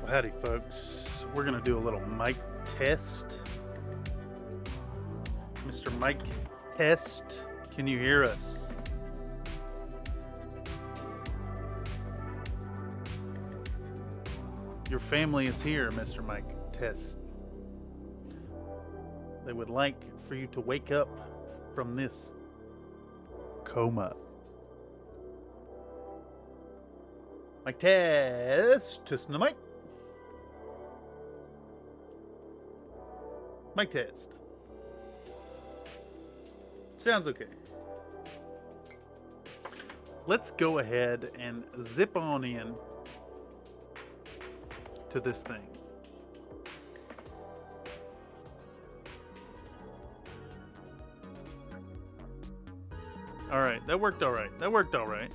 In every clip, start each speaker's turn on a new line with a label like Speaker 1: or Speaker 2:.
Speaker 1: Well, howdy, folks. We're going to do a little mic test. Mr. Mic Test, can you hear us? Your family is here, Mr. Mic Test. They would like for you to wake up from this coma. Mic test. Testing the mic. Mic test. Sounds okay. Let's go ahead and zip on in to this thing. All right, that worked all right. That worked all right.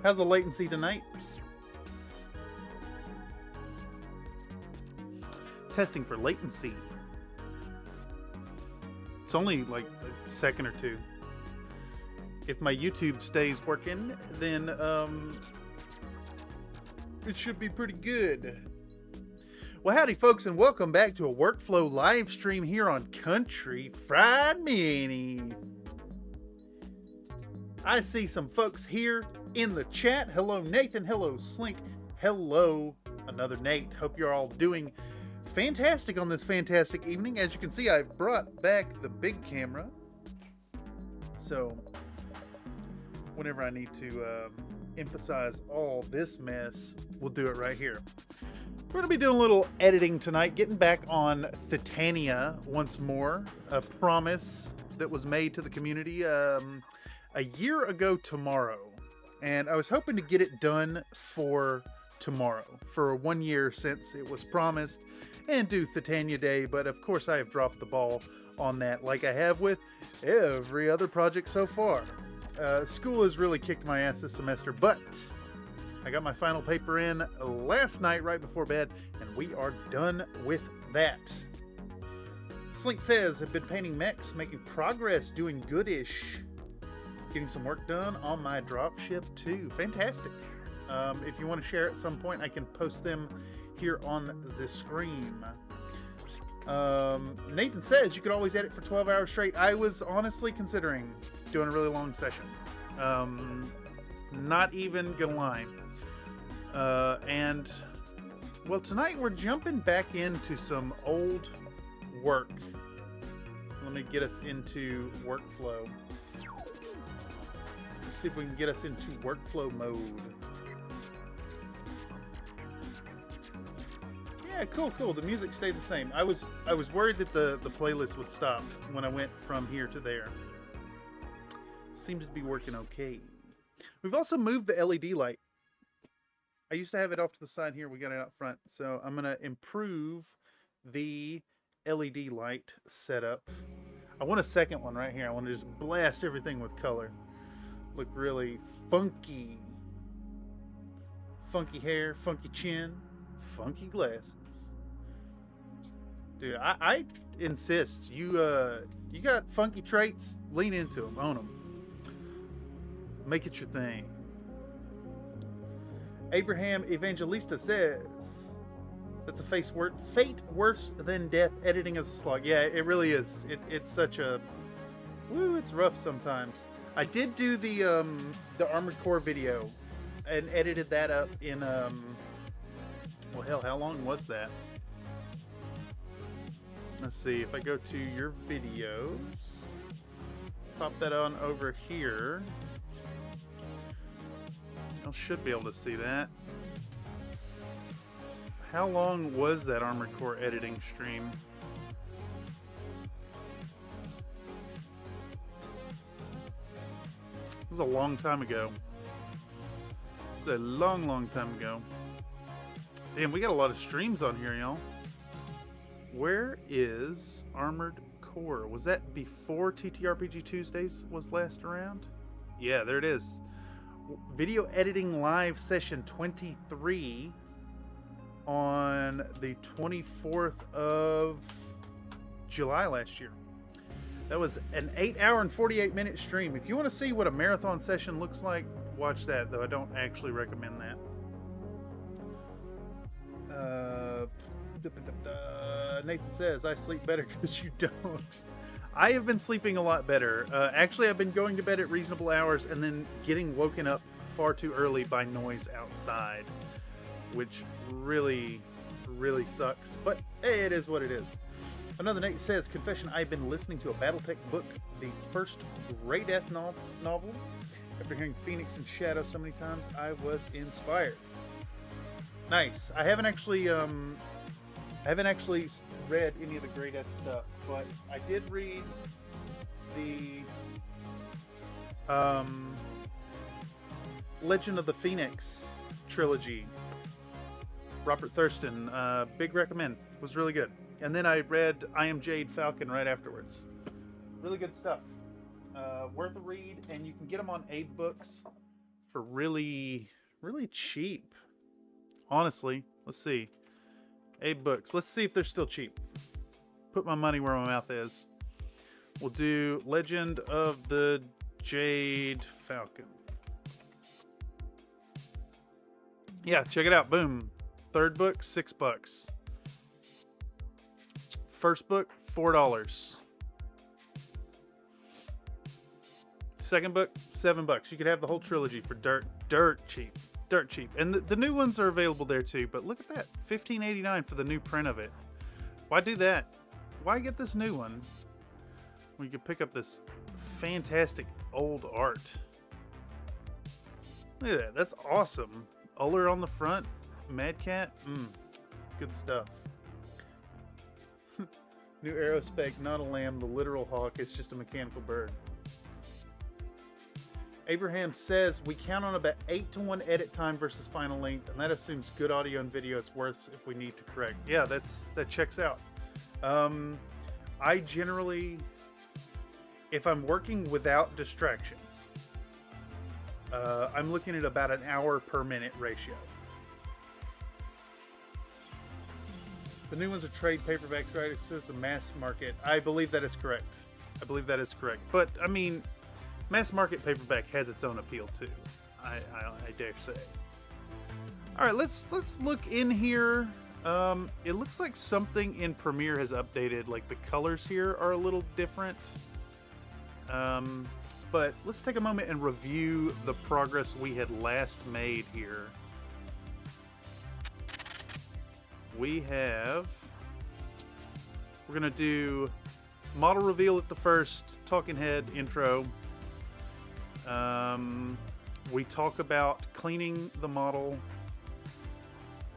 Speaker 1: How's the latency tonight? Testing for latency. It's only like a second or two. If my YouTube stays working, then it should be pretty good. Well, howdy, folks, and welcome back to a workflow live stream here on Country Fried Mini. I see some folks here in the chat. Hello, Nathan. Hello, Slink. Hello, another Nate. Hope you're all doing fantastic on this fantastic evening. As you can see, I've brought back the big camera. So, whenever I need to emphasize all this mess, we'll do it right here. We're going to be doing a little editing tonight, getting back on Thitania once more. A promise that was made to the community a year ago tomorrow. And I was hoping to get it done for tomorrow, for 1 year since it was promised, and do Thitania Day. But of course I have dropped the ball on that, like I have with every other project so far. School has really kicked my ass this semester, but I got my final paper in last night right before bed, and we are done with that. Slink says, have been painting mechs, making progress, doing goodish. Getting some work done on my dropship too. Fantastic. If you want to share at some point, I can post them here on the screen. Nathan says you could always edit for 12 hours straight. I was honestly considering doing a really long session. Not even gonna lie. And well, tonight we're jumping back into some old work. Let me get us into workflow. Let's see if we can get us into workflow mode. Yeah, cool. The music stayed the same. I was worried that the playlist would stop when I went from here to there. Seems to be working okay. We've also moved the LED light. I used to have it off to the side here. We got it out front. So I'm going to improve the LED light setup. I want a second one right here. I want to just blast everything with color. Look really funky. Funky hair, funky chin, funky glasses. Dude, I insist. You got funky traits, lean into them, own them. Make it your thing. Abraham Evangelista says, that's a fate worse than death. Editing is a slog. Yeah, it really is. It's such a, it's rough sometimes. I did do the Armored Core video and edited that up in, well, hell, how long was that? Let's see, if I go to your videos, pop that on over here. I should be able to see that. How long was that Armored Core editing stream? It was a long time ago. It was a long time ago. Damn, we got a lot of streams on here, y'all. Where is Armored Core? Was that before TTRPG Tuesdays was last around? Yeah, there it is. Video editing live session 23 on the 24th of July last year. That was an 8-hour and 48-minute stream. If you want to see what a marathon session looks like, watch that, though I don't actually recommend that. Nathan says, I sleep better because you don't. I have been sleeping a lot better. Actually, I've been going to bed at reasonable hours and then getting woken up far too early by noise outside, which really, really sucks. But hey, it is what it is. Another Nate says, confession, I've been listening to a Battletech book, the first Grey Death novel. After hearing Phoenix and Shadow so many times, I was inspired. Nice. I haven't actually read any of the Grey Death stuff, but I did read the Legend of the Phoenix trilogy. Robert Thurston, big recommend. Was really good. And then I read I Am Jade Falcon right afterwards. Really good stuff. Worth a read, and you can get them on Abe Books for really, really cheap. Honestly, let's see. Abe Books. Let's see if they're still cheap. Put my money where my mouth is. We'll do Legend of the Jade Falcon. Yeah, check it out. Boom. Third book, $6. First book, $4. Second book, $7. You could have the whole trilogy for dirt cheap. Dirt cheap. And the new ones are available there too, but look at that. $15.89 for the new print of it. Why do that? Why get this new one when you could pick up this fantastic old art? Look at that. That's awesome. Uller on the front. Mad Cat. Good stuff. New Aerospec, not a lamb, the literal hawk. It's just a mechanical bird. Abraham says we count on about 8-to-1 edit time versus final length, and that assumes good audio and video. It's worse if we need to correct. Yeah, that checks out. I generally, if I'm working without distractions, I'm looking at about an hour per minute ratio. The new ones are trade paperbacks, right? It says a mass market. I believe that is correct. But I mean, mass market paperback has its own appeal too. I dare say. All right, let's look in here. It looks like something in Premiere has updated. Like the colors here are a little different. But let's take a moment and review the progress we had last made here. We're gonna do model reveal at the first, talking head intro. We talk about cleaning the model.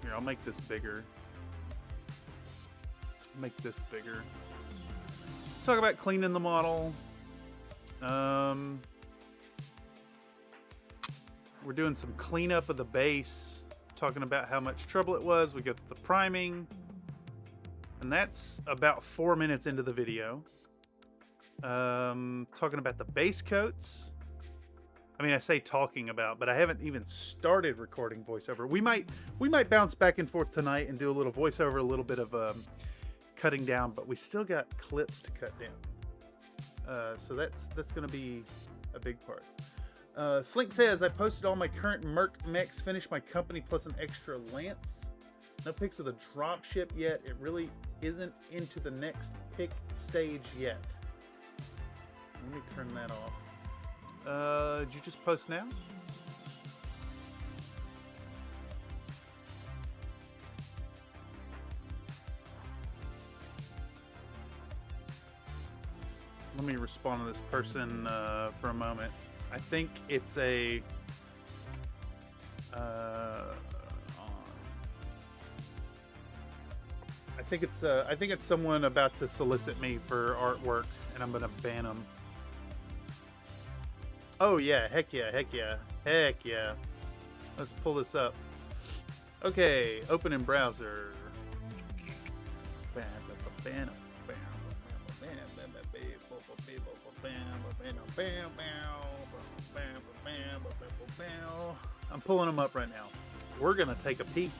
Speaker 1: Here, I'll make this bigger. Talk about cleaning the model. We're doing some cleanup of the base, talking about how much trouble it was. We go through the priming, and that's about 4 minutes into the video. Talking about the base coats. I mean, I say talking about, but I haven't even started recording voiceover. We might bounce back and forth tonight and do a little voiceover, a little bit of cutting down, but we still got clips to cut down. So that's going to be a big part. Slink says, I posted all my current Merc mechs, finished my company plus an extra lance. No pics of the drop ship yet. It really isn't into the next pick stage yet. Let me turn that off. Did you just post now? Let me respond to this person for a moment. I think it's a I think it's someone about to solicit me for artwork, and I'm gonna ban them. Oh yeah, heck yeah. Let's pull this up. Okay, open in browser. I'm pulling them up right now. We're gonna take a peek.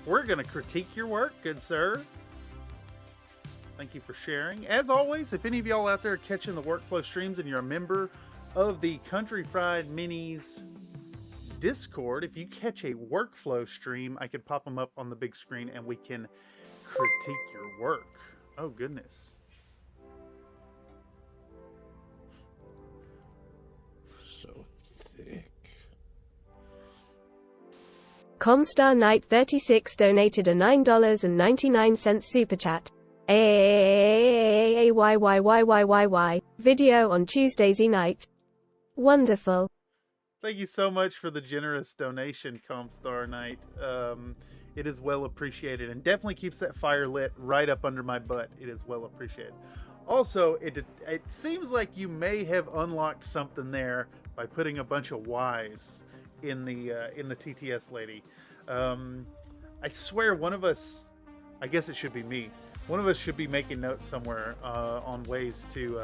Speaker 1: We're gonna critique your work, good sir. Thank you for sharing. As always, if any of y'all out there are catching the workflow streams and you're a member of the Country Fried Minis Discord, if you catch a workflow stream, I could pop them up on the big screen and we can critique your work. Oh, goodness.
Speaker 2: So thick.
Speaker 3: Comstar Knight 36 donated a $9.99 super chat. AYYYYYY video on Tuesdays night. Wonderful.
Speaker 1: Thank you so much for the generous donation, Comstar Knight. It is well appreciated and definitely keeps that fire lit right up under my butt. It is well appreciated. Also, it seems like you may have unlocked something there by putting a bunch of Ys in the TTS lady. I swear one of us, I guess it should be me, one of us should be making notes somewhere on ways to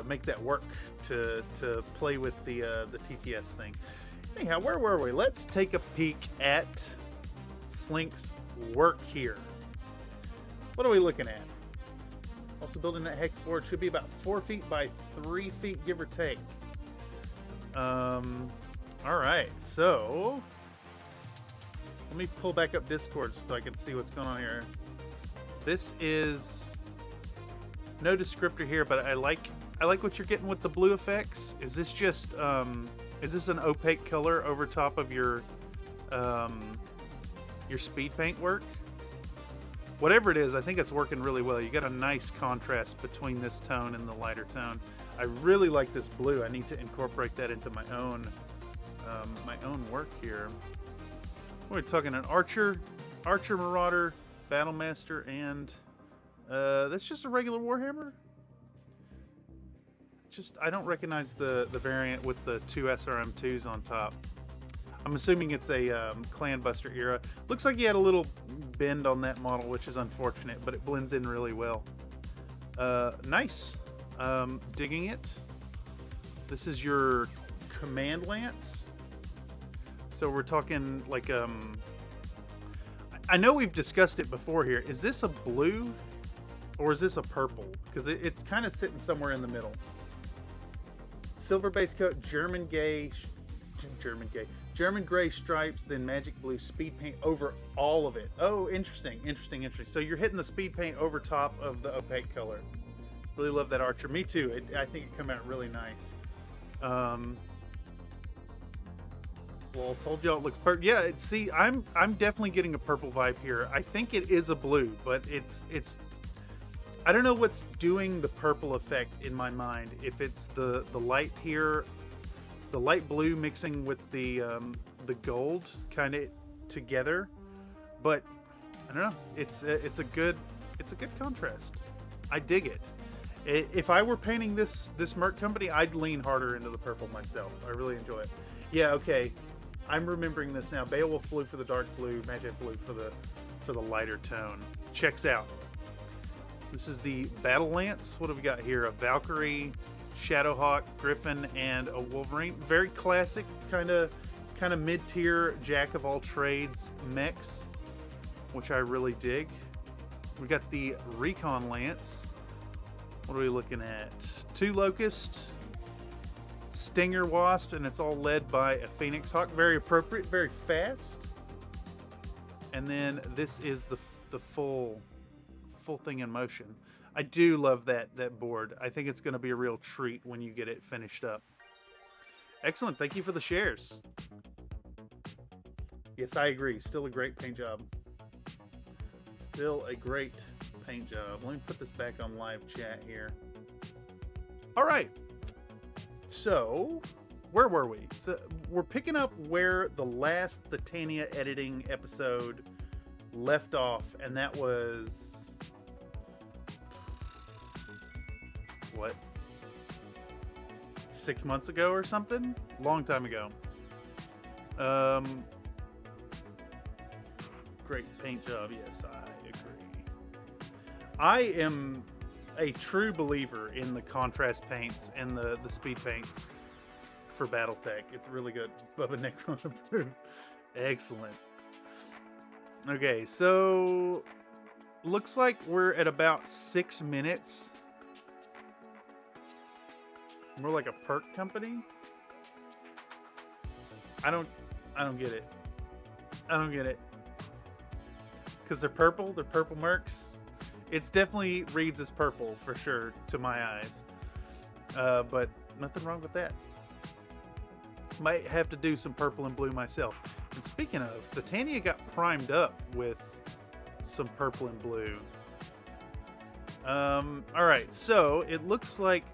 Speaker 1: make that work, to play with the TTS thing. Anyhow, where were we? Let's take a peek at Slink's work here. What are we looking at? Also building that hex board, should be about 4 feet by 3 feet, give or take. All right, so let me pull back up Discord so I can see what's going on here. This is no descriptor here, but I like what you're getting with the blue effects. Is this just is this an opaque color over top of your speed paint work? Whatever it is, I think it's working really well. You got a nice contrast between this tone and the lighter tone. I really like this blue. I need to incorporate that into my own work here. We're talking an Archer, Marauder, Battlemaster, and that's just a regular Warhammer. I don't recognize the variant with the 2 SRM2s on top. I'm assuming it's a Clan Buster era. Looks like you had a little bend on that model, which is unfortunate, but it blends in really well. Nice. Digging it. This is your Command Lance. So we're talking like I know we've discussed it before here. Is this a blue or is this a purple? Because it's kind of sitting somewhere in the middle. Silver base coat, German gray stripes, then magic blue speed paint over all of it. Oh, interesting. So you're hitting the speed paint over top of the opaque color. Really love that Archer. Me too. I think it come out really nice. Well, I told y'all it looks perfect. Yeah, see, I'm definitely getting a purple vibe here. I think it is a blue, but it's I don't know what's doing the purple effect in my mind. If it's the light here, the light blue mixing with the gold kind of together, but I don't know. It's a good contrast. I dig it. If I were painting this Merc company, I'd lean harder into the purple myself. I really enjoy it. Yeah, okay. I'm remembering this now. Beowulf blue for the dark blue, Magic blue for the lighter tone. Checks out. This is the Battle Lance. What have we got here? A Valkyrie, Shadowhawk, Griffin, and a Wolverine. Very classic, kind of mid-tier jack of all trades mechs, which I really dig. We got the Recon Lance. What are we looking at? 2 Locust, Stinger Wasp, and it's all led by a Phoenix Hawk. Very appropriate, very fast. And then this is the full thing in motion. I do love that board. I think it's going to be a real treat when you get it finished up. Excellent. Thank you for the shares. Yes, I agree. Still a great paint job. Still a great paint job. Let me put this back on live chat here. All right. So, where were we? So, we're picking up where the last Thitania editing episode left off, and that was what, 6 months ago or something? Long time ago. Great paint job. Yes, I agree. I am a true believer in the contrast paints and the speed paints for Battletech. It's really good. Bubba Necron approved. Excellent. Okay, so looks like we're at about 6 minutes. More like a perk company. I don't get it. I don't get it. Because they're purple. They're purple mercs. It's definitely reads as purple for sure to my eyes. But nothing wrong with that. Might have to do some purple and blue myself. And speaking of, Thitania got primed up with some purple and blue. Alright, so it looks like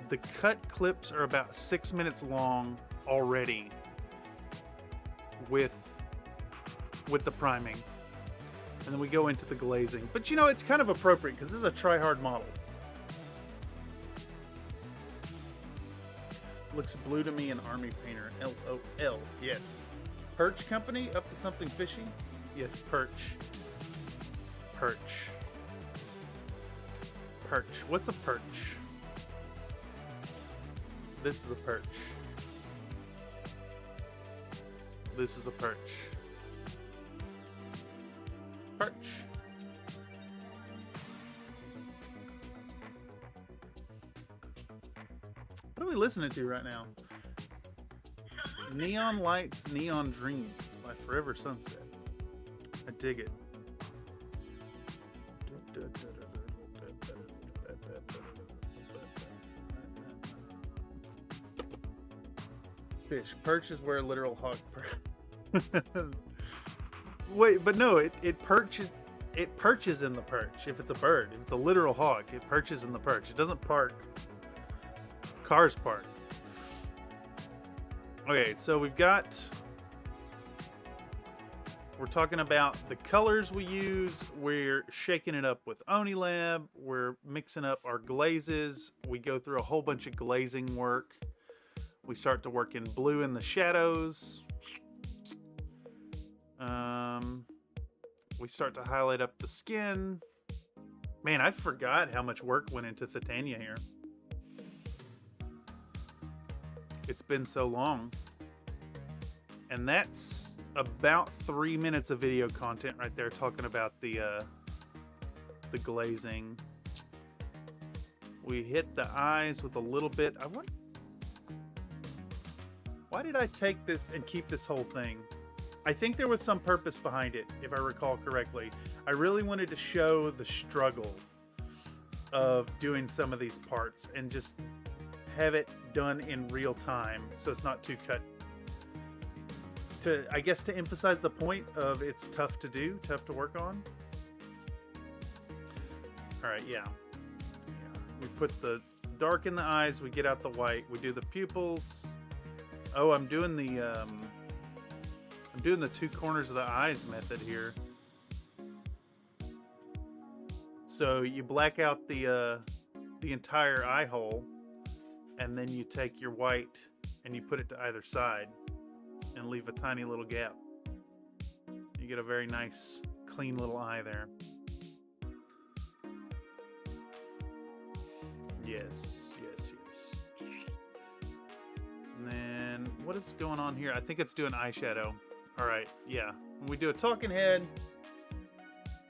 Speaker 1: the cut clips are about 6 minutes long already with the priming. And then we go into the glazing. But you know, it's kind of appropriate because this is a try-hard model. Looks blue to me, an army painter. LOL. Yes. Perch company? Up to something fishy? Yes, perch. Perch. Perch. What's a perch? This is a perch. This is a perch. Perch. What are we listening to right now? Neon Lights, Neon Dreams by Forever Sunset. I dig it. Fish. Perch is where a literal hawk Wait, but no, it perches in the perch if it's a bird. If it's a literal hawk, it perches in the perch. It doesn't park. Cars park. Okay, so we're talking about the colors we use. We're shaking it up with Onilab. We're mixing up our glazes. We go through a whole bunch of glazing work. We start to work in blue in the shadows. We start to highlight up the skin. Man, I forgot how much work went into Thitania here. It's been so long. And that's about 3 minutes of video content right there talking about the glazing. We hit the eyes with a little bit. Why did I take this and keep this whole thing? I think there was some purpose behind it, if I recall correctly. I really wanted to show the struggle of doing some of these parts and just have it done in real time so it's not too cut. I guess to emphasize the point of it's tough to do, tough to work on. Alright, yeah. We put the dark in the eyes, we get out the white, we do the pupils. Oh, I'm doing the two corners of the eyes method here. So you black out the entire eye hole, and then you take your white and you put it to either side and leave a tiny little gap. You get a very nice, clean little eye there. Yes, yes, yes. And then, what is going on here? I think it's doing eyeshadow. Alright, yeah. When we do a talking head,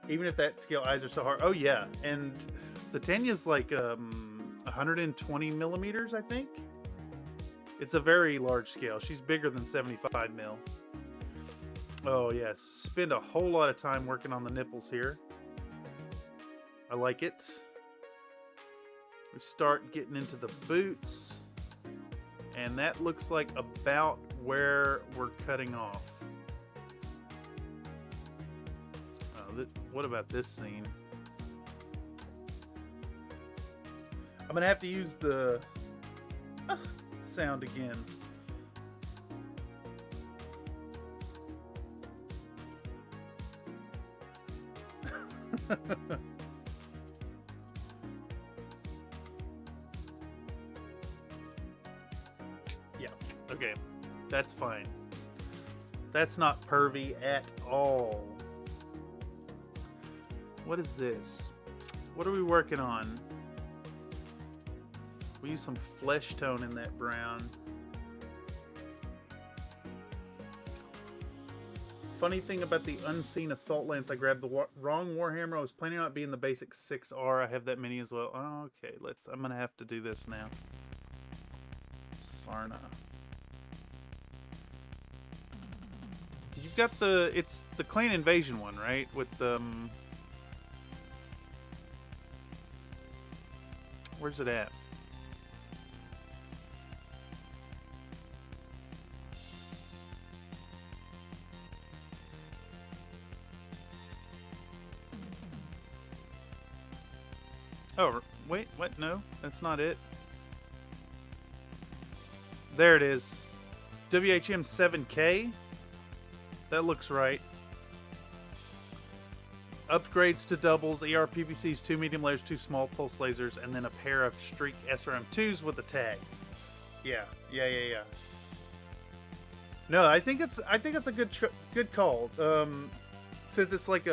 Speaker 1: even if that scale eyes are so hard. Oh, yeah. And Thitania's like 120 millimeters, I think. It's a very large scale. She's bigger than 75 mil. Oh, yes. Spend a whole lot of time working on the nipples here. I like it. We start getting into the boots. And that looks like about where we're cutting off. What about this scene? I'm gonna have to use the sound again. Yeah, okay, that's fine. That's not pervy at all. What is this? What are we working on? We use some flesh tone in that brown. Funny thing about the unseen assault lance, I grabbed the wrong Warhammer. I was planning on it being the basic 6R. I have that mini as well. Oh, okay, I'm gonna have to do this now. Sarna. you've got the, it's the Clan Invasion one, right? With the, where's it at? Oh, wait, what? No, that's not it. There it is. WHM 7K. That looks right. Upgrades to doubles, ER PVCs, 2 medium layers, 2 small pulse lasers, and then a pair of Streak SRM2s with a tag. Yeah. No, I think it's a good call. Since it's like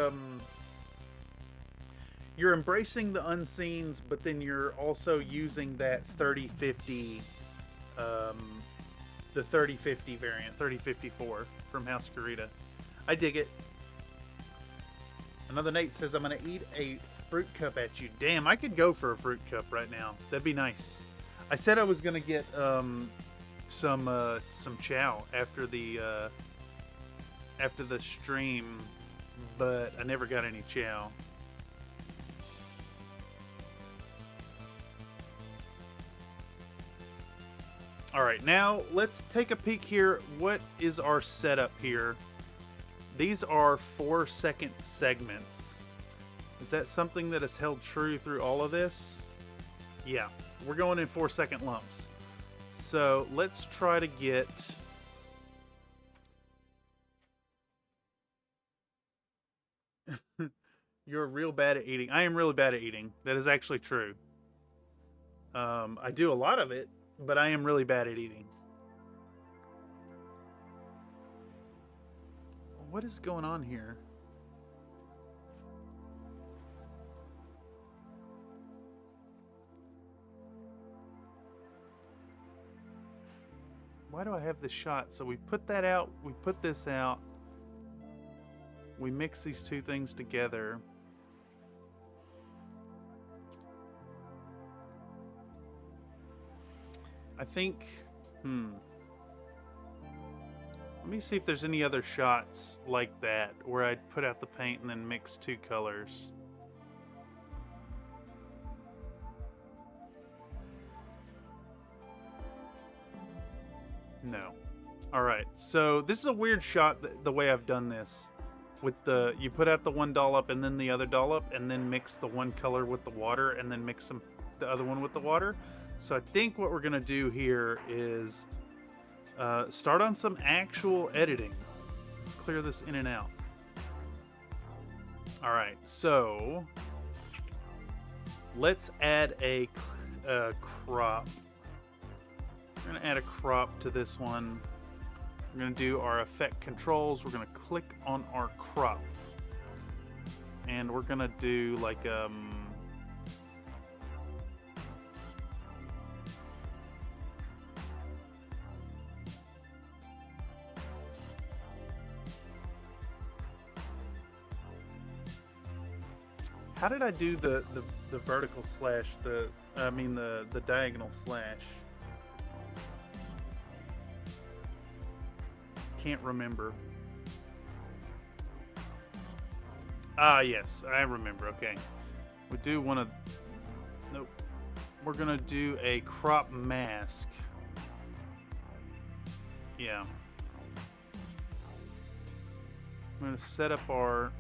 Speaker 1: you're embracing the unseens, but then you're also using that 3050 the 3050 variant, 3054 from House Garita. I dig it. Another Nate says, I'm going to eat a fruit cup at you. Damn, I could go for a fruit cup right now. That'd be nice. I said I was going to get some chow after the stream, but I never got any chow. All right, now let's take a peek here. What is our setup here? These are 4-second segments. Is that something that has held true through all of this? Yeah, we're going in 4-second lumps. So let's try to get... You're real bad at eating. I am really bad at eating. That is actually true. I do a lot of it, but I am really bad at eating. What is going on here? Why do I have this shot? So we put that out, we put this out, we mix these two things together. I think, let me see if there's any other shots like that where I'd put out the paint and then mix two colors. No. Alright, so this is a weird shot the way I've done this. With the, you put out the one dollop and then the other dollop and then mix the one color with the water and then mix the other one with the water. So I think what we're going to do here is start on some actual editing. Let's clear this in and out. Alright, so let's add a crop. We're going to add a crop to this one. We're going to do our effect controls. We're going to click on our crop. And we're going to do like how did I do the vertical slash, the diagonal slash? Can't remember. Ah, yes, I remember. Okay. We do want to... Nope. We're going to do a crop mask. Yeah. I'm going to set up our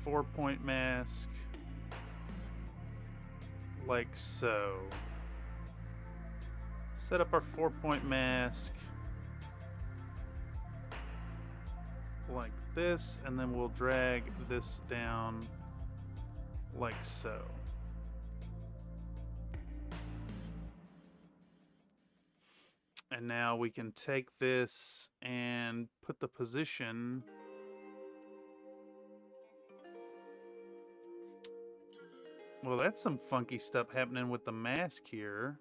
Speaker 1: 4-point mask like so. Set up our 4-point mask like this, and then we'll drag this down like so. And now we can take this and put the position well, that's some funky stuff happening with the mask here.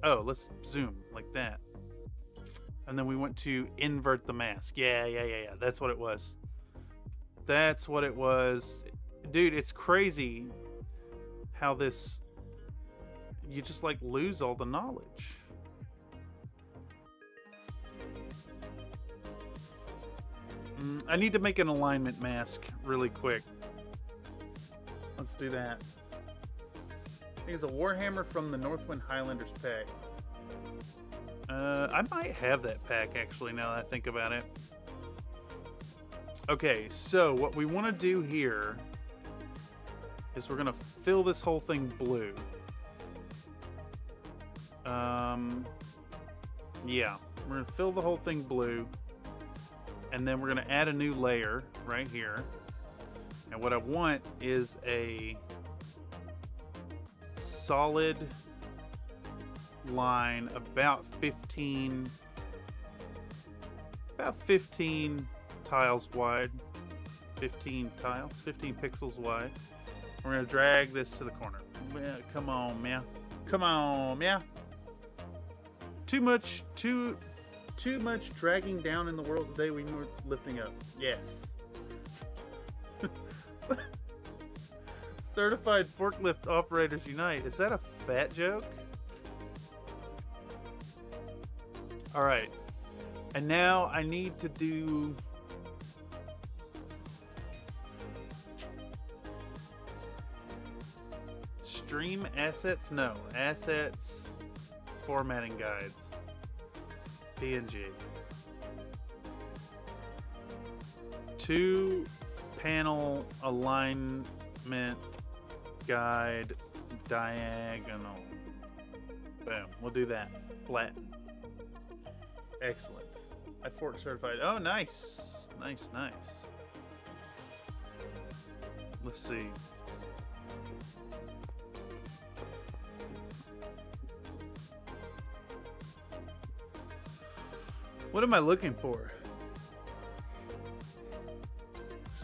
Speaker 1: Oh, let's zoom like that. And then we want to invert the mask. Yeah. That's what it was. That's what it was. Dude, it's crazy how this... You just like lose all the knowledge. I need to make an alignment mask really quick. Let's do that. I think it's a Warhammer from the Northwind Highlanders pack. I might have that pack, actually, now that I think about it. Okay, so what we want to do here is we're going to fill this whole thing blue. Yeah, we're going to fill the whole thing blue. And then we're going to add a new layer right here. And what I want is a solid line about 15 tiles wide. 15 tiles, 15 pixels wide. We're going to drag this to the corner. Come on, man. Come on, man. Too much dragging down in the world today. We were lifting up. Yes. Certified Forklift Operators Unite. Is that a fat joke? Alright. And now I need to do... Stream assets? No. Assets formatting guides. PNG. 2 panel alignment guide diagonal. Boom. We'll do that. Flatten. Excellent. I fork certified. Oh, nice. Nice, nice. Let's see. What am I looking for?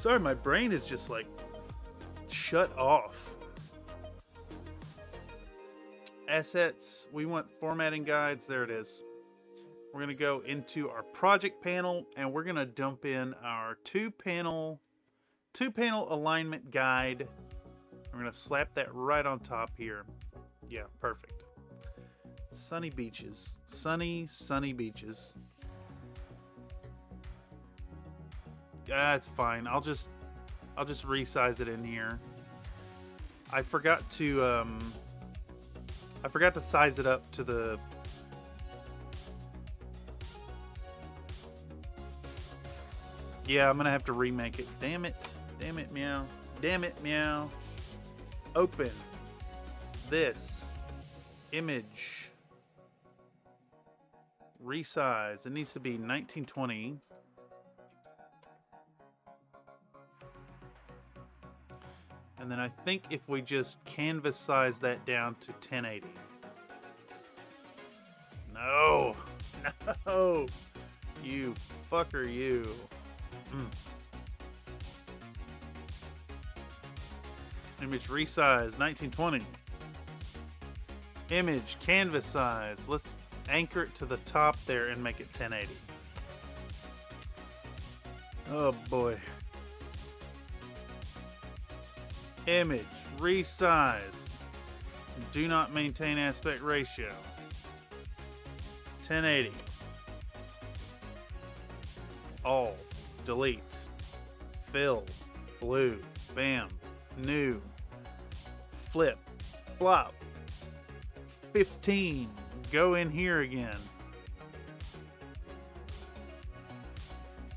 Speaker 1: Sorry, my brain is just like shut off. Assets, we want formatting guides. There it is. We're going to go into our project panel and we're going to dump in our two panel alignment guide. We're going to slap that right on top here. Yeah, perfect. Sunny beaches. Sunny beaches. Yeah, it's fine. I'll just resize it in here. I forgot to size it up to the Yeah, I'm gonna have to remake it. Damn it. Damn it, meow. Damn it, meow. Open this image. Resize. It needs to be 1920. And then I think if we just canvas size that down to 1080. No! No! You fucker, you. Image resize, 1920. Image, canvas size. Let's anchor it to the top there and make it 1080. Oh boy. Image, resize. Do not maintain aspect ratio. 1080. All. Delete. Fill. Blue. Bam. New. Flip. Flop. 15. Go in here again.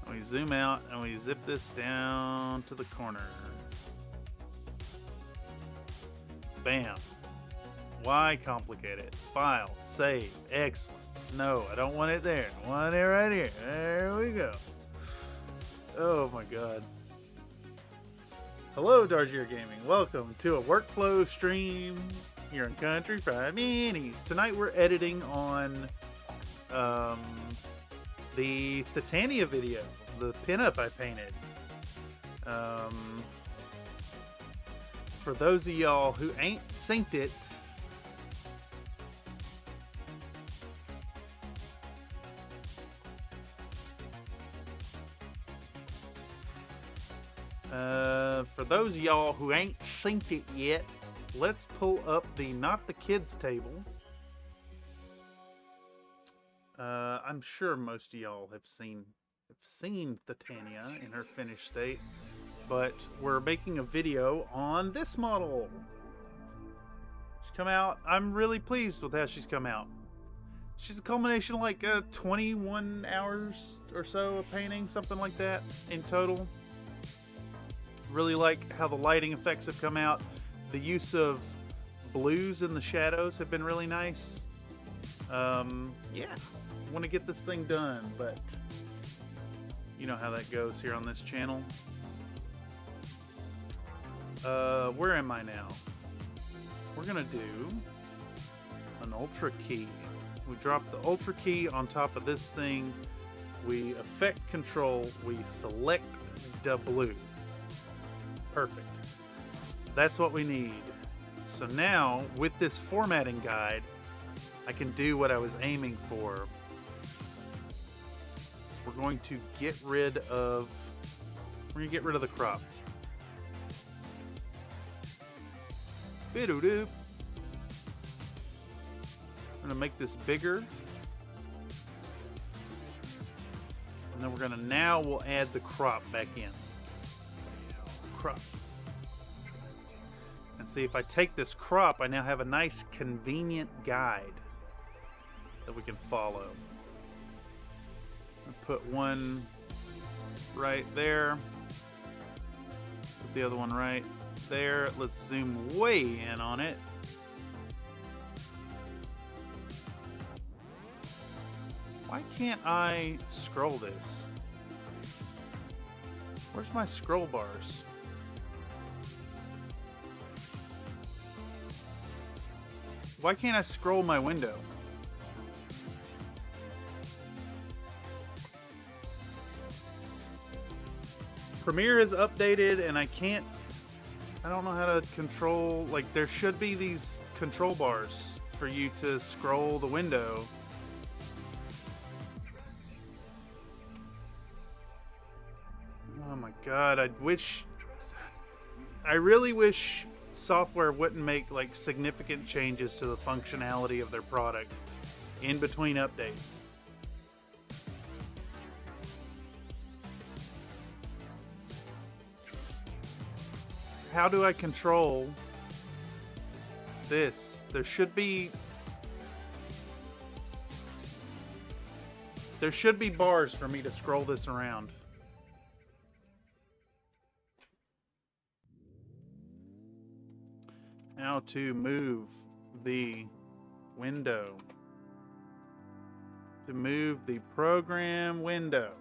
Speaker 1: We zoom out and we zip this down to the corner. Bam. Why complicate it? File. Save. Excellent. No, I don't want it there. I want it right here. There we go. Oh my god. Hello, Dargier Gaming. Welcome to a workflow stream here on Country Fried Minis. Tonight we're editing on the Thitania video, the pinup I painted. For those of y'all who ain't synced it, yet, let's pull up the Not the Kids table. I'm sure most of y'all have seen seen Thitania in her finished state, but we're making a video on this model. She's come out. I'm really pleased with how she's come out. She's a culmination of like 21 hours or so of painting, something like that in total. Really like how the lighting effects have come out. The use of blues in the shadows have been really nice. Yeah, want to get this thing done, but you know how that goes here on this channel. Where am I now? We're gonna do an ultra key. We drop the ultra key on top of this thing. We effect control. We select the blue. Perfect. That's what we need. So now, with this formatting guide, I can do what I was aiming for. We're going to get rid of the crop. Bidoo-doo. I'm gonna make this bigger. And then we'll add the crop back in. Crop. And see, if I take this crop, I now have a nice convenient guide that we can follow. I'll put one right there. Put the other one right there. Let's zoom way in on it. Why can't I scroll this? Where's my scroll bars? Why can't I scroll my window? Premiere is updated and I don't know how to control, like there should be these control bars for you to scroll the window. Oh my God, I really wish software wouldn't make like significant changes to the functionality of their product in between updates. How do I control this? There should be bars for me to scroll this around. How to move the window. To move the program window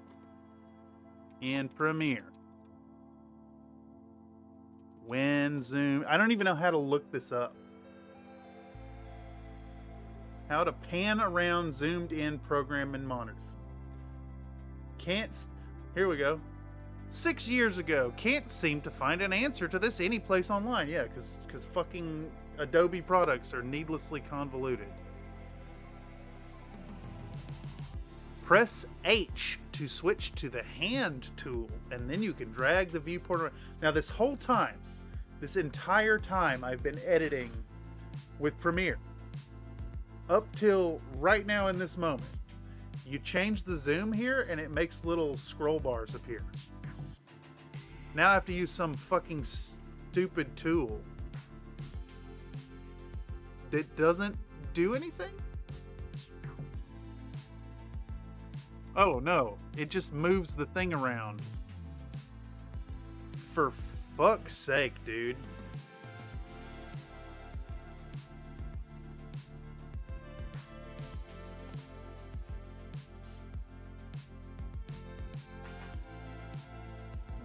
Speaker 1: in Premiere. When zoom. I don't even know how to look this up. How to pan around zoomed in program and monitor. Here we go. 6 years ago, can't seem to find an answer to this any place online. Yeah, because fucking Adobe products are needlessly convoluted. Press H to switch to the hand tool, and then you can drag the viewport around. Now this whole time, this entire time I've been editing with Premiere, up till right now in this moment, you change the zoom here and it makes little scroll bars appear. Now I have to use some fucking stupid tool that doesn't do anything? Oh no, it just moves the thing around. For fuck's sake, dude.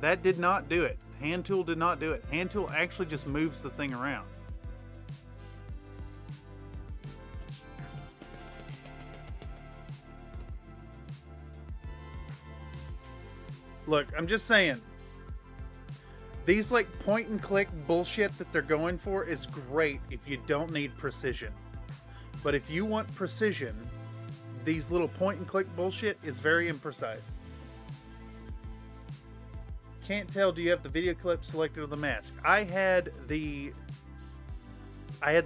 Speaker 1: That did not do it. Hand tool did not do it. Hand tool actually just moves the thing around. Look, I'm just saying, these like point and click bullshit that they're going for is great if you don't need precision. But if you want precision, these little point and click bullshit is very imprecise. Can't tell, do you have the video clip selected or the mask? I had the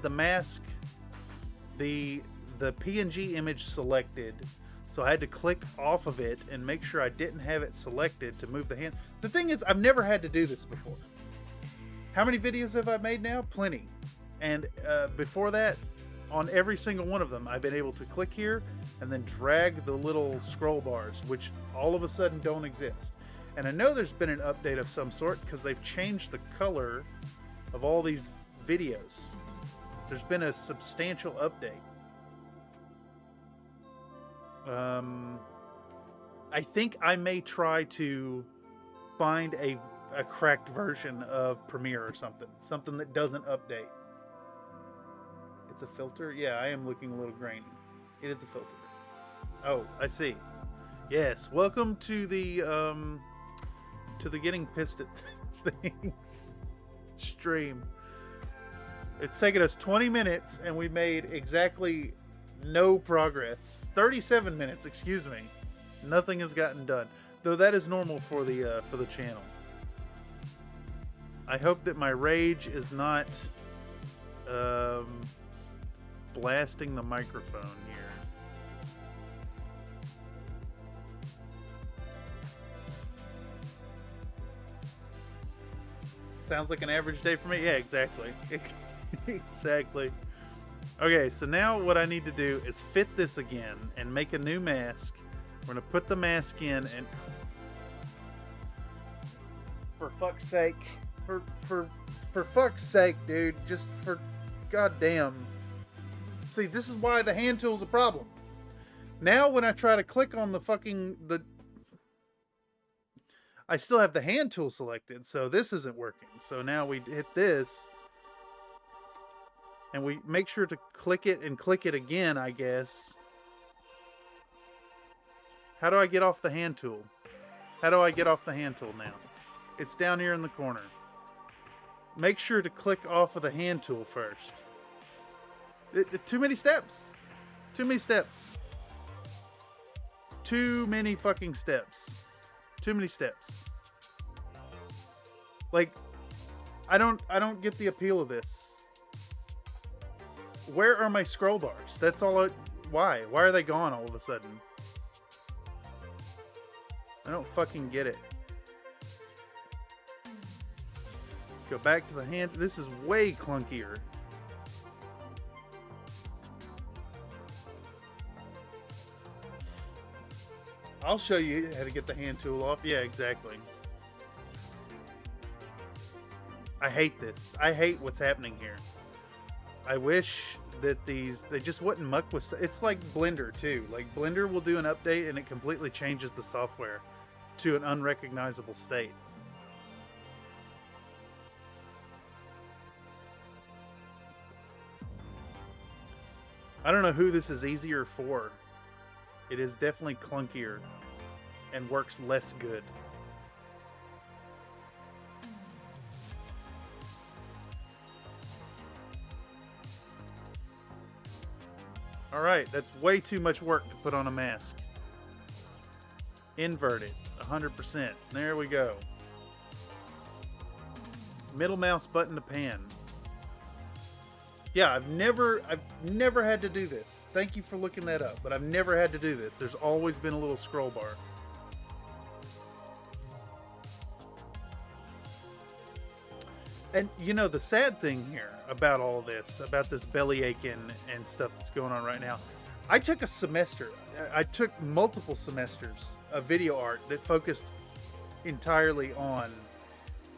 Speaker 1: mask, the PNG image selected, So I had to click off of it and make sure I didn't have it selected to move the hand. The thing is, I've never had to do this before. How many videos have I made now? Plenty. And before that, on every single one of them, I've been able to click here and then drag the little scroll bars, which all of a sudden don't exist. And I know there's been an update of some sort because they've changed the color of all these videos. There's been a substantial update. I think I may try to find a cracked version of Premiere or something that doesn't update. It's a filter? Yeah, I am looking a little grainy. It is a filter. Oh, I see. Yes, welcome to the getting pissed at things stream. It's taken us 20 minutes and we made exactly no progress. 37 minutes, excuse me. Nothing has gotten done. Though that is normal for the channel. I hope that my rage is not blasting the microphone here. Sounds like an average day for me. Yeah, exactly. Exactly. Okay, so now what I need to do is fit this again and make a new mask. We're gonna put the mask in, and for fuck's sake, for fuck's sake, dude, just for goddamn. See, this is why the hand tool is a problem. Now when I try to click on the I still have the hand tool selected, so this isn't working. So now we hit this, and we make sure to click it and click it again, I guess. How do I get off the hand tool? How do I get off the hand tool now? It's down here in the corner. Make sure to click off of the hand tool first. Too many steps. Too many steps. Too many fucking steps. Too many steps. Like, I don't get the appeal of this. Where are my scroll bars? That's all. Why? Why are they gone all of a sudden? I don't fucking get it. Go back to the hand. This is way clunkier. I'll show you how to get the hand tool off. Yeah, exactly. I hate this. I hate what's happening here. I wish that they just wouldn't muck with stuff. It's like Blender too. Like Blender will do an update and it completely changes the software to an unrecognizable state. I don't know who this is easier for. It is definitely clunkier and works less good. Alright, that's way too much work to put on a mask. Invert it, 100%. There we go. Middle mouse button to pan. Yeah, I've never had to do this. Thank you for looking that up, but I've never had to do this. There's always been a little scroll bar. And you know, the sad thing here about all of this, about this bellyache and stuff that's going on right now, I took a semester. I took multiple semesters of video art that focused entirely on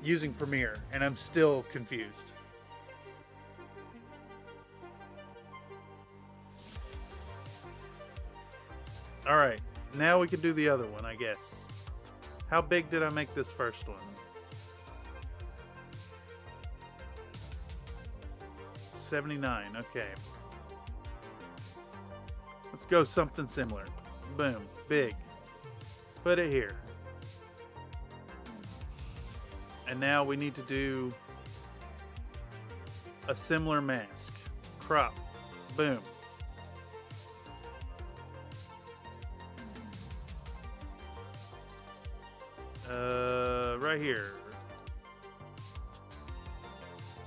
Speaker 1: using Premiere, and I'm still confused. Alright, now we can do the other one, I guess. How big did I make this first one? 79, okay. Let's go something similar. Boom, big. Put it here. And now we need to do a similar mask. Crop. Boom. Right here.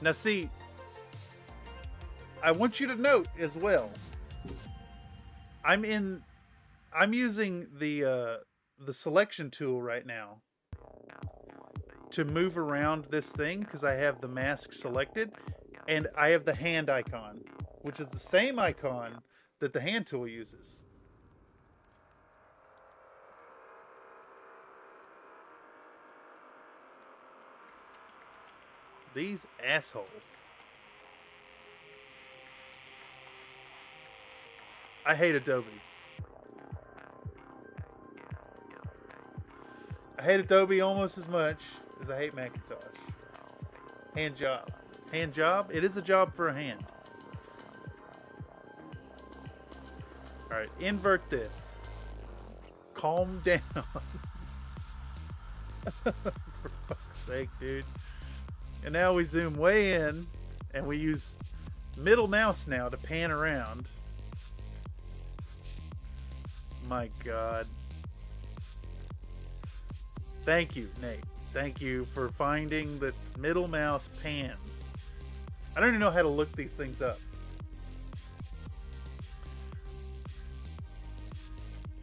Speaker 1: Now see, I want you to note as well, I'm in I'm using the selection tool right now to move around this thing because I have the mask selected, and I have the hand icon, which is the same icon that the hand tool uses. These assholes. I hate Adobe. I hate Adobe almost as much as I hate Macintosh. Hand job. Hand job? It is a job for a hand. Alright, invert this. Calm down. For fuck's sake, dude. And now we zoom way in, and we use middle mouse now to pan around. My God. Thank you, Nate. Thank you for finding the middle mouse pans. I don't even know how to look these things up.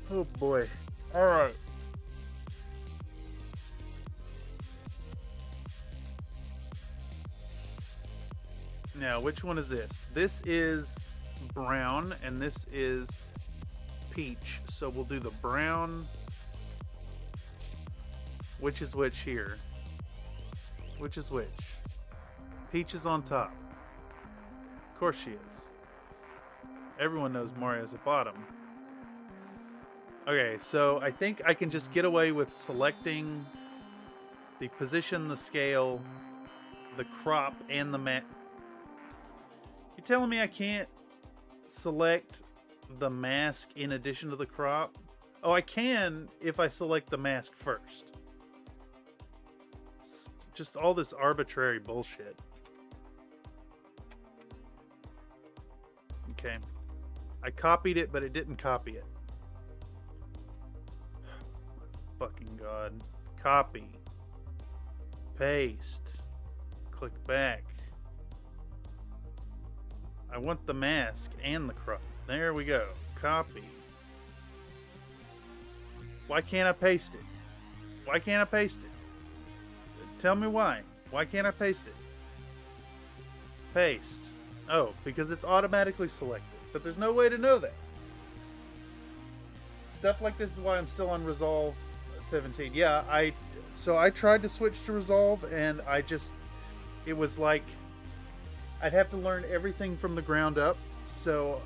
Speaker 1: Oh boy. Alright. Now, which one is this? This is brown, and this is peach. So we'll do the brown. Which is which here? Which is which? Peach is on top. Of course she is. Everyone knows Mario's at bottom. Okay, so I think I can just get away with selecting the position, the scale, the crop, and the mat. You telling me I can't select the mask in addition to the crop? Oh, I can if I select the mask first. It's just all this arbitrary bullshit. Okay. I copied it, but it didn't copy it. Fucking God. Copy. Paste. Click back. I want the mask and the crop. There we go. Copy. Why can't I paste it? Why can't I paste it? Tell me why. Why can't I paste it? Paste. Oh, because it's automatically selected. But there's no way to know that. Stuff like this is why I'm still on Resolve 17. Yeah, I tried to switch to Resolve, and it was like I'd have to learn everything from the ground up. So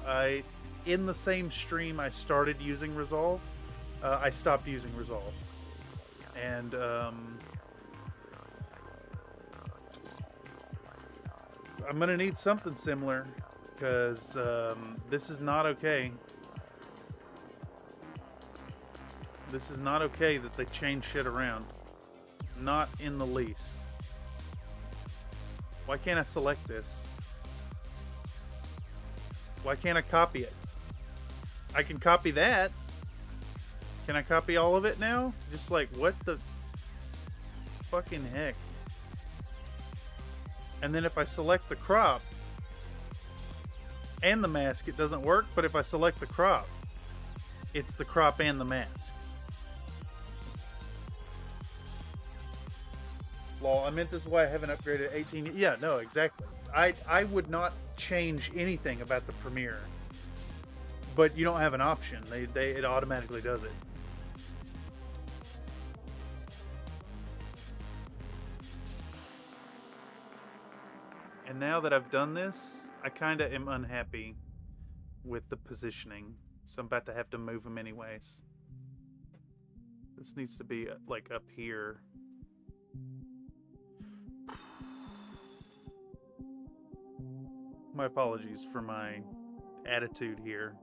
Speaker 1: in the same stream I started using Resolve, I stopped using Resolve. And I'm gonna need something similar, because this is not okay. This is not okay that they change shit around. Not in the least. Why can't I select this? Why can't I copy it? I can copy that. Can I copy all of it now? Just like, what the fucking heck? And then if I select the crop and the mask, it doesn't work. But if I select the crop, it's the crop and the mask. Lol, I meant this is why I haven't upgraded 18. Yeah, no, exactly. I would not change anything about the Premiere, but you don't have an option. It automatically does it. And now that I've done this, I kind of am unhappy with the positioning, so I'm about to have to move them anyways. This needs to be like up here. My apologies for my attitude here.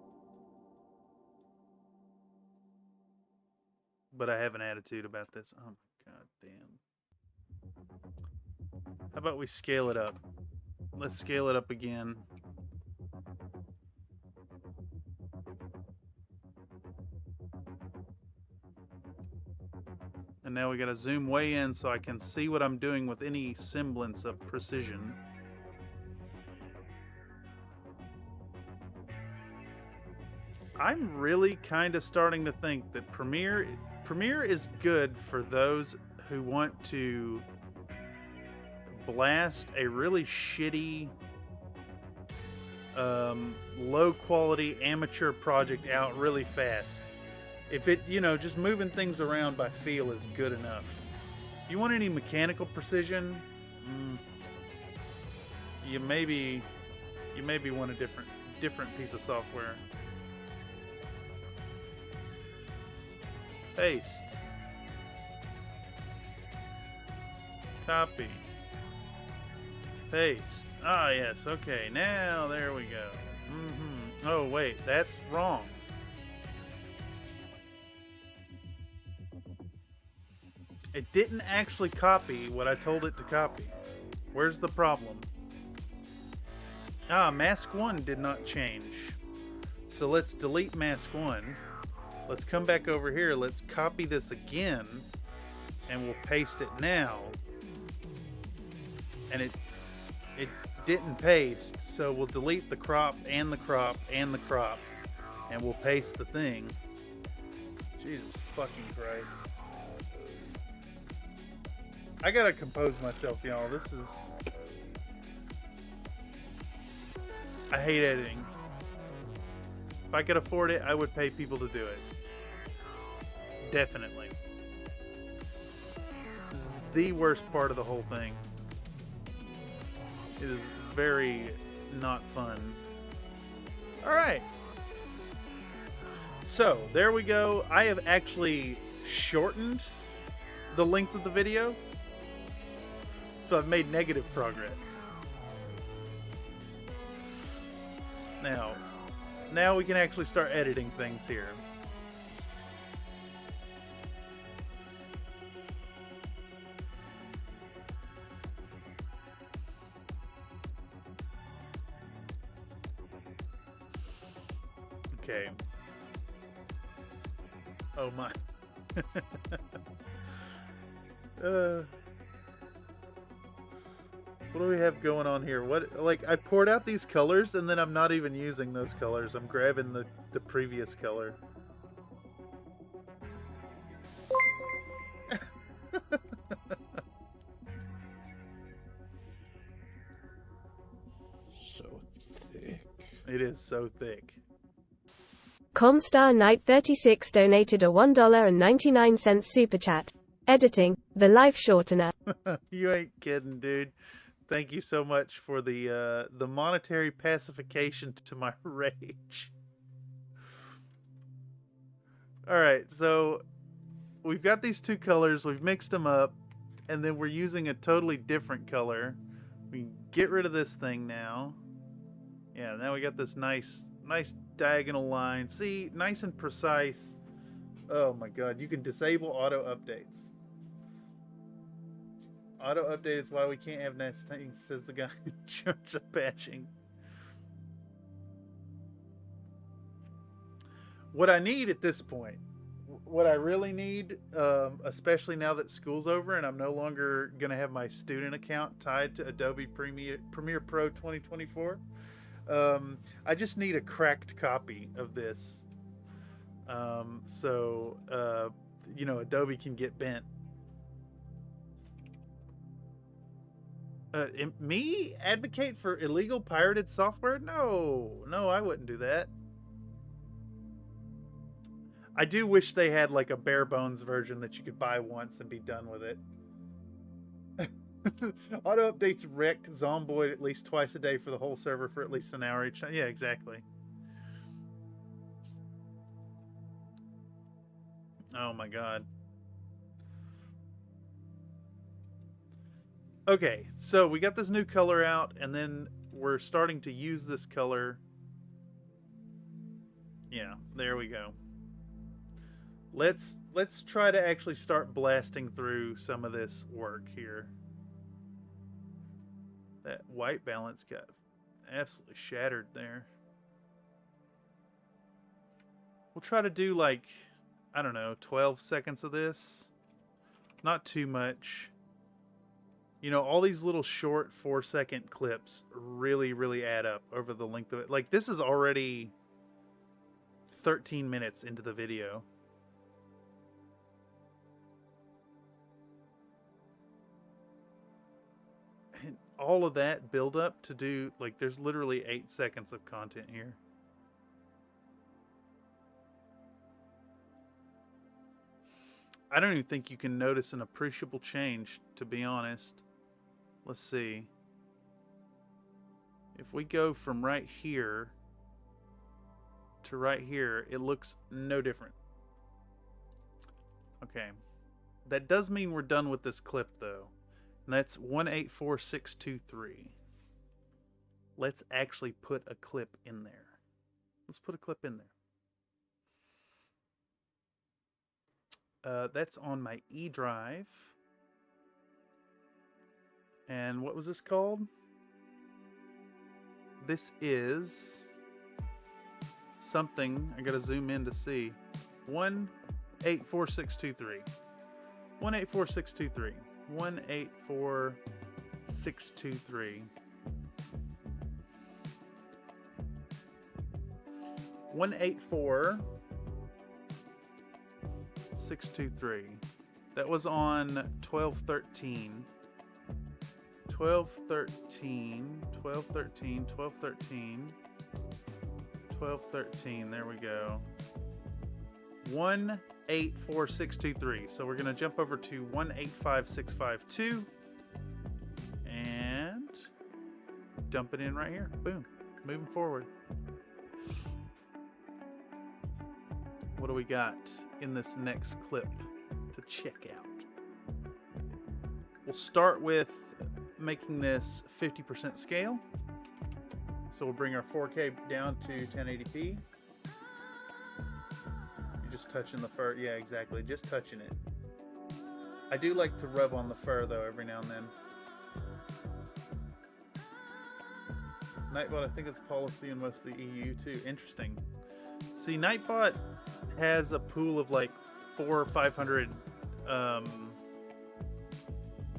Speaker 1: But I have an attitude about this. Oh my god damn. How about we scale it up? Let's scale it up again. And now we gotta zoom way in so I can see what I'm doing with any semblance of precision. I'm really kind of starting to think that Premiere is good for those who want to blast a really shitty, low quality amateur project out really fast. If it, just moving things around by feel is good enough. If you want any mechanical precision, you maybe want a different piece of software. Paste. Copy. Paste. Ah, yes. Okay. Now, there we go. Oh, wait. That's wrong. It didn't actually copy what I told it to copy. Where's the problem? Ah, mask 1 did not change. So let's delete mask 1. Let's come back over here. Let's copy this again. And we'll paste it now. And it didn't paste. So we'll delete the crop and the crop and the crop. And we'll paste the thing. Jesus fucking Christ. I gotta compose myself, y'all. This is... I hate editing. If I could afford it, I would pay people to do it. Definitely. This is the worst part of the whole thing. It is very not fun. Alright. So, there we go. I have actually shortened the length of the video. So I've made negative progress. Now we can actually start editing things here. Okay. Oh my. What do we have going on here? I poured out these colors and then I'm not even using those colors. I'm grabbing the previous color.
Speaker 2: So thick.
Speaker 1: It is so thick.
Speaker 3: Comstar Knight 36 donated a $1.99 super chat. Editing, the life shortener.
Speaker 1: You ain't kidding, dude. Thank you so much for the monetary pacification to my rage. Alright, so we've got these two colors, we've mixed them up, and then we're using a totally different color. We can get rid of this thing now. Yeah, now we got this nice diagonal line. See, nice and precise. Oh my god, you can disable auto updates. Auto update is why we can't have nice things, says the guy in charge of patching. What I need at this point, what I really need, especially now that school's over and I'm no longer going to have my student account tied to Adobe Premiere Pro 2024, I just need a cracked copy of this. So Adobe can get bent. Me advocate for illegal pirated software? No, I wouldn't do that. I do wish they had like a bare bones version that you could buy once and be done with it. Auto updates wrecked Zomboid at least twice a day for the whole server for at least an hour each time. Yeah, exactly. Oh my god. Okay, so we got this new color out, and then we're starting to use this color. Yeah, there we go. Let's try to actually start blasting through some of this work here. That white balance got absolutely shattered there. We'll try to do like, I don't know, 12 seconds of this. Not too much. You know, all these little short 4-second clips really, really add up over the length of it. Like, this is already 13 minutes into the video. And all of that build up to do, like, there's literally 8 seconds of content here. I don't even think you can notice an appreciable change, to be honest. Let's see. If we go from right here to right here, it looks no different. Okay. That does mean we're done with this clip, though. And that's 184623. Let's actually put a clip in there. Let's put a clip in there. That's on my E drive. And what was this called? This is something. I gotta zoom in to see. 184623. 184623. 184623. 184623. That was on 1213. 1213. 1213. 1213. 1213. There we go. 184623. So we're gonna jump over to 185652 and dump it in right here. Boom. Moving forward. What do we got in this next clip to check out? We'll start with making this 50% scale. So we'll bring our 4K down to 1080p. You're just touching the fur. Yeah, exactly. Just touching it. I do like to rub on the fur, though, every now and then. Nightbot, I think it's policy in most of the EU, too. Interesting. See, Nightbot has a pool of like 400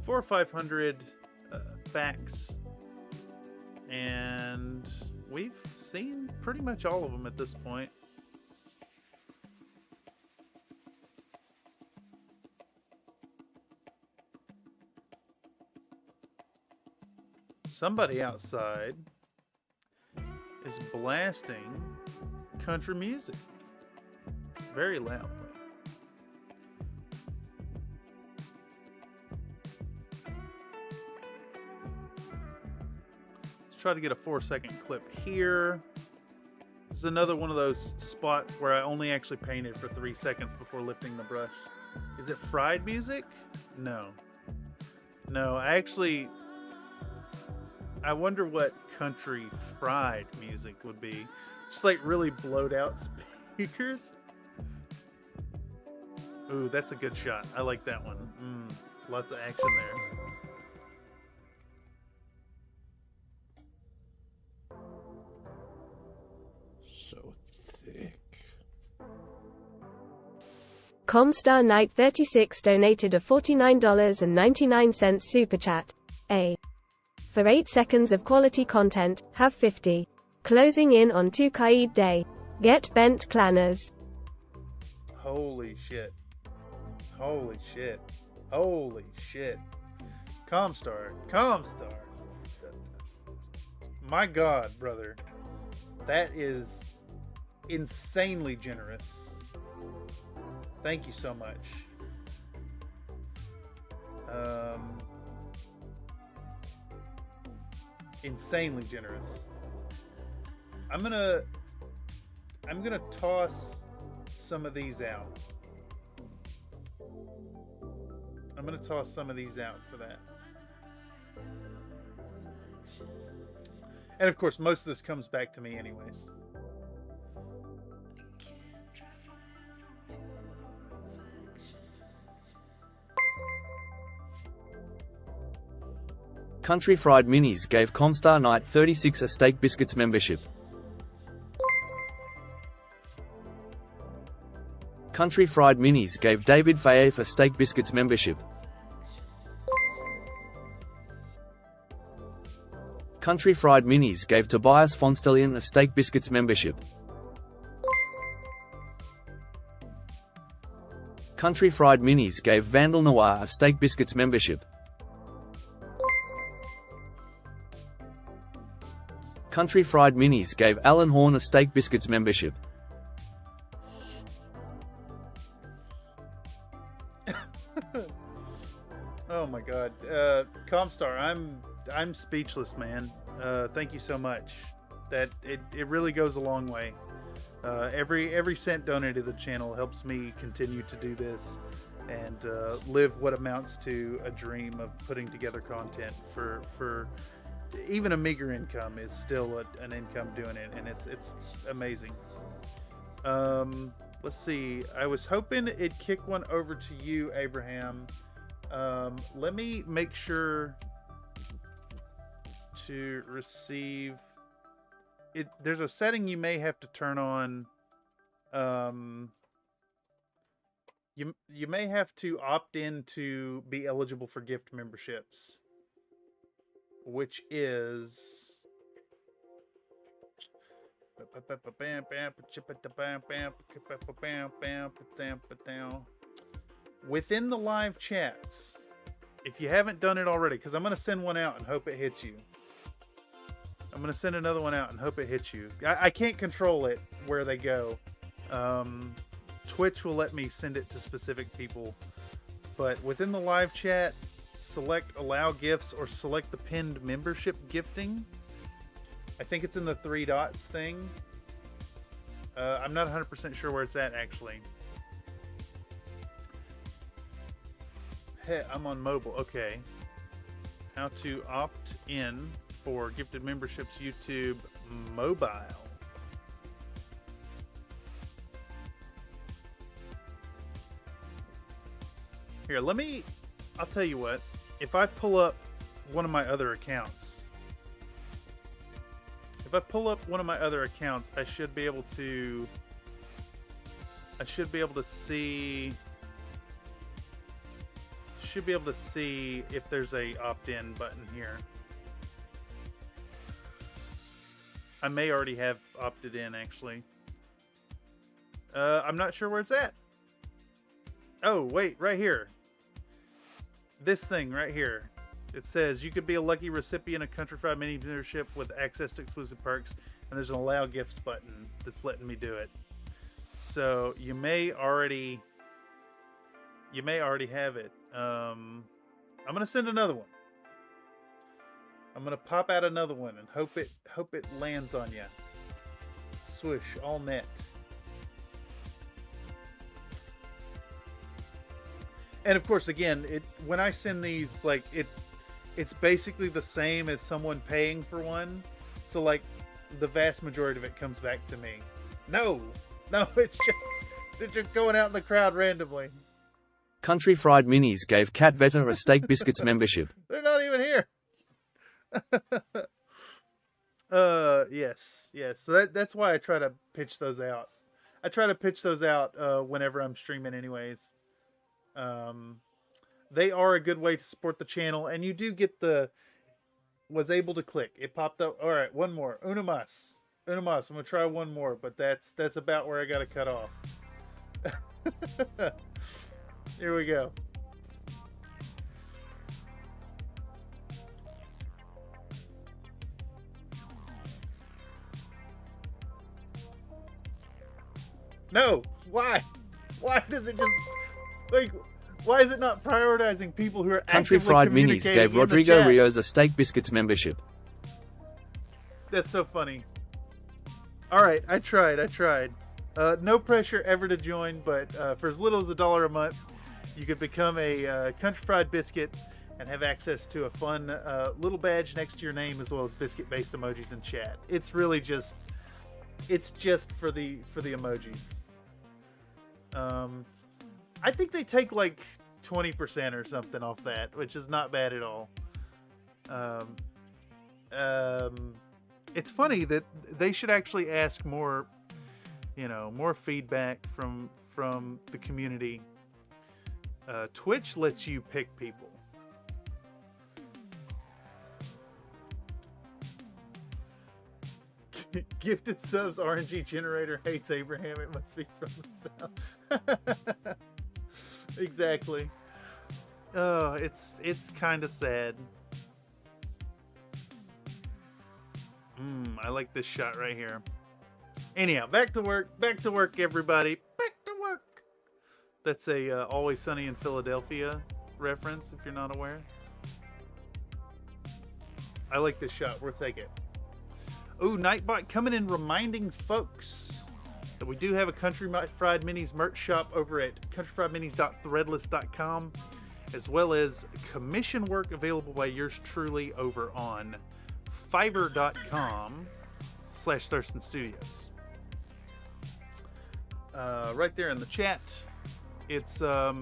Speaker 1: or 500 facts, and we've seen pretty much all of them at this point. Somebody outside is blasting country music very loudly. Let's try to get a 4-second clip here. This is another one of those spots where I only actually painted for 3 seconds before lifting the brush. Is it fried music? No. No, I wonder what country fried music would be. Just like really blowed out speakers. Ooh, that's a good shot. I like that one. Lots of action there.
Speaker 2: So thick.
Speaker 3: Comstar Knight 36 donated a $49.99 super chat. For 8 seconds of quality content, have 50. Closing in on 2 Kaid Day. Get bent clanners.
Speaker 1: Holy shit. Holy shit. Holy shit. Comstar. My God, brother. That is insanely generous. Thank you so much. Insanely generous. I'm gonna toss some of these out. I'm gonna toss some of these out for that. And of course, most of this comes back to me anyways.
Speaker 4: Country Fried Minis gave Comstar Knight 36 a Steak Biscuits membership. Country Fried Minis gave David Fayev a Steak Biscuits membership. Country Fried Minis gave Tobias Fonstellian a Steak Biscuits membership. Country Fried Minis gave Vandal Noir a Steak Biscuits membership. Country Fried Minis gave Alan Horn a Steak Biscuits membership.
Speaker 1: Oh my God, Comstar, I'm speechless, man. Thank you so much. That it really goes a long way. Every cent donated to the channel helps me continue to do this and live what amounts to a dream of putting together content for even a meager income is still an income doing it, and it's amazing. Let's see. I was hoping it'd kick one over to you, Abraham. Let me make sure to receive it. There's a setting you may have to turn on. You may have to opt in to be eligible for gift memberships, which is within the live chats. If you haven't done it already, because I'm going to send one out and hope it hits you. I'm going to send another one out and hope it hits you. I can't control it where they go. Twitch will let me send it to specific people. But within the live chat, select allow gifts or select the pinned membership gifting. I think it's in the 3 dots thing. I'm not 100% sure where it's at, actually. Hey, I'm on mobile. Okay. How to opt in for gifted memberships YouTube mobile. Here, I'll tell you what. If I pull up one of my other accounts, I should be able to see if there's a opt-in button here. I may already have opted in, actually. I'm not sure where it's at. Oh, wait, right here. This thing right here. It says you could be a lucky recipient of Country Fried Mini membership with access to exclusive perks, and there's an allow gifts button that's letting me do it. So you may already have it. I'm gonna send another one. I'm gonna pop out another one and hope it lands on you. Swoosh, all net. And of course, again, when I send these, like, it's basically the same as someone paying for one. So, like, the vast majority of it comes back to me. No, it's just going out in the crowd randomly.
Speaker 4: Country Fried Minis gave Cat Vetter a Steak Biscuits membership.
Speaker 1: They're not even here. Yes. So that's why I try to pitch those out. I try to pitch those out whenever I'm streaming anyways. They are a good way to support the channel, and you do get was able to click. It popped up. All right, one more. Una más. I'm gonna try one more, but that's about where I gotta cut off. Here we go. No, why? Why does it just like? Why is it not prioritizing people who are
Speaker 4: Country
Speaker 1: actively
Speaker 4: Fried Minis
Speaker 1: communicating
Speaker 4: gave
Speaker 1: in the
Speaker 4: Rodrigo
Speaker 1: chat?
Speaker 4: Rios a Steak Biscuits membership.
Speaker 1: That's so funny. All right, I tried. No pressure ever to join, but for as little as $1 a month, you could become a Country Fried Biscuit and have access to a fun little badge next to your name, as well as biscuit-based emojis in chat. It's really just for the emojis. I think they take like 20% or something off that, which is not bad at all. It's funny that they should actually ask more, more feedback from the community. Twitch lets you pick people. Gifted subs, RNG generator hates Abraham. It must be from the south. Exactly. Oh, it's kind of sad. I like this shot right here. Anyhow, back to work. Back to work, everybody. Back to work. That's a Always Sunny in Philadelphia reference, if you're not aware. I like this shot. We'll take it. Ooh, Nightbot coming in reminding folks that we do have a Country Fried Minis merch shop over at countryfriedminis.threadless.com, as well as commission work available by yours truly over on fiverr.com/Thurston Studios. Right there in the chat. It's a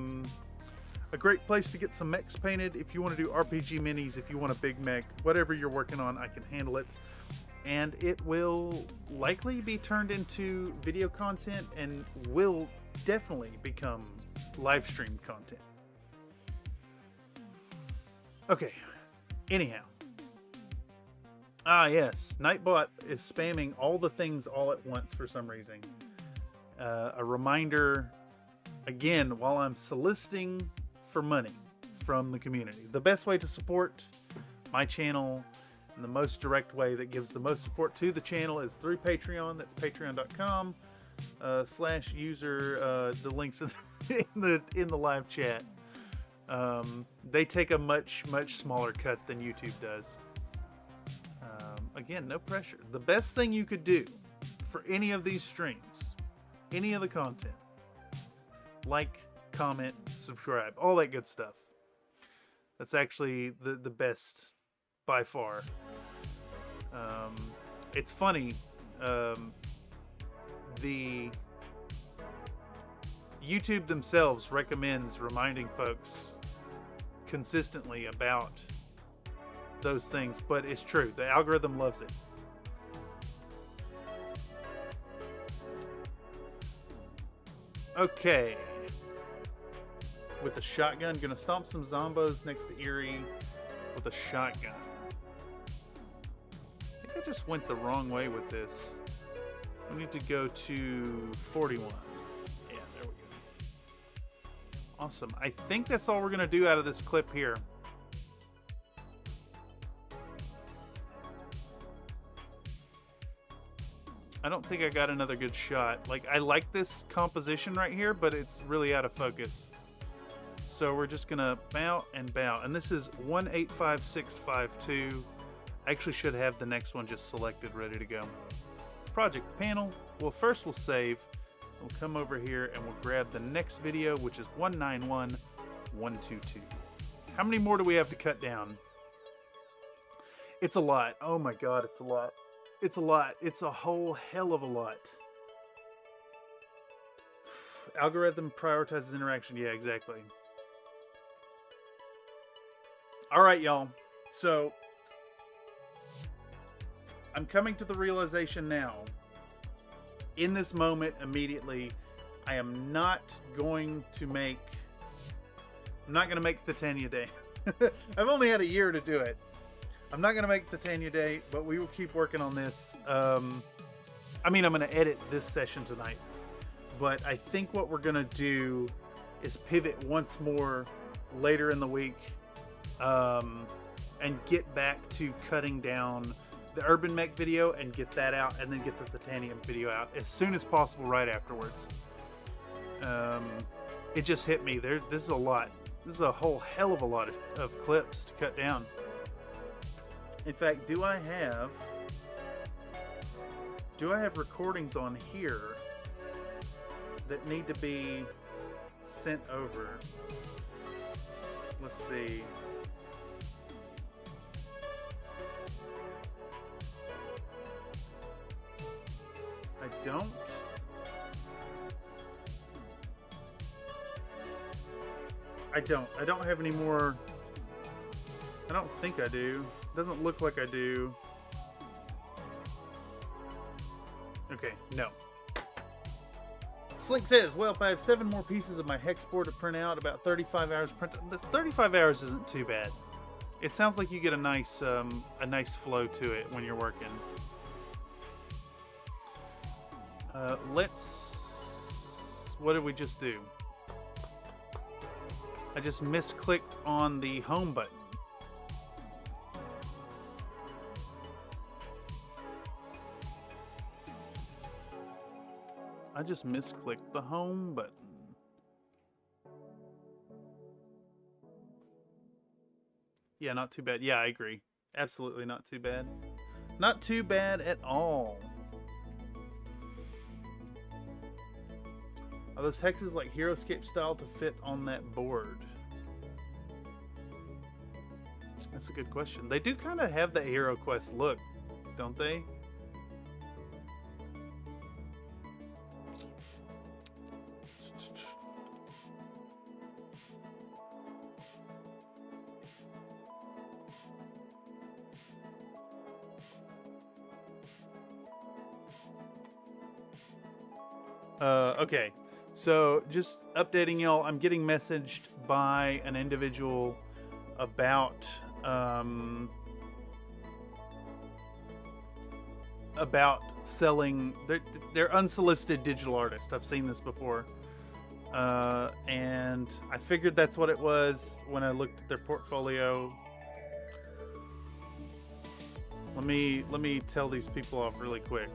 Speaker 1: great place to get some mechs painted. If you want to do RPG minis, if you want a big mech, whatever you're working on, I can handle it. And it will likely be turned into video content and will definitely become live streamed content. Okay, anyhow. Ah, yes, Nightbot is spamming all the things all at once for some reason. A reminder, again, while I'm soliciting for money from the community. The best way to support my channel and the most direct way that gives the most support to the channel is through Patreon. That's patreon.com/user. The links in the live chat. They take a much smaller cut than YouTube does. Again, no pressure. The best thing you could do for any of these streams, any of the content, like, comment, subscribe, all that good stuff. That's actually the best by far. It's funny. The YouTube themselves recommends reminding folks consistently about those things, but it's true. The algorithm loves it. Okay. With the shotgun, gonna stomp some zombos next to Erie with a shotgun. I think I just went the wrong way with this. We need to go to 41. Yeah, there we go. Awesome. I think that's all we're gonna do out of this clip here. I don't think I got another good shot. Like, I like this composition right here, but it's really out of focus. So we're just gonna bow and bow. And this is 185652. I actually should have the next one just selected, ready to go. Project panel. Well, first we'll save. We'll come over here and we'll grab the next video, which is 191122. How many more do we have to cut down? It's a lot. Oh my god, it's a lot. It's a lot. It's a whole hell of a lot. Algorithm prioritizes interaction. Yeah, exactly. All right, y'all. So, I'm coming to the realization now, in this moment, immediately, I am not going to make... I'm not going to make Thitania Day. I've only had a year to do it. I'm not going to make Thitania Day, but we will keep working on this. I mean, I'm going to edit this session tonight. But I think what we're going to do is pivot once more later in the week and get back to cutting down the Urban Mech video and get that out, and then get the Thitanium video out as soon as possible right afterwards. It just hit me. This is a lot. This is a whole hell of a lot of clips to cut down. In fact, do I have recordings on here that need to be sent over? Let's see. I don't have any more. I don't think I do. Doesn't look like I do. Okay, no. Slink says, well, if I have 7 more pieces of my hex board to print out, about 35 hours print. 35 hours isn't too bad. It sounds like you get a nice flow to it when you're working. What did we just do? I just misclicked on the home button. I just misclicked the home button. Yeah, not too bad. Yeah, I agree. Absolutely not too bad. Not too bad at all. Are those hexes like HeroScape style to fit on that board? That's a good question. They do kind of have the HeroQuest look, don't they? Okay, so just updating y'all, I'm getting messaged by an individual about selling. They're unsolicited digital artists. I've seen this before, and I figured that's what it was when I looked at their portfolio. Let me tell these people off really quick.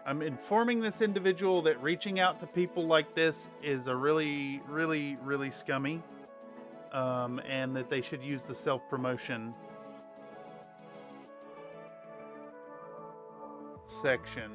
Speaker 1: I'm informing this individual that reaching out to people like this is a really, really, really scummy, and that they should use the self-promotion section.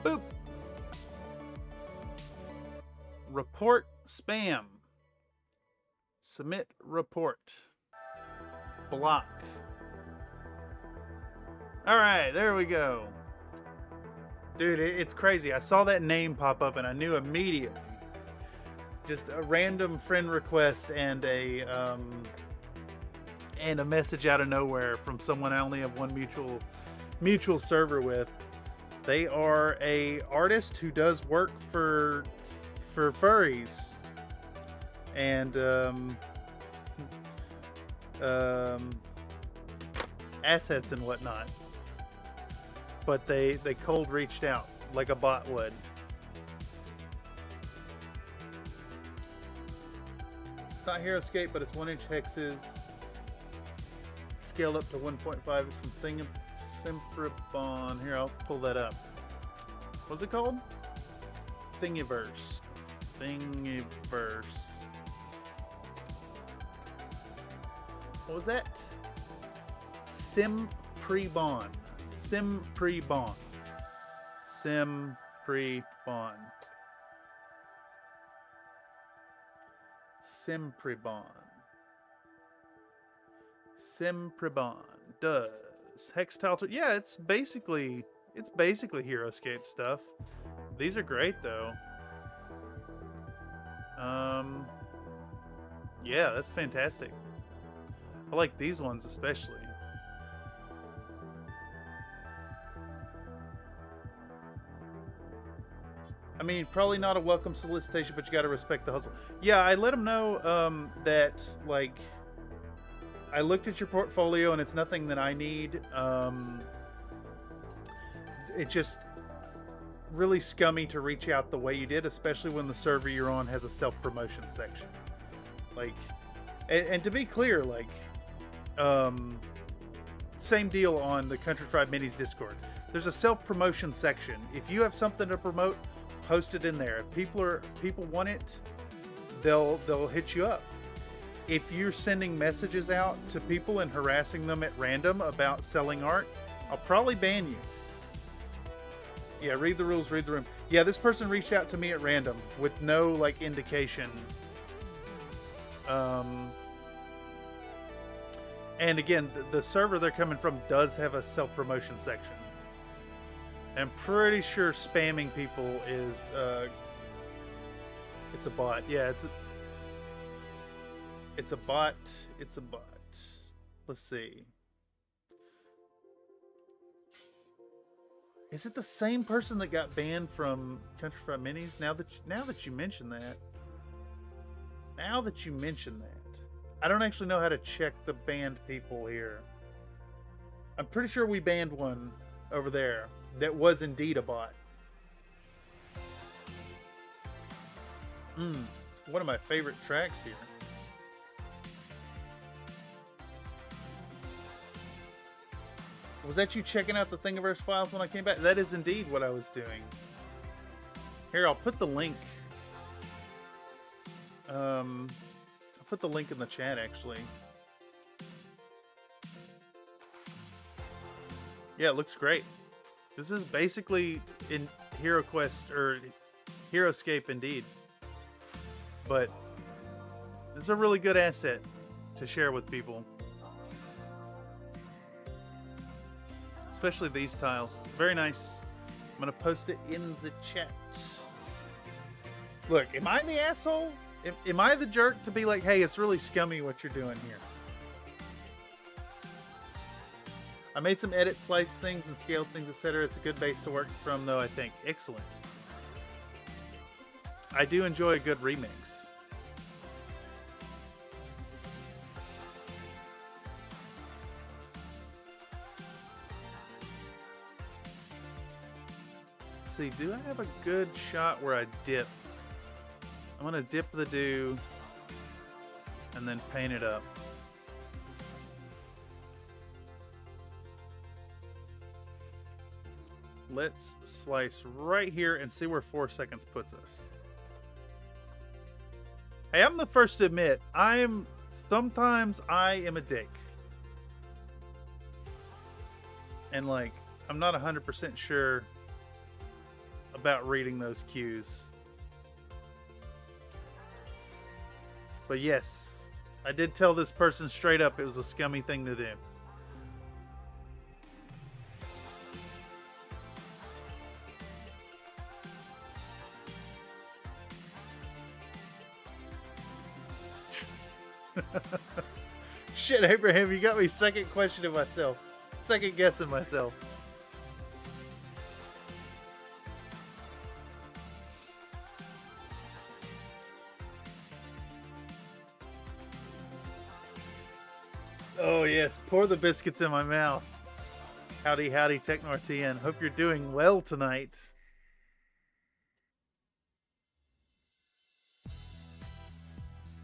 Speaker 1: Boop. Report spam. Submit report. Block. All right, there we go. Dude, it's crazy. I saw that name pop up and I knew immediately. Just a random friend request and a message out of nowhere from someone I only have one mutual server with. They are a artist who does work for furries and assets and whatnot. But they cold reached out like a bot would. It's not HeroScape, but it's 1-inch hexes. Scaled up to 1.5. It's from Simprabon. Here, I'll pull that up. What's it called? Thingiverse. What was that? Simprabon. Simprabon does hex tile. Yeah, it's basically HeroScape stuff. These are great though. Yeah, that's fantastic. I like these ones especially. I mean, probably not a welcome solicitation, but you got to respect the hustle. Yeah, I let them know that, like, I looked at your portfolio and it's nothing that I need. It just really scummy to reach out the way you did, especially when the server you're on has a self-promotion section. Like, and to be clear, like, same deal on the Country Fried Minis Discord. There's a self-promotion section. If you have something to promote, post it in there. If people want it, they'll hit you up. If you're sending messages out to people and harassing them at random about selling art, I'll probably ban you. Yeah, read the rules, read the room. Yeah, this person reached out to me at random with no, like, indication. And again, the server they're coming from does have a self-promotion section. I'm pretty sure spamming people is, it's a bot. Yeah, it's a bot. It's a bot. Let's see. Is it the same person that got banned from Country Fried Minis? Now that you mention that. Now that you mention that. I don't actually know how to check the banned people here. I'm pretty sure we banned one over there that was indeed a bot. One of my favorite tracks here. Was that you checking out the Thingiverse files when I came back? That is indeed what I was doing. Here, I'll put the link. I'll put the link in the chat, actually. Yeah, it looks great. This is basically in Hero Quest, or HeroScape indeed. But this is a really good asset to share with people. Especially these tiles. Very nice. I'm going to post it in the chat. Look, am I the asshole? Am I the jerk to be like, hey, it's really scummy what you're doing here? I made some edits, sliced things, and scaled things, etc. It's a good base to work from, though, I think. Excellent. I do enjoy a good remix. Let's see, do I have a good shot where I dip? I'm going to dip the dew and then paint it up. Let's slice right here and see where 4 seconds puts us. Hey, I'm the first to admit, sometimes I am a dick. And like, I'm not 100% sure about reading those cues. But yes, I did tell this person straight up it was a scummy thing to do. Shit, Abraham, you got me second questioning myself. Second guessing myself. Oh yes, pour the biscuits in my mouth. Howdy, howdy, TechnoRTN. Hope you're doing well tonight.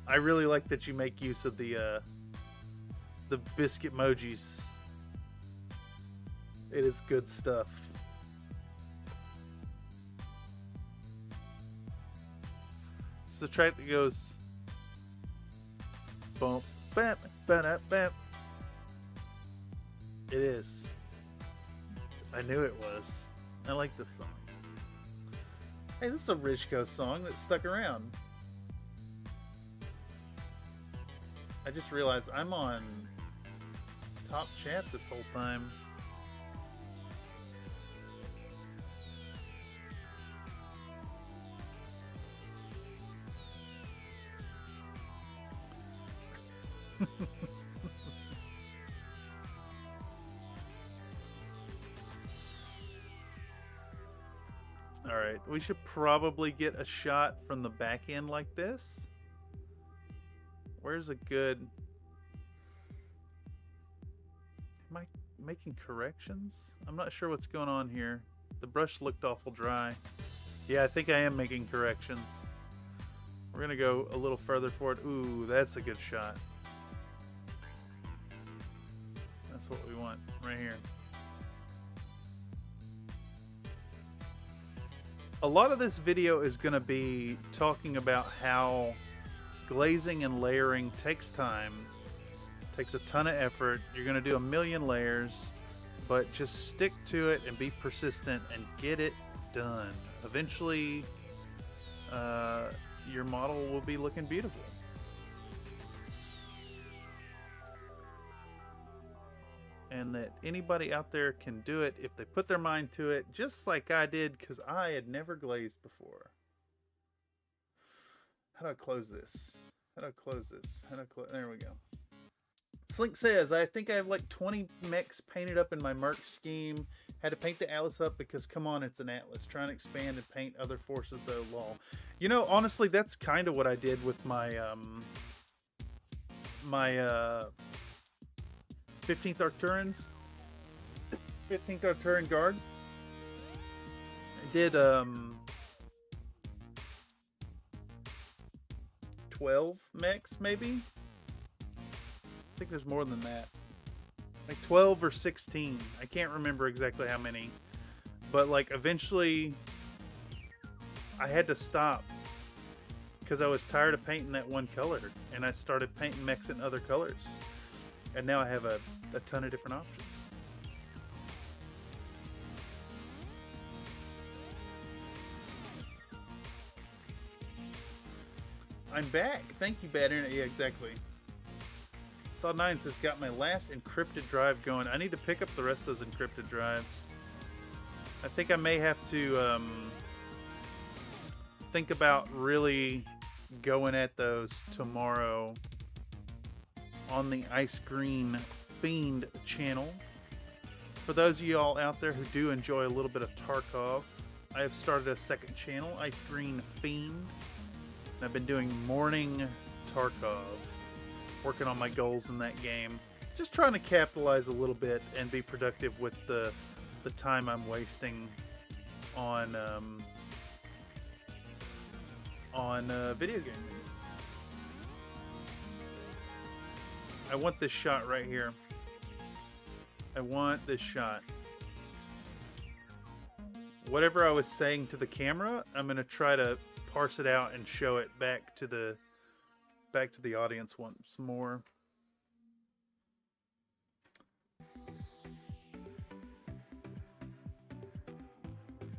Speaker 1: I really like that you make use of the biscuit emojis. It is good stuff. It's the track that goes bump, bam, bam, bam. It is. I knew it was. I like this song. Hey, this is a Rizko song that stuck around. I just realized I'm on top chat this whole time. All right, we should probably get a shot from the back end like this. Where's a good... Am I making corrections? I'm not sure what's going on here. The brush looked awful dry. Yeah, I think I am making corrections. We're gonna go a little further forward. Ooh, that's a good shot. That's what we want right here. A lot of this video is gonna be talking about how glazing and layering takes time, takes a ton of effort. You're gonna do a million layers, but just stick to it and be persistent and get it done. Eventually, your model will be looking beautiful. And that anybody out there can do it if they put their mind to it, just like I did, because I had never glazed before. How do I close this? How do I close this? How do I close? There we go. Slink says, I think I have like 20 mechs painted up in my merc scheme. Had to paint the Atlas up because, come on, it's an Atlas. Trying to expand and paint other forces, though, lol. You know, honestly, that's kind of what I did with my, 15th Arcturans. 15th Arcturan Guard. I did, 12 mechs, maybe? I think there's more than that. Like 12 or 16. I can't remember exactly how many. But like eventually I had to stop because I was tired of painting that one color, and I started painting mechs in other colors. And now I have a ton of different options. I'm back. Thank you, Bad Internet. Yeah, exactly. Saw9 says, got my last encrypted drive going. I need to pick up the rest of those encrypted drives. I think I may have to think about really going at those tomorrow on the Ice Green Fiend channel. For those of you all out there who do enjoy a little bit of Tarkov, I have started a second channel, Ice Green Fiend. And I've been doing morning Tarkov, working on my goals in that game. Just trying to capitalize a little bit and be productive with the time I'm wasting on video gaming. I want this shot right here. I want this shot. Whatever I was saying to the camera, I'm gonna try to parse it out and show it back to the audience once more.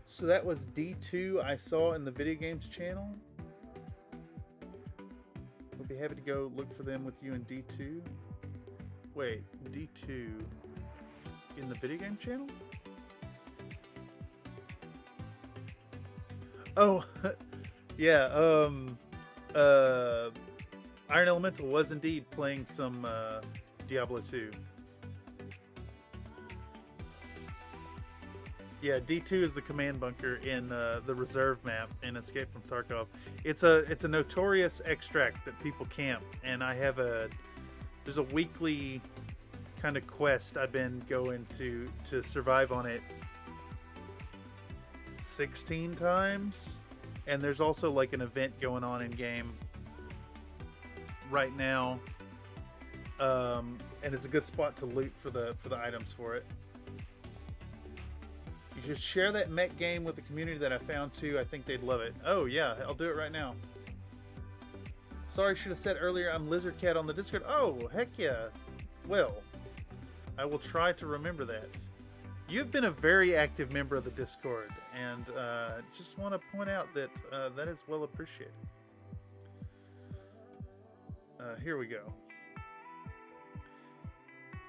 Speaker 1: So that was D2 I saw in the video games channel. We'll be happy to go look for them with you in D2. Wait, D2 in the video game channel? Oh, yeah, Iron Elemental was indeed playing some Diablo 2. Yeah, D2 is the command bunker in the reserve map in Escape from Tarkov. It's a notorious extract that people camp, and I have there's a weekly kind of quest I've been going to survive on it 16 times, and there's also like an event going on in game right now, and it's a good spot to loot for the items for it. You should share that mech game with the community that I found too. I think they'd love it. Oh yeah, I'll do it right now. Sorry, should have said earlier I'm Lizard Cat on the Discord. Oh, heck yeah. Well, I will try to remember that. You've been a very active member of the Discord, and just want to point out that that is well appreciated. Here we go.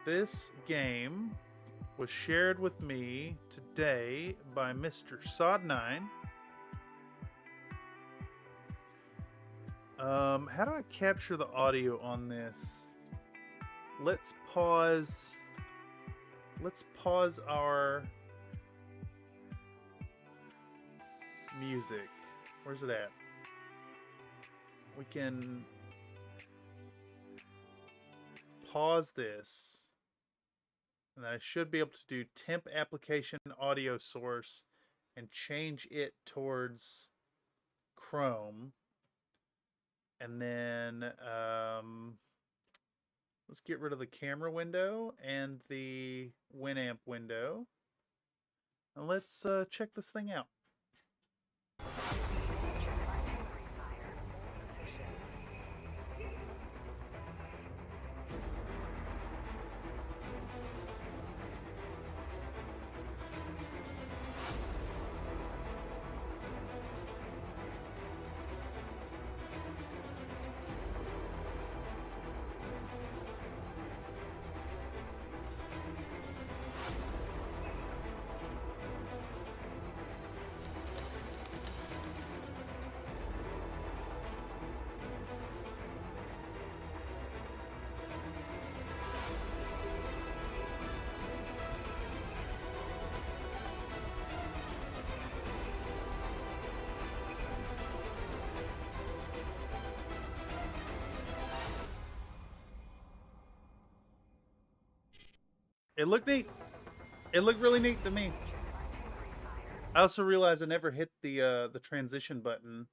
Speaker 1: This game was shared with me today by Mr. Sod9. How do I capture the audio on this? Let's pause our music. Where's it at? We can pause this. And then I should be able to do temp application audio source and change it towards Chrome. And then let's get rid of the camera window and the Winamp window. And let's check this thing out. It looked neat. It looked really neat to me. I also realized I never hit the transition button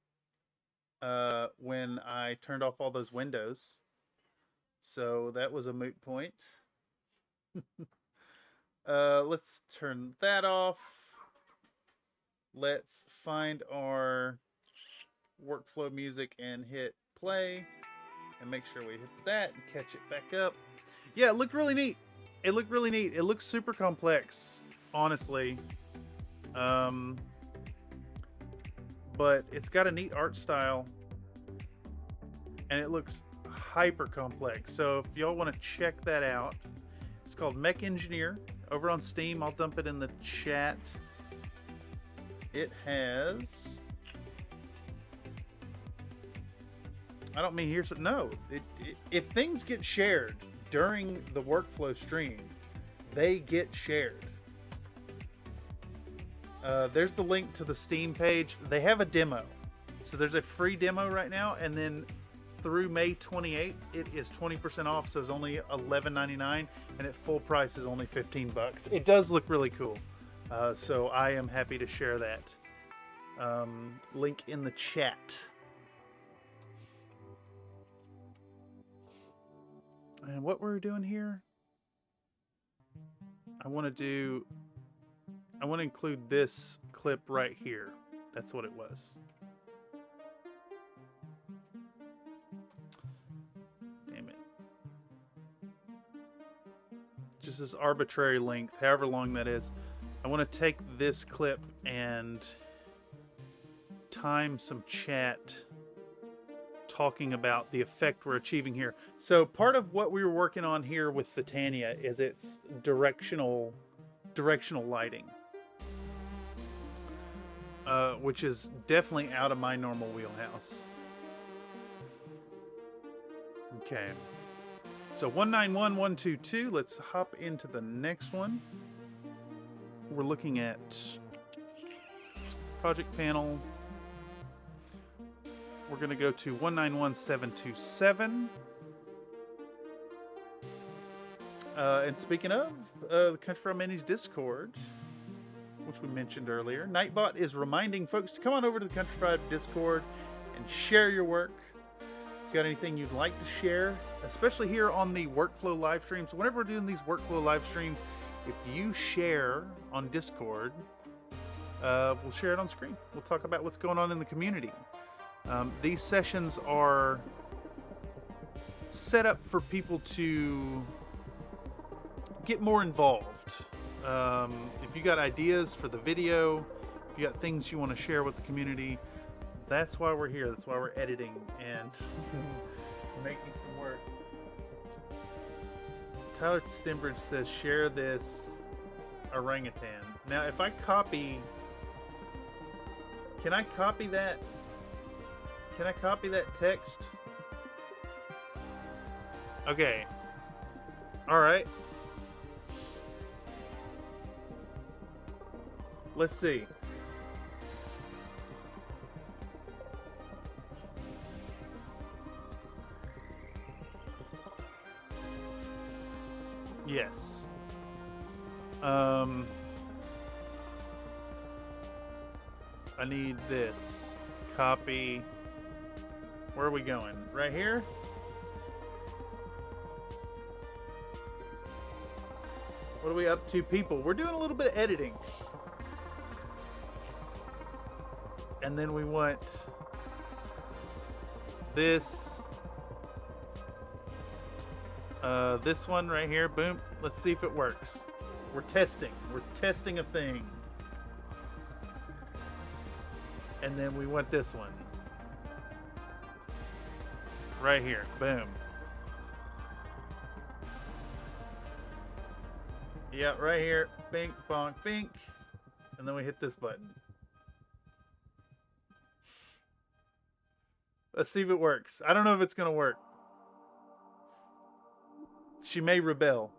Speaker 1: when I turned off all those windows. So that was a moot point. Let's turn that off. Let's find our workflow music and hit play. And make sure we hit that and catch it back up. Yeah, it looked really neat. It looked really neat. It looks super complex, honestly. But it's got a neat art style. And it looks hyper complex. So if y'all want to check that out, it's called Mech Engineer over on Steam. I'll dump it in the chat. It has... I don't mean here, so no. If things get shared during the workflow stream, they get shared. There's the link to the Steam page. They have a demo. So there's a free demo right now, and then through May 28th, it is 20% off, so it's only $11.99, and at full price is only $15. It does look really cool. So I am happy to share that. Link in the chat. And what we're doing here, I want to include this clip right here. That's what it was. Damn it. Just this arbitrary length, however long that is. I want to take this clip and time some chat talking about the effect we're achieving here. So part of what we were working on here with Thitania is its directional lighting, which is definitely out of my normal wheelhouse. Okay, so 191122. Let's hop into the next one. We're looking at project panel. We're going to go to 191727. And speaking of, the Country Fried Minis Discord, which we mentioned earlier, Nightbot is reminding folks to come on over to the Country Fried Discord and share your work. If you got anything you'd like to share, especially here on the workflow live streams. Whenever we're doing these workflow live streams, if you share on Discord, we'll share it on screen. We'll talk about what's going on in the community. These sessions are set up for people to get more involved. If you got ideas for the video, if you got things you want to share with the community, that's why we're here. That's why we're editing and making some work. Tyler Stimbridge says, share this orangutan. Now, if I copy... Can I copy that? Can I copy that text? Okay. Alright. Let's see. Yes. I need this. Copy. Where are we going? Right here? What are we up to, people? We're doing a little bit of editing. And then we want this. This one right here. Boom. Let's see if it works. We're testing. We're testing a thing. And then we want this one. Right here. Boom. Yeah, right here. Bink, bonk, bink. And then we hit this button. Let's see if it works. I don't know if it's going to work. She may rebel.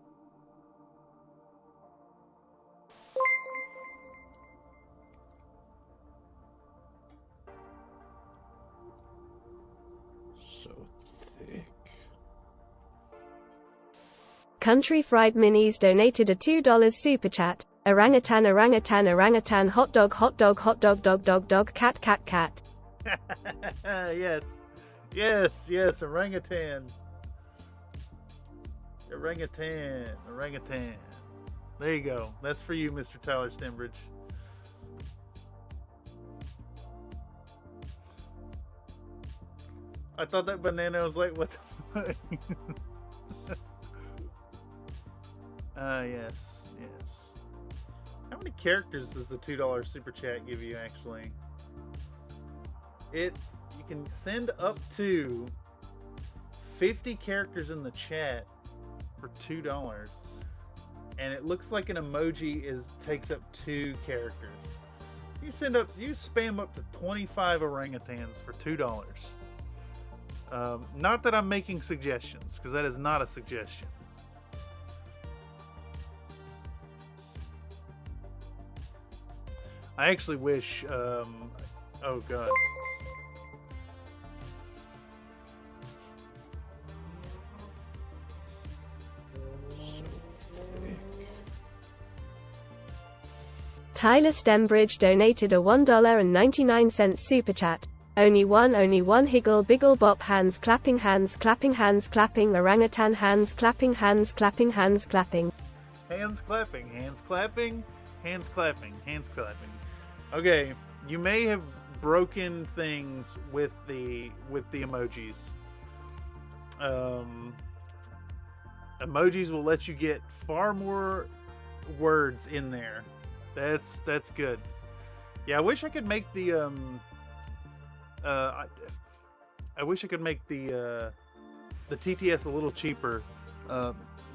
Speaker 2: So thick.
Speaker 3: Country Fried Minis donated a $2 super chat. Orangutan, orangutan, orangutan, hot dog, hot dog, hot dog, dog, dog, dog, cat, cat, cat.
Speaker 1: Yes. Yes, yes, orangutan. Orangutan, orangutan. There you go. That's for you, Mr. Tyler Stembridge. I thought that banana was like, what the fuck? Yes, yes. How many characters does the $2 super chat give you, actually? You can send up to 50 characters in the chat for $2. And it looks like an emoji takes up 2 characters. You spam up to 25 orangutans for $2. Not that I'm making suggestions, because that is not a suggestion. I actually wish, oh god.
Speaker 2: So thick.
Speaker 3: Tyler Stembridge donated a $1.99 super chat. Only one higgle biggle bop, hands clapping, orangutan hands clapping, hands clapping, hands clapping.
Speaker 1: Hands clapping, hands clapping, hands clapping, hands clapping. Okay, you may have broken things with the emojis. Emojis will let you get far more words in there. That's good. Yeah, I wish I could make the I wish I could make the TTS a little cheaper.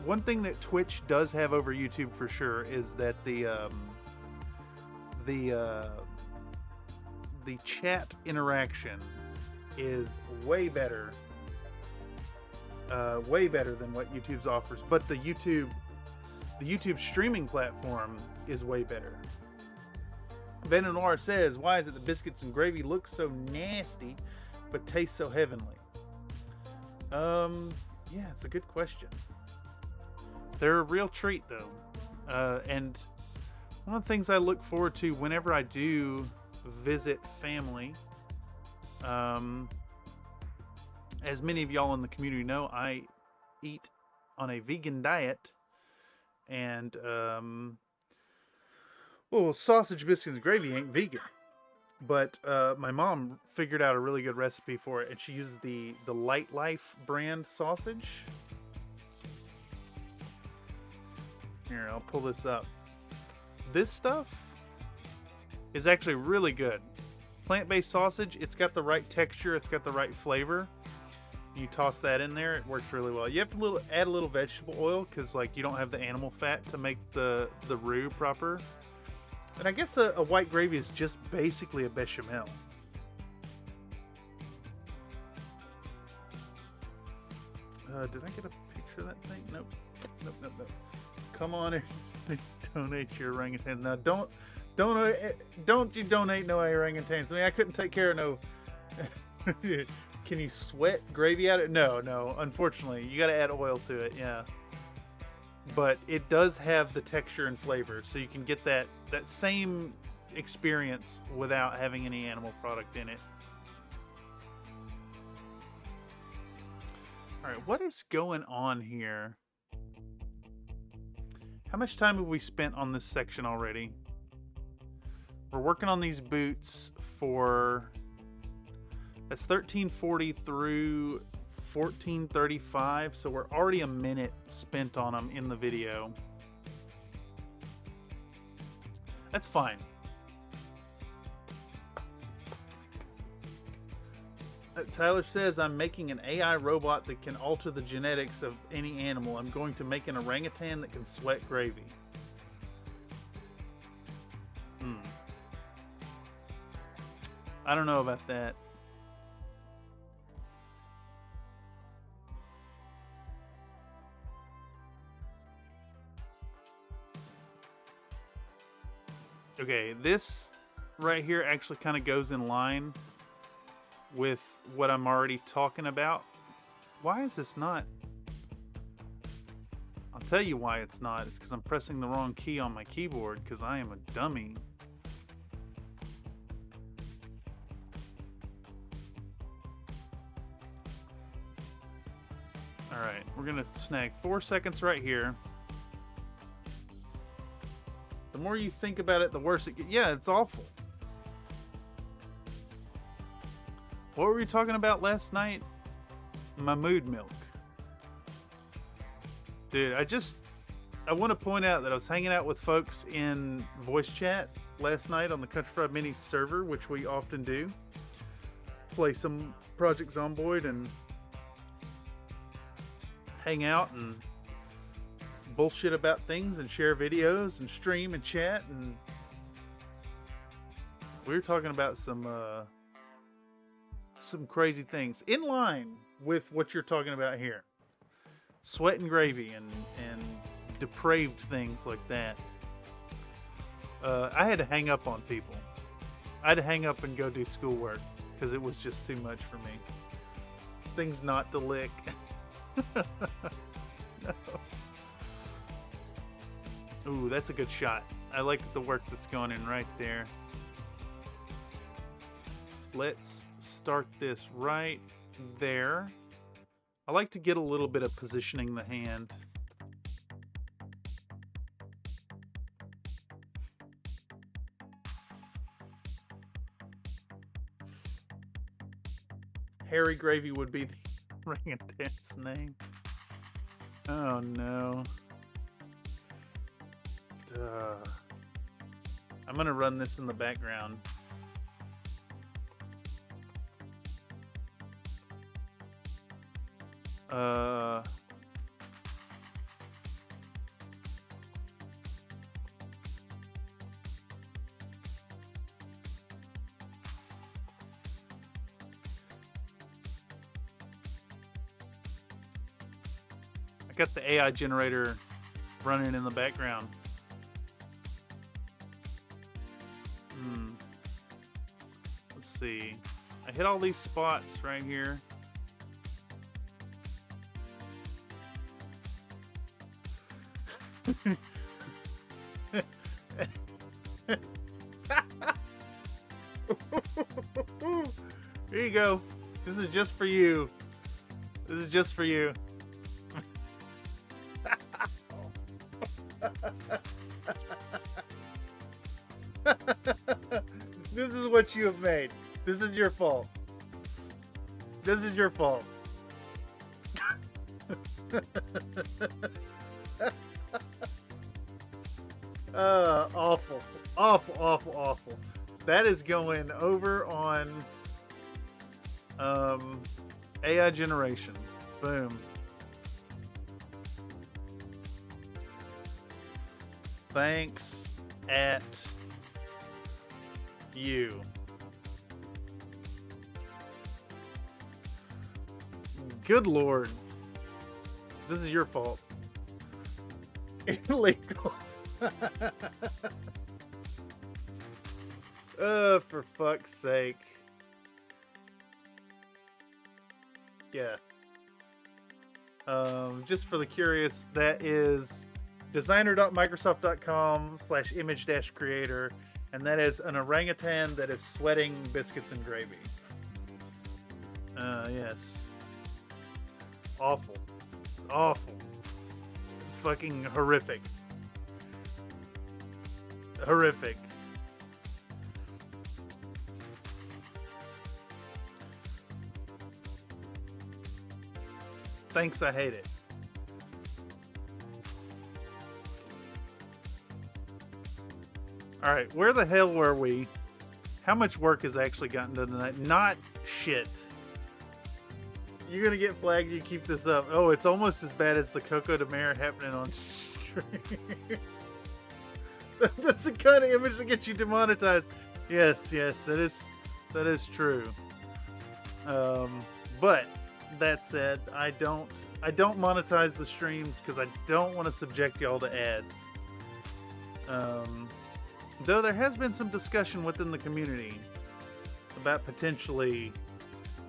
Speaker 1: One thing that Twitch does have over YouTube for sure is that the chat interaction is way better than what YouTube's offers. But the YouTube streaming platform is way better. Venom Noir says, why is it the biscuits and gravy look so nasty but taste so heavenly? Yeah, it's a good question. They're a real treat though. And one of the things I look forward to whenever I do visit family, as many of y'all in the community know, I eat on a vegan diet, and well, sausage, biscuits, and gravy ain't vegan, but my mom figured out a really good recipe for it, and she uses the Light Life brand sausage. Here, I'll pull this up. This stuff is actually really good. Plant-based sausage, it's got the right texture, it's got the right flavor. You toss that in there, it works really well. You have to add a little vegetable oil because like you don't have the animal fat to make the roux proper. And I guess a white gravy is just basically a bechamel. Did I get a picture of that thing? Nope. Nope. Come on and donate your orangutans. Now don't you donate no orangutans. I mean, I couldn't take care of no. Can you sweat gravy out of it? No. Unfortunately, you got to add oil to it. Yeah. but it does have the texture and flavor, so you can get that same experience without having any animal product in it. All right, what is going on here? How much time have we spent on this section already? We're working on these boots for, that's 1340 through 1435, so we're already a minute spent on them in the video. That's fine. Tyler says, I'm making an AI robot that can alter the genetics of any animal. I'm going to make an orangutan that can sweat gravy. I don't know about that. Okay, this right here actually kind of goes in line with what I'm already talking about. Why is this not? I'll tell you why it's not. It's because I'm pressing the wrong key on my keyboard because I am a dummy. Alright, we're going to snag 4 seconds right here. The more you think about it, the worse it gets. Yeah, it's awful. What were we talking about last night? My mood milk. Dude, I want to point out that I was hanging out with folks in voice chat last night on the Country Fried Minis server, which we often do. Play some Project Zomboid and hang out and bullshit about things and share videos and stream and chat, and we were talking about some crazy things in line with what you're talking about here. Sweat and gravy and depraved things like that. I had to hang up on people. I had to hang up and go do schoolwork because it was just too much for me. Things not to lick. No. Ooh, that's a good shot. I like the work that's going in right there. Let's start this right there. I like to get a little bit of positioning the hand. Harry Gravy would be the orangutan's name. Oh no. I'm gonna run this in the background. I got the AI generator running in the background. Let's see. I hit all these spots right here. Here you go. This is just for you. This is just for you. This is what you have made. This is your fault. This is your fault. Awful. Awful, awful, awful. That is going over on AI generation. Boom. Thanks at you. Good Lord. This is your fault. Illegal. For fuck's sake. Yeah. Just for the curious, that is designer.microsoft.com/image-creator, and that is an orangutan that is sweating biscuits and gravy. Yes. Awful. Awful. Fucking horrific. Horrific. Thanks, I hate it. Alright, where the hell were we? How much work has actually gotten done tonight? Not shit. You're gonna get flagged if you keep this up. Oh, it's almost as bad as the Coco de Mer happening on stream. That's the kind of image that gets you demonetized. Yes, that is true. But that said, I don't monetize the streams because I don't want to subject y'all to ads. Though there has been some discussion within the community about potentially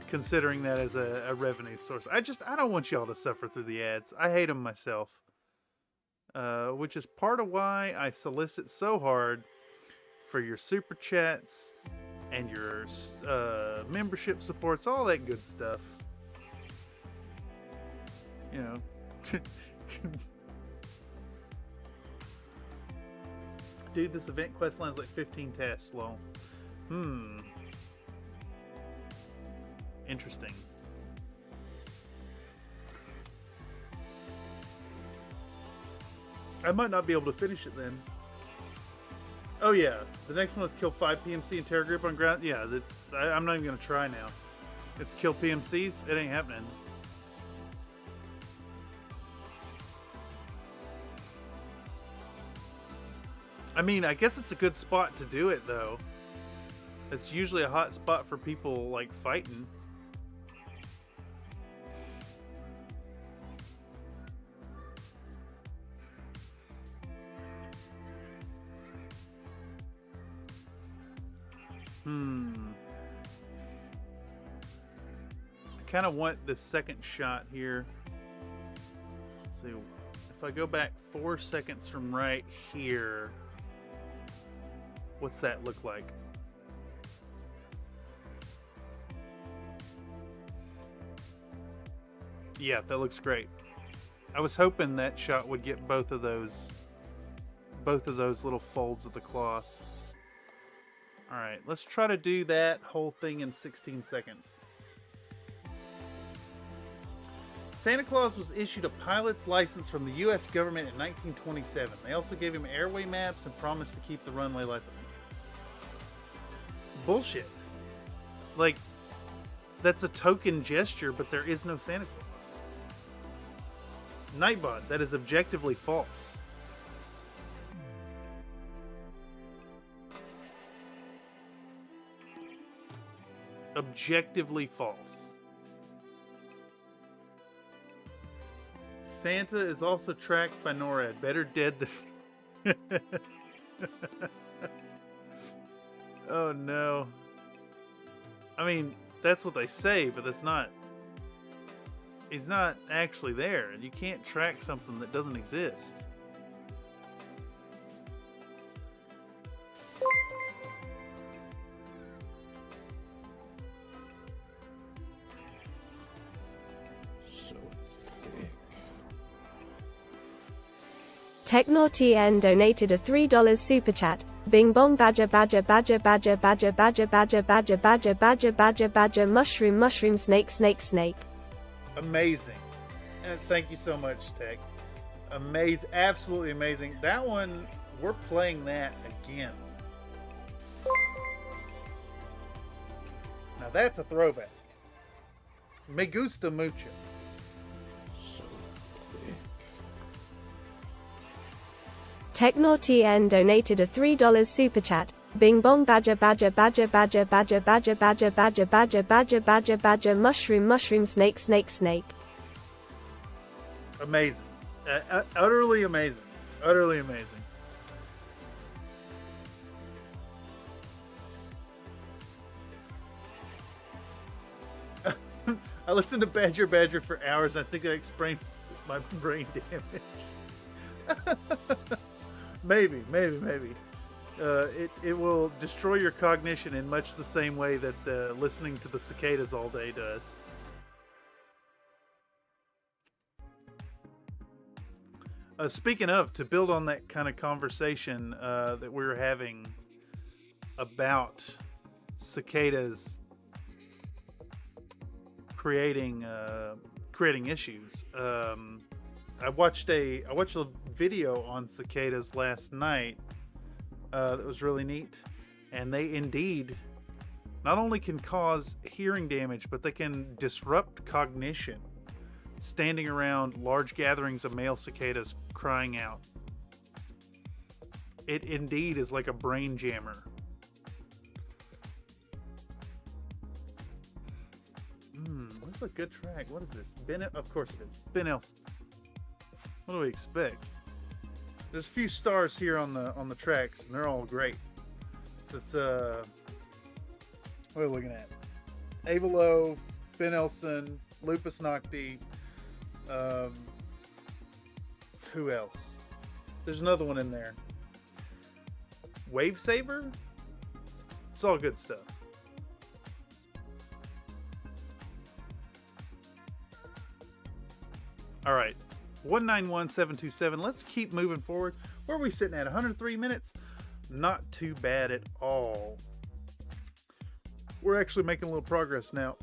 Speaker 1: considering that as a revenue source. I don't want y'all to suffer through the ads. I hate them myself. Which is part of why I solicit so hard for your super chats and your membership supports, all that good stuff. You know. Dude, this event quest line is like 15 tasks long. Interesting. I might not be able to finish it then. Oh yeah, the next one is kill 5 PMC and terror group on ground. Yeah, I'm not even gonna try now. It's kill PMCs. It ain't happening. I mean, I guess it's a good spot to do it though. It's usually a hot spot for people like fighting. I kind of want the second shot here. Let's see, if I go back 4 seconds from right here, what's that look like? Yeah, that looks great. I was hoping that shot would get both of those little folds of the cloth. All right, let's try to do that whole thing in 16 seconds. Santa Claus was issued a pilot's license from the U.S. government in 1927. They also gave him airway maps and promised to keep the runway lights on. Bullshit. Like, that's a token gesture, but there is no Santa Claus. Nightbot, that is objectively false. Objectively false. Santa is also tracked by NORAD. Better dead than... Oh no. I mean, that's what they say, but that's not... He's not actually there. You can't track something that doesn't exist.
Speaker 3: TechNorTN donated a $3 super chat. Bing bong badger badger badger badger badger badger badger badger badger badger badger badger mushroom mushroom snake snake snake.
Speaker 1: Amazing. And thank you so much, Tech. Amazing, absolutely amazing. That one, we're playing that again. Now that's a throwback. Me gusta mucho.
Speaker 3: TechNorTN donated a $3 super chat. Bing bong badger badger badger badger badger badger badger badger badger badger badger badger mushroom mushroom snake snake snake.
Speaker 1: Amazing. Utterly amazing. Utterly amazing. I listened to Badger Badger for hours. I think that explains my brain damage. Maybe. It will destroy your cognition in much the same way that listening to the cicadas all day does. Speaking of, to build on that kind of conversation that we were having about cicadas creating issues, I watched a video on cicadas last night that was really neat, and they indeed not only can cause hearing damage, but they can disrupt cognition. Standing around large gatherings of male cicadas crying out. It indeed is like a brain jammer. What's a good track? What is this? Of course it is. Ben Elson. What do we expect? There's a few stars here on the tracks, and they're all great. So it's what are we looking at? Avalo, Ben Elson, Lupus Nocti. Who else? There's another one in there. Wave Saver? It's all good stuff. Alright. 191727. Let's keep moving forward. Where are we sitting at? 103 minutes? Not too bad at all. We're actually making a little progress now.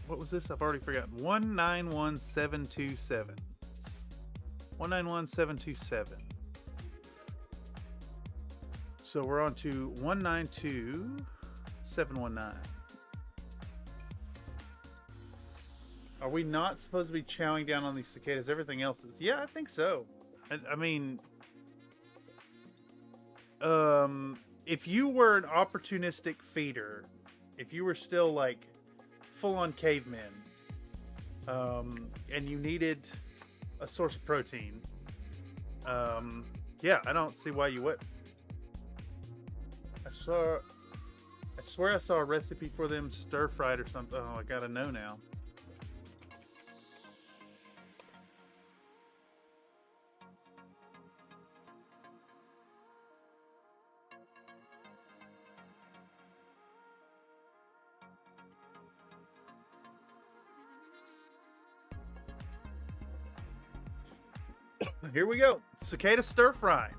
Speaker 1: What was this? I've already forgotten. 191727. 191727. So we're on to 192719. Are we not supposed to be chowing down on these cicadas? Everything else is. Yeah, I think so. I mean, if you were an opportunistic feeder, if you were still like full-on cavemen, and you needed a source of protein, yeah, I don't see why you wouldn't. I swear I saw a recipe for them stir-fried or something. Oh, I gotta know now. Here we go. Cicada stir fry.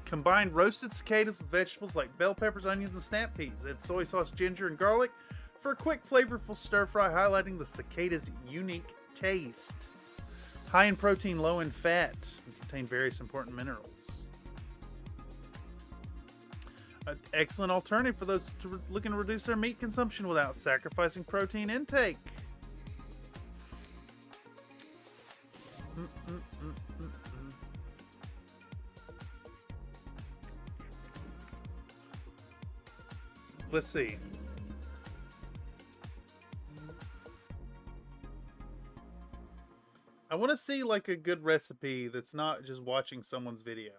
Speaker 1: Combine roasted cicadas with vegetables like bell peppers, onions, and snap peas. Add soy sauce, ginger, and garlic for a quick, flavorful stir fry, highlighting the cicada's unique taste. High in protein, low in fat, and contain various important minerals. An excellent alternative for those looking to reduce their meat consumption without sacrificing protein intake. Let's see. I want to see like a good recipe that's not just watching someone's video.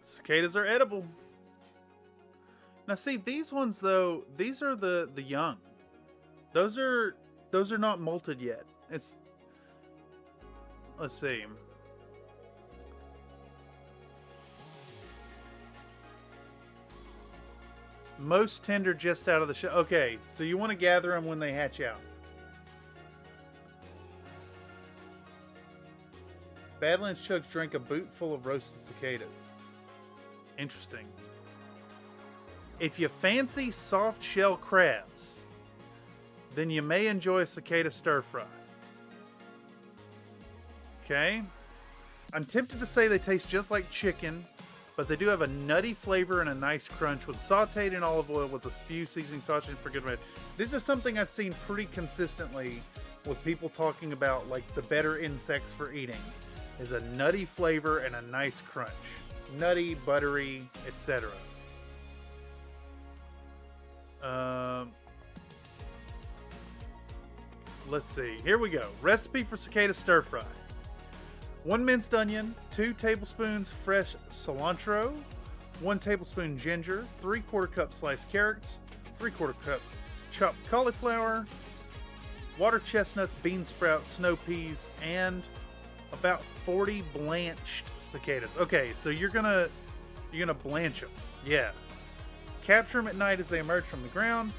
Speaker 1: Cicadas are edible. Now see, these ones though, these are the young. Those are not molted yet. Let's see. Most tender just out of the shell. Okay, so you want to gather them when they hatch out. Badlands Chugs drank a boot full of roasted cicadas. Interesting. If you fancy soft shell crabs, then you may enjoy a cicada stir fry. Okay. I'm tempted to say they taste just like chicken, but they do have a nutty flavor and a nice crunch when sauteed in olive oil with a few seasoning sauces for good measure. This is something I've seen pretty consistently with people talking about like the better insects for eating is a nutty flavor and a nice crunch. Nutty, buttery, etc. Let's see. Here we go. Recipe for cicada stir fry. 1 minced onion, 2 tablespoons fresh cilantro, 1 tablespoon ginger, 3/4 cup sliced carrots, 3/4 cup chopped cauliflower, water chestnuts, bean sprouts, snow peas, and about 40 blanched cicadas. Okay, so you're gonna blanch them. Yeah. Capture them at night as they emerge from the ground.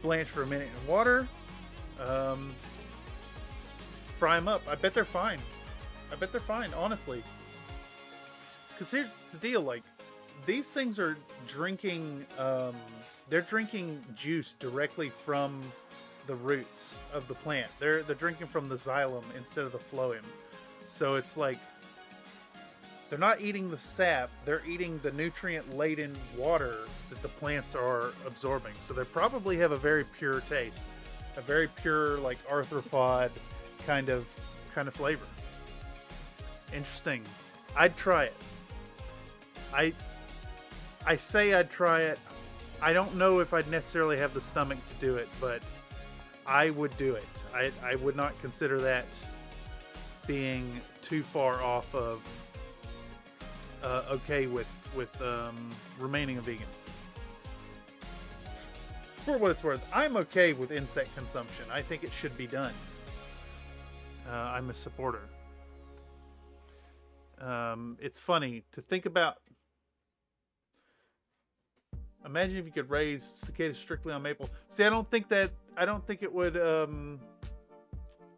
Speaker 1: Blanch for a minute in water. Fry them up. I bet they're fine. Honestly. Because here's the deal, like, these things are drinking, they're drinking juice directly from the roots of the plant. They're drinking from the xylem instead of the phloem. So it's like, they're not eating the sap, they're eating the nutrient-laden water that the plants are absorbing. So they probably have a very pure taste. A very pure, like, arthropod kind of flavor. Interesting. I'd try it. I say I'd try it. I don't know if I'd necessarily have the stomach to do it, but I would do it. I would not consider that being too far off of okay with remaining a vegan. For what it's worth, I'm okay with insect consumption. I think it should be done. I'm a supporter. It's funny to think about. Imagine if you could raise cicadas strictly on maple. See, I don't think it would.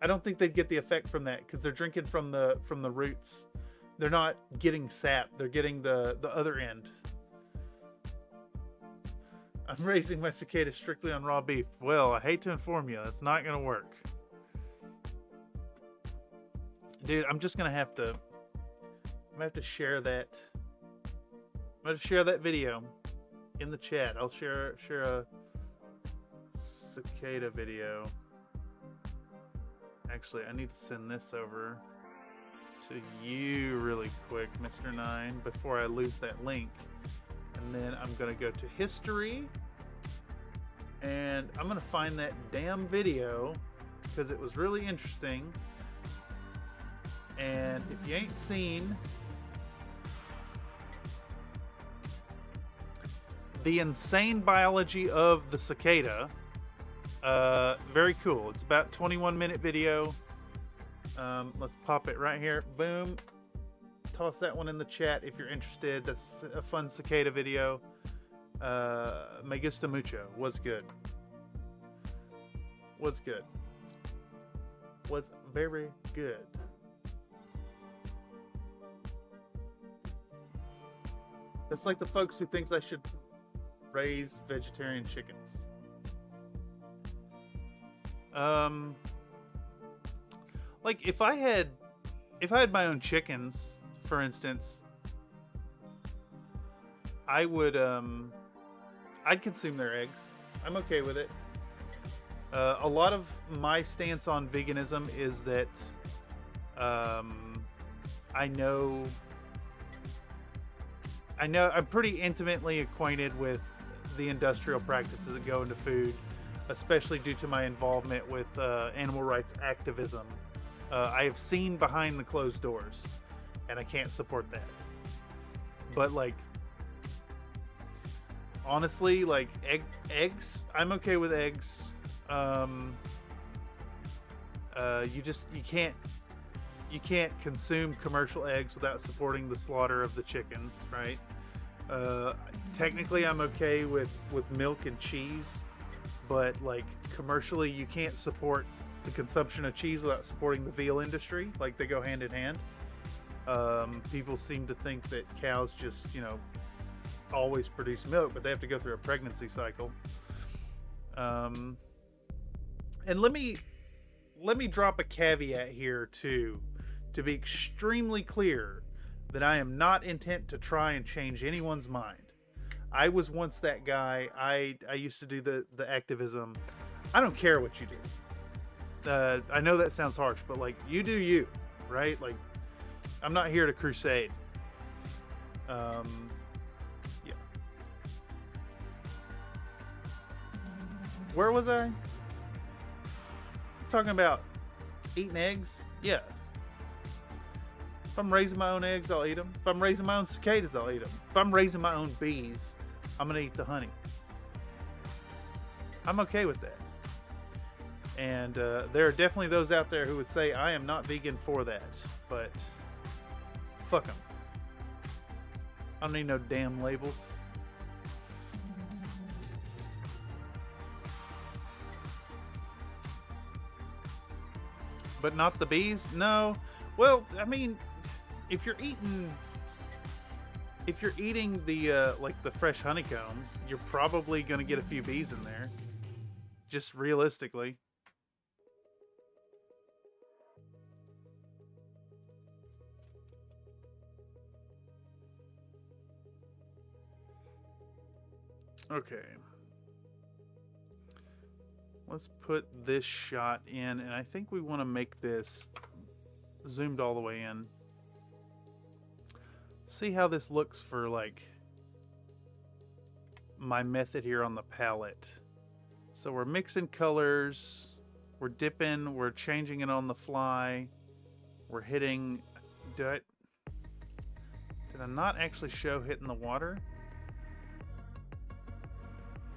Speaker 1: I don't think they'd get the effect from that because they're drinking from the roots. They're not getting sap. They're getting the other end. I'm raising my cicadas strictly on raw beef. Well, I hate to inform you, that's not gonna work. Dude, I'm just gonna have to. I'm gonna have to share that. I'm gonna share that video in the chat. I'll share a cicada video. Actually, I need to send this over to you really quick, Mr. 9, before I lose that link. And then I'm gonna go to history, and I'm gonna find that damn video because it was really interesting. And if you ain't seen the insane biology of the cicada, very cool. It's about 21-minute video. Let's pop it right here. Boom. Toss that one in the chat if you're interested. That's a fun cicada video. Me gusta mucho. Was good. Was good. Was very good. That's like the folks who thinks I should raise vegetarian chickens. Like if I had my own chickens, for instance, I would I'd consume their eggs. I'm okay with it. A lot of my stance on veganism is that I'm pretty intimately acquainted with the industrial practices that go into food, especially due to my involvement with animal rights activism. I have seen behind the closed doors, and I can't support that. But like, honestly, like eggs, I'm okay with eggs. You can't consume commercial eggs without supporting the slaughter of the chickens, right? Technically, I'm okay with milk and cheese, but like commercially, you can't support the consumption of cheese without supporting the veal industry. Like they go hand in hand. People seem to think that cows just, always produce milk, but they have to go through a pregnancy cycle. And let me drop a caveat here too, to be extremely clear that I am not intent to try and change anyone's mind. I was once that guy. I used to do the activism. I don't care what you do. I know that sounds harsh, but like, you do you, right? Like, I'm not here to crusade. Yeah. Where was I? Talking about eating eggs? Yeah. If I'm raising my own eggs, I'll eat them. If I'm raising my own cicadas, I'll eat them. If I'm raising my own bees, I'm going to eat the honey. I'm okay with that. And there are definitely those out there who would say, I am not vegan for that. But fuck them. I don't need no damn labels. But not the bees? No. Well, I mean, if you're eating the like the fresh honeycomb, you're probably gonna get a few bees in there. Just realistically. Okay. Let's put this shot in, and I think we want to make this zoomed all the way in. See how this looks for, like, my method here on the palette. So we're mixing colors, we're dipping, we're changing it on the fly, we're hitting... Did I not actually show hitting the water?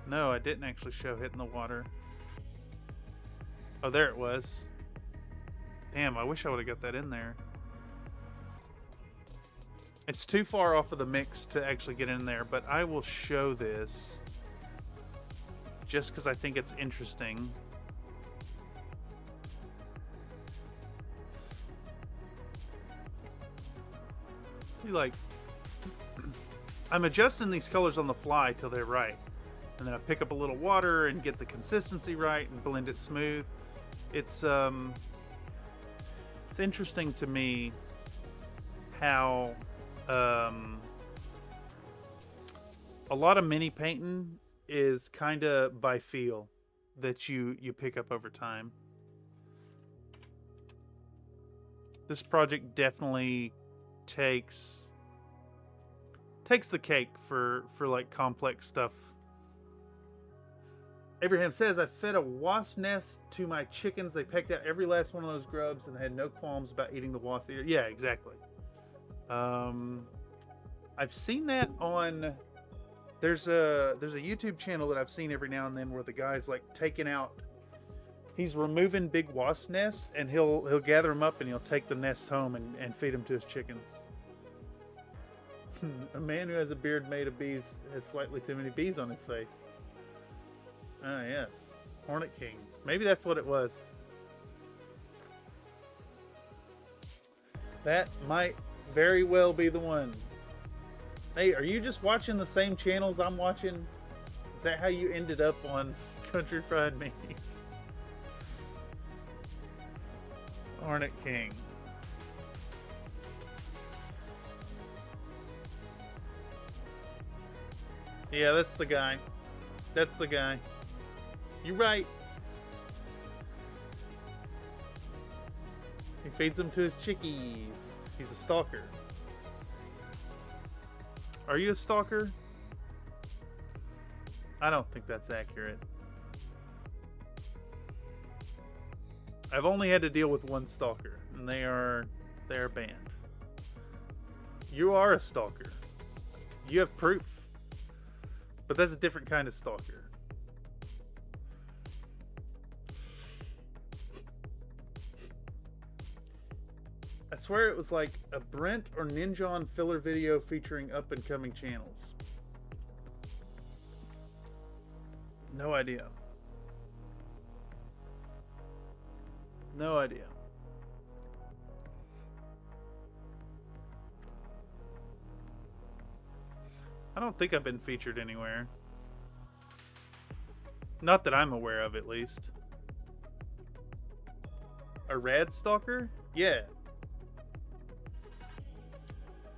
Speaker 1: No, I didn't actually show hitting the water. Oh, there it was. Damn, I wish I would have got that in there. It's too far off of the mix to actually get in there, but I will show this just because I think it's interesting. See, like, I'm adjusting these colors on the fly till they're right. And then I pick up a little water and get the consistency right and blend it smooth. It's interesting to me how a lot of mini painting is kind of by feel that you pick up over time. This project definitely takes the cake for like complex stuff. Abraham says, I fed a wasp nest to my chickens. They pecked out every last one of those grubs and had no qualms about eating the wasp eater. Yeah, exactly. I've seen that on... There's a YouTube channel that I've seen every now and then where the guy's like taking out... He's removing big wasp nests and he'll gather them up and he'll take the nests home and feed them to his chickens. A man who has a beard made of bees has slightly too many bees on his face. Ah, yes. Hornet King. Maybe that's what it was. That might very well be the one. Hey, are you just watching the same channels I'm watching? Is that how you ended up on Country Fried Minis? Hornet King. Yeah, that's the guy. That's the guy. You're right. He feeds them to his chickies. He's a stalker. Are you a stalker? I don't think that's accurate. I've only had to deal with one stalker, and they are banned. You are a stalker. You have proof. But that's a different kind of stalker. I swear it was like a Brent or Ninjon filler video featuring up and coming channels. No idea. No idea. I don't think I've been featured anywhere. Not that I'm aware of, at least. A rad stalker? Yeah.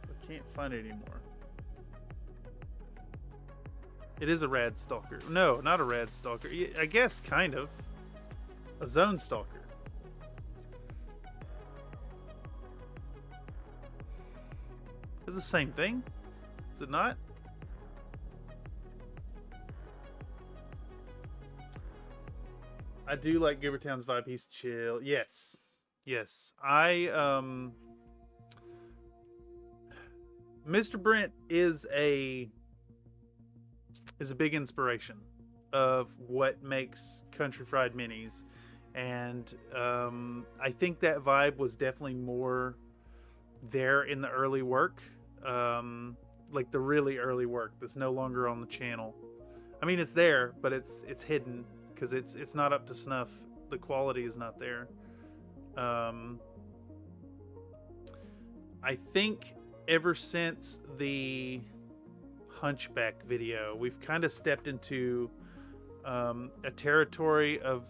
Speaker 1: I can't find it anymore. It is a rad stalker. No, not a rad stalker. I guess, kind of. A zone stalker. It's the same thing? Is it not? I do like Givertown's vibe. He's chill. Yes. Yes. Mr. Brent is a big inspiration of what makes Country Fried Minis, and I think that vibe was definitely more there in the early work, like the really early work that's no longer on the channel. I mean, it's there, but it's hidden because it's not up to snuff. The quality is not there. I think ever since the Hunchback video, we've kind of stepped into a territory of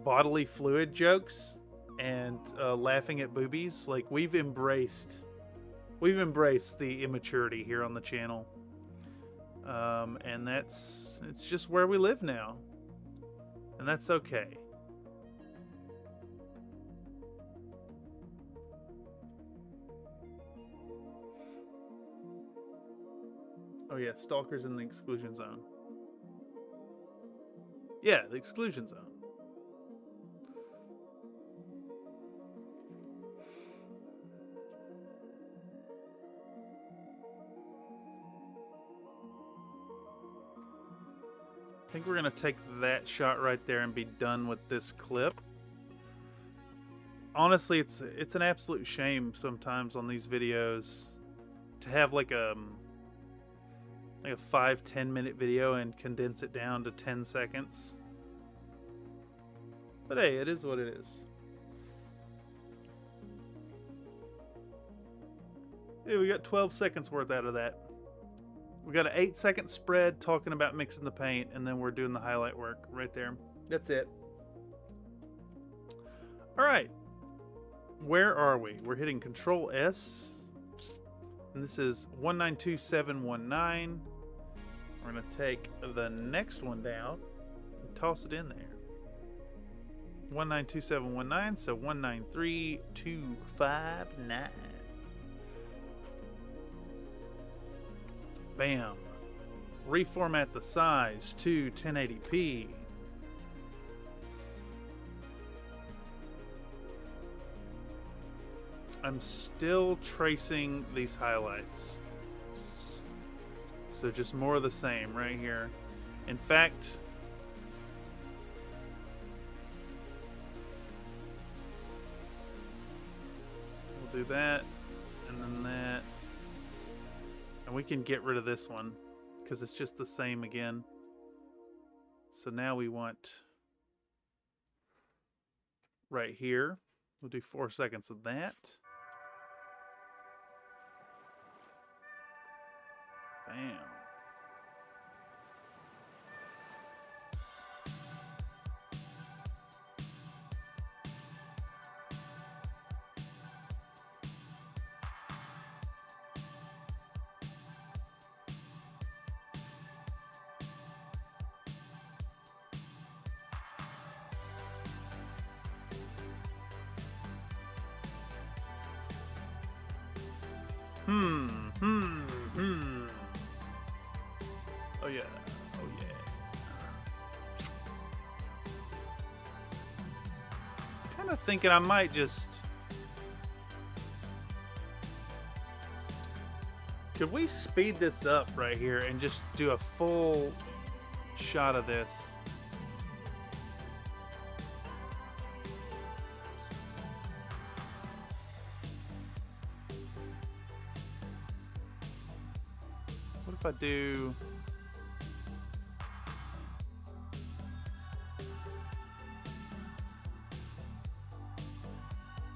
Speaker 1: bodily fluid jokes and laughing at boobies. Like we've embraced the immaturity here on the channel, and it's just where we live now, and that's okay. Oh yeah, stalkers in the exclusion zone. Yeah, the exclusion zone. I think we're gonna take that shot right there and be done with this clip. Honestly, it's an absolute shame sometimes on these videos to have like a 5-10 minute video and condense it down to 10 seconds. But hey, it is what it is. Yeah, we got 12 seconds worth out of that. We got an 8-second spread talking about mixing the paint, and then we're doing the highlight work right there. That's it. All right. Where are we? We're hitting Control S. And this is 192719. We're going to take the next one down and toss it in there. 192719, so 193259. Bam. Reformat the size to 1080p. I'm still tracing these highlights. So just more of the same right here. In fact, we'll do that and then that. And we can get rid of this one because it's just the same again. So now we want right here. We'll do 4 seconds of that. Bam. Oh yeah. Oh yeah. Kind of thinking I might just... Could we speed this up right here and just do a full shot of this? What if I do...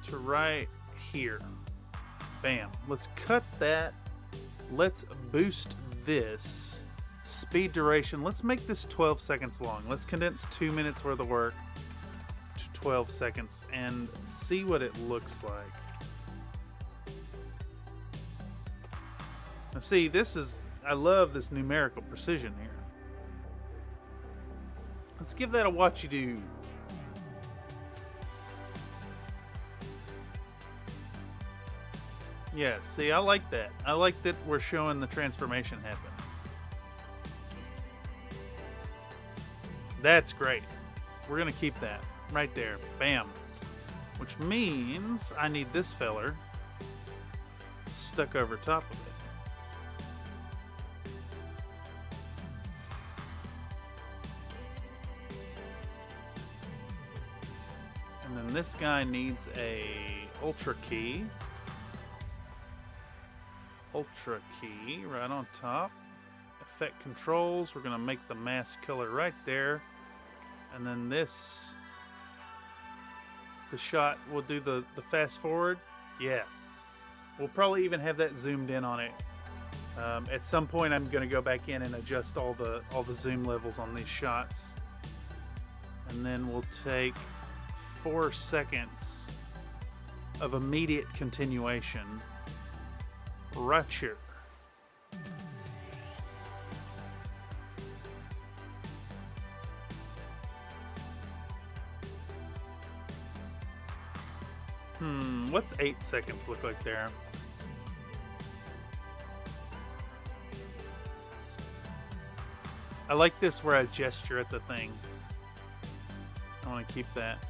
Speaker 1: to right here. Bam. Let's cut that. Let's boost this. Speed duration. Let's make this 12 seconds long. Let's condense 2 minutes worth of work to 12 seconds and see what it looks like. Now see, this is... I love this numerical precision here. Let's give that a watch you do. Yeah, see, I like that. I like that we're showing the transformation happen. That's great. We're going to keep that right there. Bam. Which means I need this feller stuck over top of it. And then this guy needs a ultra key. Ultra key right on top. Effect controls. We're going to make the mask color right there. And then this, the shot, we'll do the fast forward. Yeah. We'll probably even have that zoomed in on it. At some point, I'm going to go back in and adjust all the zoom levels on these shots. And then we'll take 4 seconds of immediate continuation right here. What's 8 seconds look like there? I like this where I gesture at the thing. I want to keep that.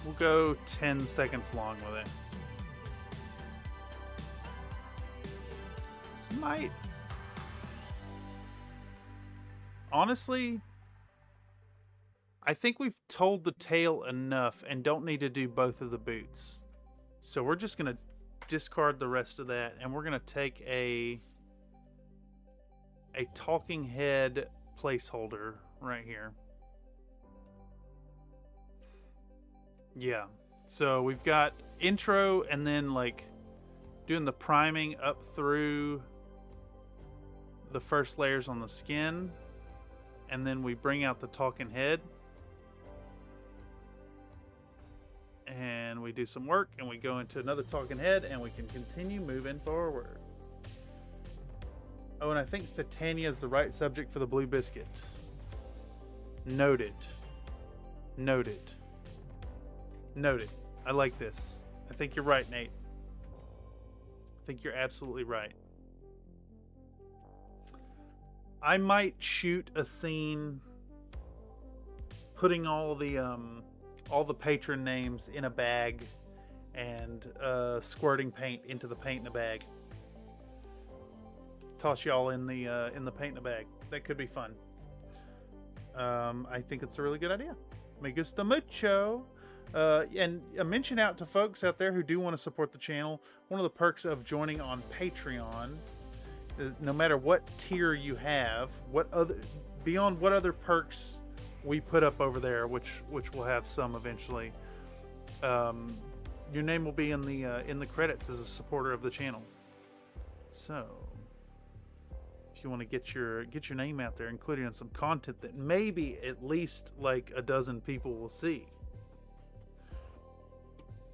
Speaker 1: We'll go 10 seconds long with it. Might. Honestly, I think we've told the tale enough and don't need to do both of the boots. So we're just going to discard the rest of that, and we're going to take a talking head placeholder right here. Yeah. So we've got intro and then like doing the priming up through the first layers on the skin, and then we bring out the talking head. And we do some work, and we go into another talking head, and we can continue moving forward. Oh, and I think Thitania is the right subject for the blue biscuit. Noted. Noted. Noted. I like this. I think you're right, Nate. I think you're absolutely right. I might shoot a scene putting all the patron names in a bag and squirting paint into the paint in a bag. Toss y'all in the paint in a bag. That could be fun. I think it's a really good idea. Me gusta mucho. And a mention out to folks out there who do want to support the channel. One of the perks of joining on Patreon, no matter what tier you have, beyond what other perks we put up over there, which we'll have some eventually. Your name will be in the credits as a supporter of the channel. So, if you want to get your name out there, including in some content that maybe at least like a dozen people will see,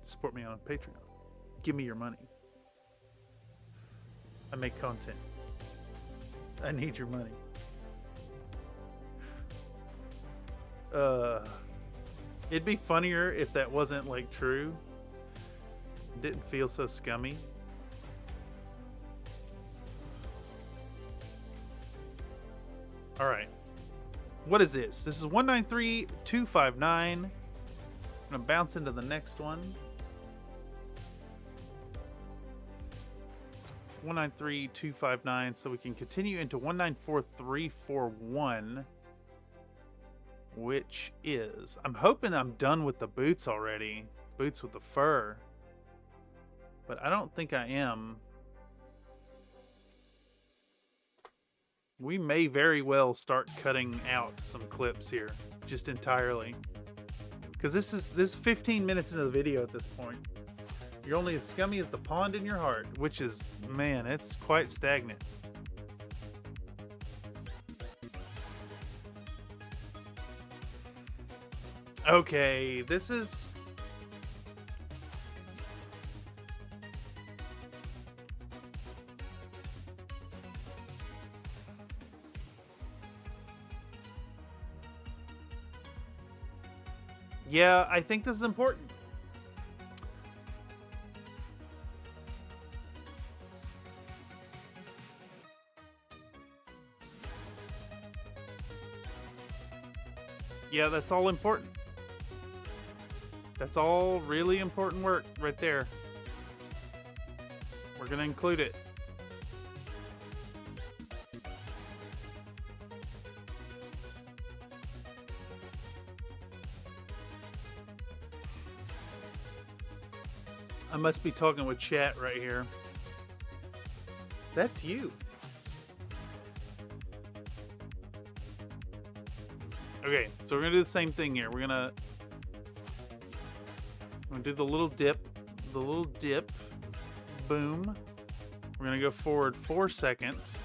Speaker 1: support me on Patreon. Give me your money. I make content. I need your money. It'd be funnier if that wasn't like true. It didn't feel so scummy. All right. What is this? This is 193259. I'm gonna bounce into the next one. 193259, so we can continue into 194341, which is, I'm hoping I'm done with the boots already. Boots with the fur. But I don't think I am. We may very well start cutting out some clips here, just entirely. Because this is 15 minutes into the video at this point. You're only as scummy as the pond in your heart, which is, man, it's quite stagnant. Okay, this is... Yeah, I think this is important. Yeah, that's all important. That's all really important work right there. We're going to include it. I must be talking with chat right here. That's you. Okay, so we're gonna do the same thing here. We're gonna do the little dip, boom. We're gonna go forward 4 seconds.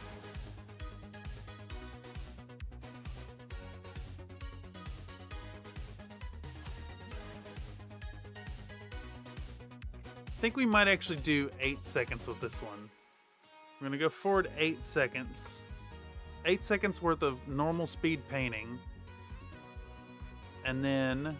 Speaker 1: I think we might actually do 8 seconds with this one. We're gonna go forward 8 seconds. 8 seconds worth of normal speed painting. And then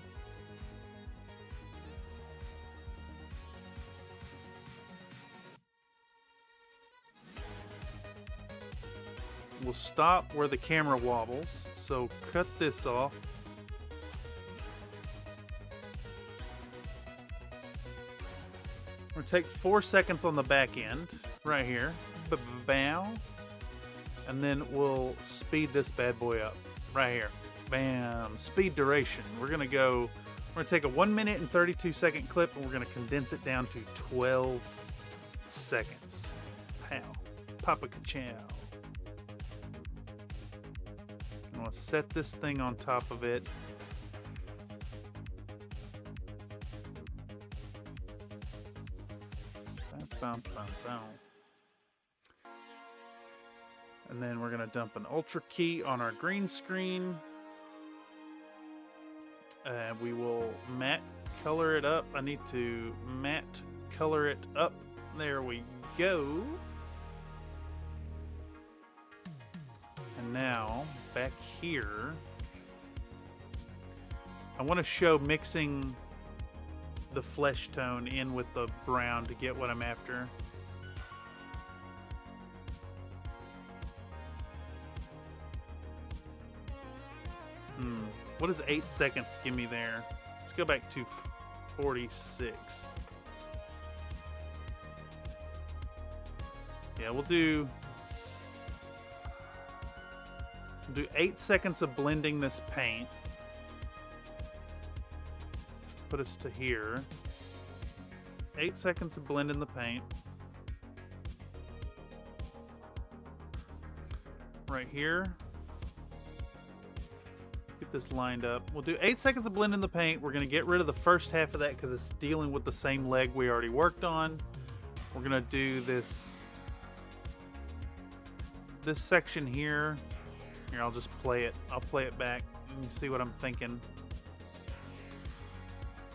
Speaker 1: we'll stop where the camera wobbles. So cut this off. We're gonna take 4 seconds on the back end, right here. Bow. And then we'll speed this bad boy up, right here. Bam. Speed duration. We're gonna take a 1 minute and 32 second clip, and we're gonna condense it down to 12 seconds. Pow. Papa ka-chow. I'm gonna set this thing on top of it. And then we're going to dump an ultra key on our green screen. And we will matte color it up. I need to matte color it up. There we go. And now, back here, I want to show mixing the flesh tone in with the brown to get what I'm after. What does 8 seconds give me there? Let's go back to 46. Yeah, we'll do 8 seconds of blending this paint. Put us to here. 8 seconds of blending the paint. Right here. Get this lined up. We'll do 8 seconds of blending the paint. We're going to get rid of the first half of that because it's dealing with the same leg we already worked on. We're going to do this section here. Here, I'll just play it. I'll play it back and you see what I'm thinking.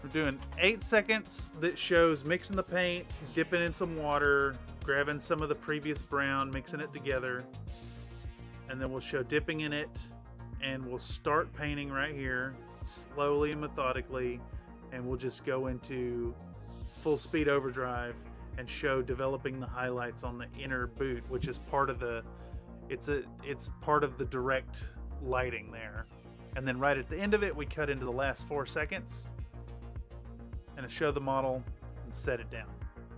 Speaker 1: We're doing 8 seconds that shows mixing the paint, dipping in some water, grabbing some of the previous brown, mixing it together. And then we'll show dipping in it. And we'll start painting right here, slowly and methodically. And we'll just go into full speed overdrive and show developing the highlights on the inner boot, which is part of the, it's part of the direct lighting there. And then right at the end of it, we cut into the last 4 seconds. And show the model and set it down.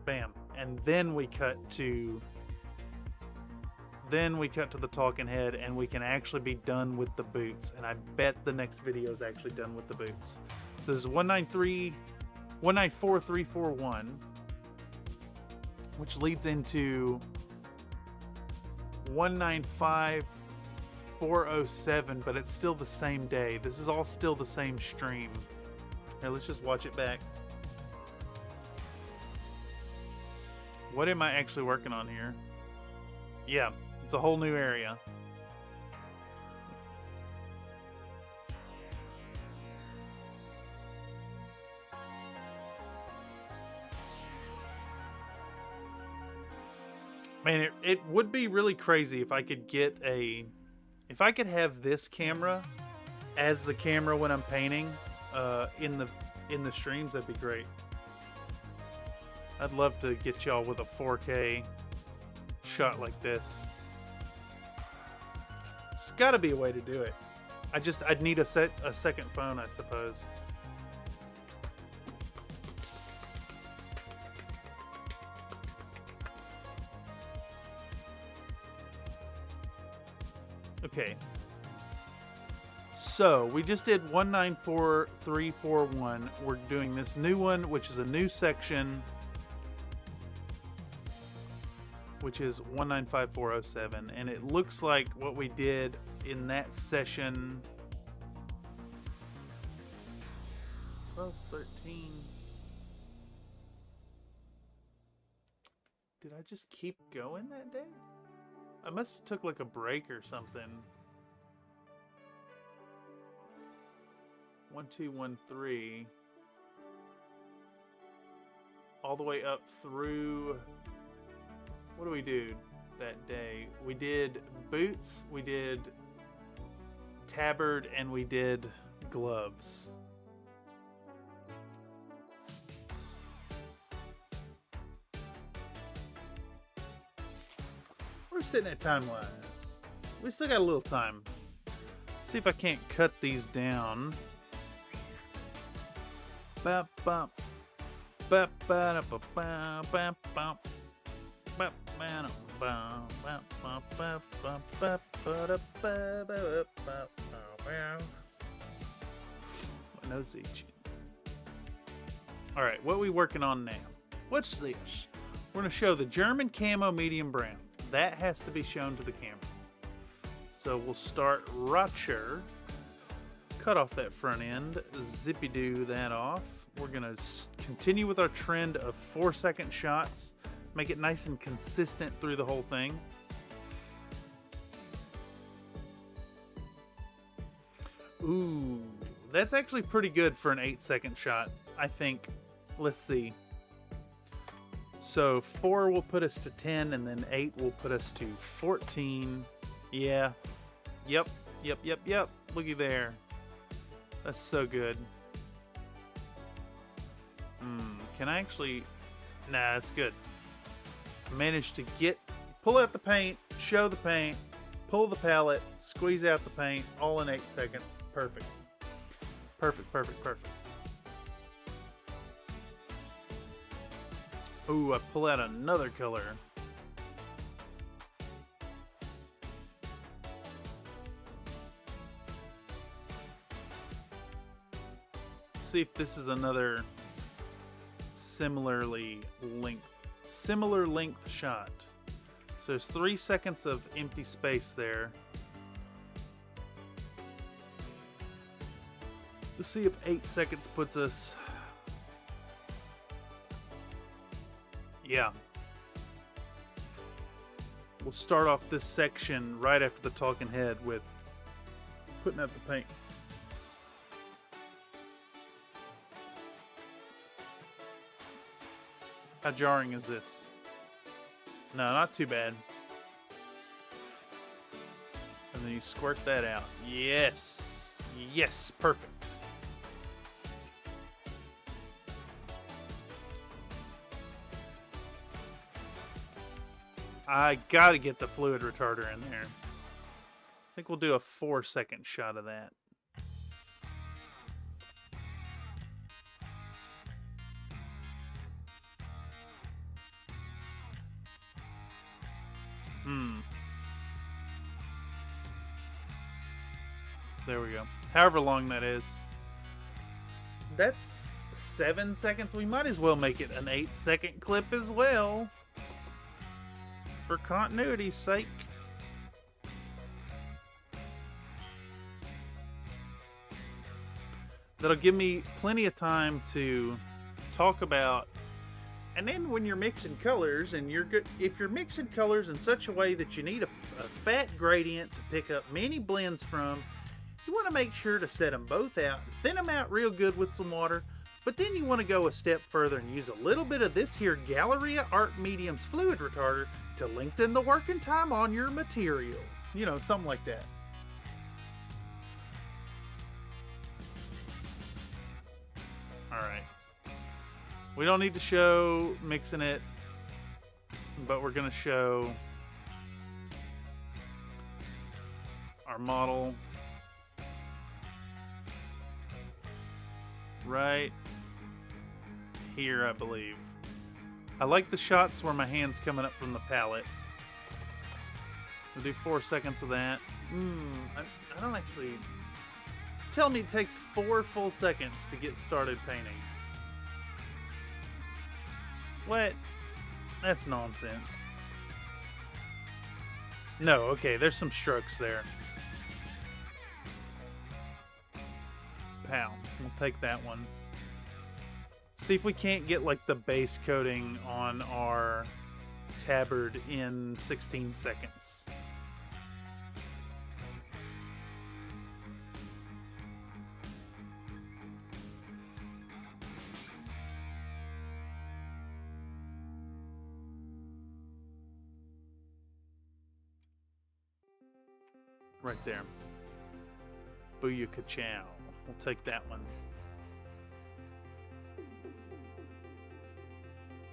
Speaker 1: Bam. And then we cut to the talking head, and we can actually be done with the boots. And I bet the next video is actually done with the boots. So this is 194341, which leads into 195407, but it's still the same day. This is all still the same stream. Here, let's just watch it back. What am I actually working on here? Yeah, it's a whole new area. Man, it would be really crazy if I could get if I could have this camera as the camera when I'm painting in the streams. That'd be great. I'd love to get y'all with a 4K shot like this. There's got to be a way to do it. I'd need a second phone, I suppose. Okay. So we just did 194341. We're doing this new one, which is a new section, which is 195407, and it looks like what we did in that session. 1213. Did I just keep going that day? I must have took like a break or something. 1213. All the way up through. What do we do that day? We did boots, we did tabard, and we did gloves. We're sitting at time-wise. We still got a little time. See if I can't cut these down. Bop, bop. Bop, ba, da, ba, ba, bop, bop. Bop, ba, da, ba, bop, bop, bop, bop, bop, ba, da, ba, ba, bop, bop, bop. My nose is itchy. Alright, what are we working on now? What's this? We're going to show the German camo medium brown. That has to be shown to the camera. So we'll start Rocher. Cut off that front end. Zippy-doo that off. We're going to continue with our trend of 4-second shots. Make it nice and consistent through the whole thing. Ooh, that's actually pretty good for an 8-second shot, I think. Let's see. So 4 will put us to 10, and then 8 will put us to 14. Yeah. Yep. Looky there. That's so good. Can I actually... Nah, it's good. I managed to pull out the paint, show the paint, pull the palette, squeeze out the paint, all in 8 seconds. Perfect. Perfect. Ooh, I pull out another color. See if this is another similar length shot. So there's 3 seconds of empty space there. Let's see if 8 seconds puts us... Yeah. We'll start off this section right after the talking head with putting out the paint. How jarring is this? No, not too bad. And then you squirt that out. Yes. Yes, perfect. I gotta get the fluid retarder in there. I think we'll do a 4-second shot of that. There we go. However long that is. That's 7 seconds. We might as well make it an 8-second clip as well. For continuity's sake. That'll give me plenty of time to talk about. And then when you're mixing colors, and if you're mixing colors in such a way that you need a fat gradient to pick up many blends from, you want to make sure to set them both out, thin them out real good with some water, but then you want to go a step further and use a little bit of this here Galleria Art Mediums fluid retarder to lengthen the working time on your material. You know, something like that. Alright. We don't need to show mixing it, but we're going to show our model right here, I believe. I like the shots where my hand's coming up from the palette. We'll do 4 seconds of that. I don't actually... Tell me it takes 4 full seconds to get started painting. What? That's nonsense. No, okay, there's some strokes there. Pow. We'll take that one. See if we can't get like the base coating on our tabard in 16 seconds. Right there. Booyaka chow. We'll take that one.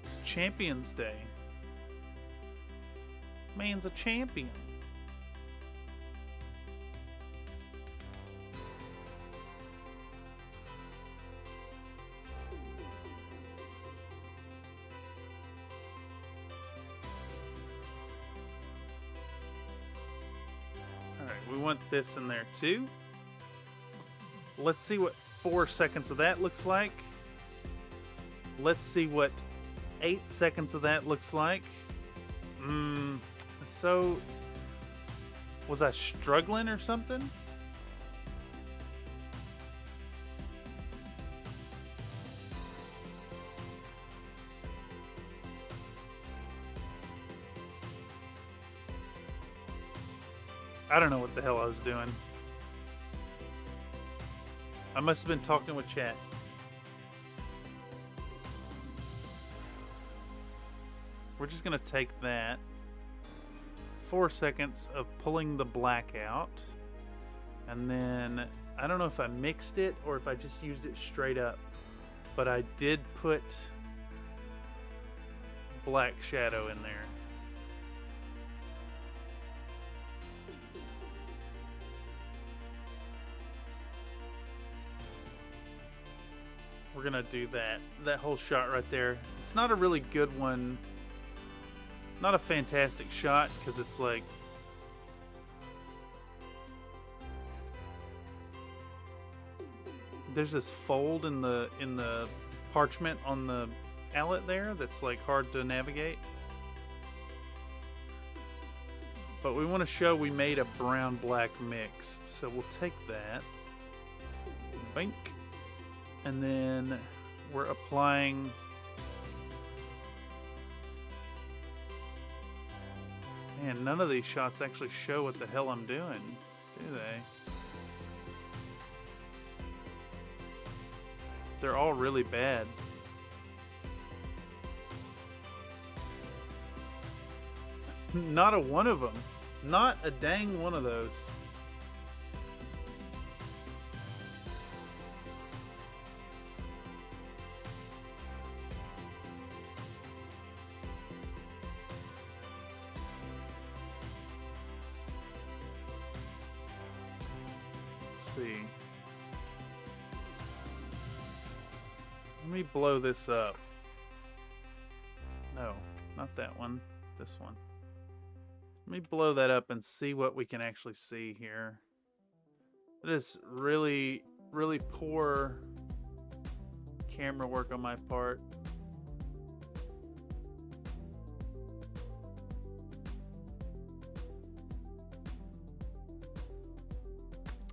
Speaker 1: It's Champions Day. Man's a champion. Alright, we want this in there too. Let's see what 4 seconds of that looks like. Let's see what 8 seconds of that looks like. So, was I struggling or something? I don't know what the hell I was doing. I must have been talking with chat. We're just going to take that. 4 seconds of pulling the black out. And then, I don't know if I mixed it or if I just used it straight up. But I did put black shadow in there. We're gonna do that whole shot right there. It's not a really good one, not a fantastic shot, because it's like there's this fold in the parchment on the palette there that's like hard to navigate. But we want to show we made a brown black mix, so we'll take that, bink. And then we're applying man, none of these shots actually show what the hell I'm doing, do they? They're all really bad. Not a one of them. Not a dang one of those. See. Let me blow this up. No, not that one. This one. Let me blow that up and see what we can actually see here. It is really, really poor camera work on my part.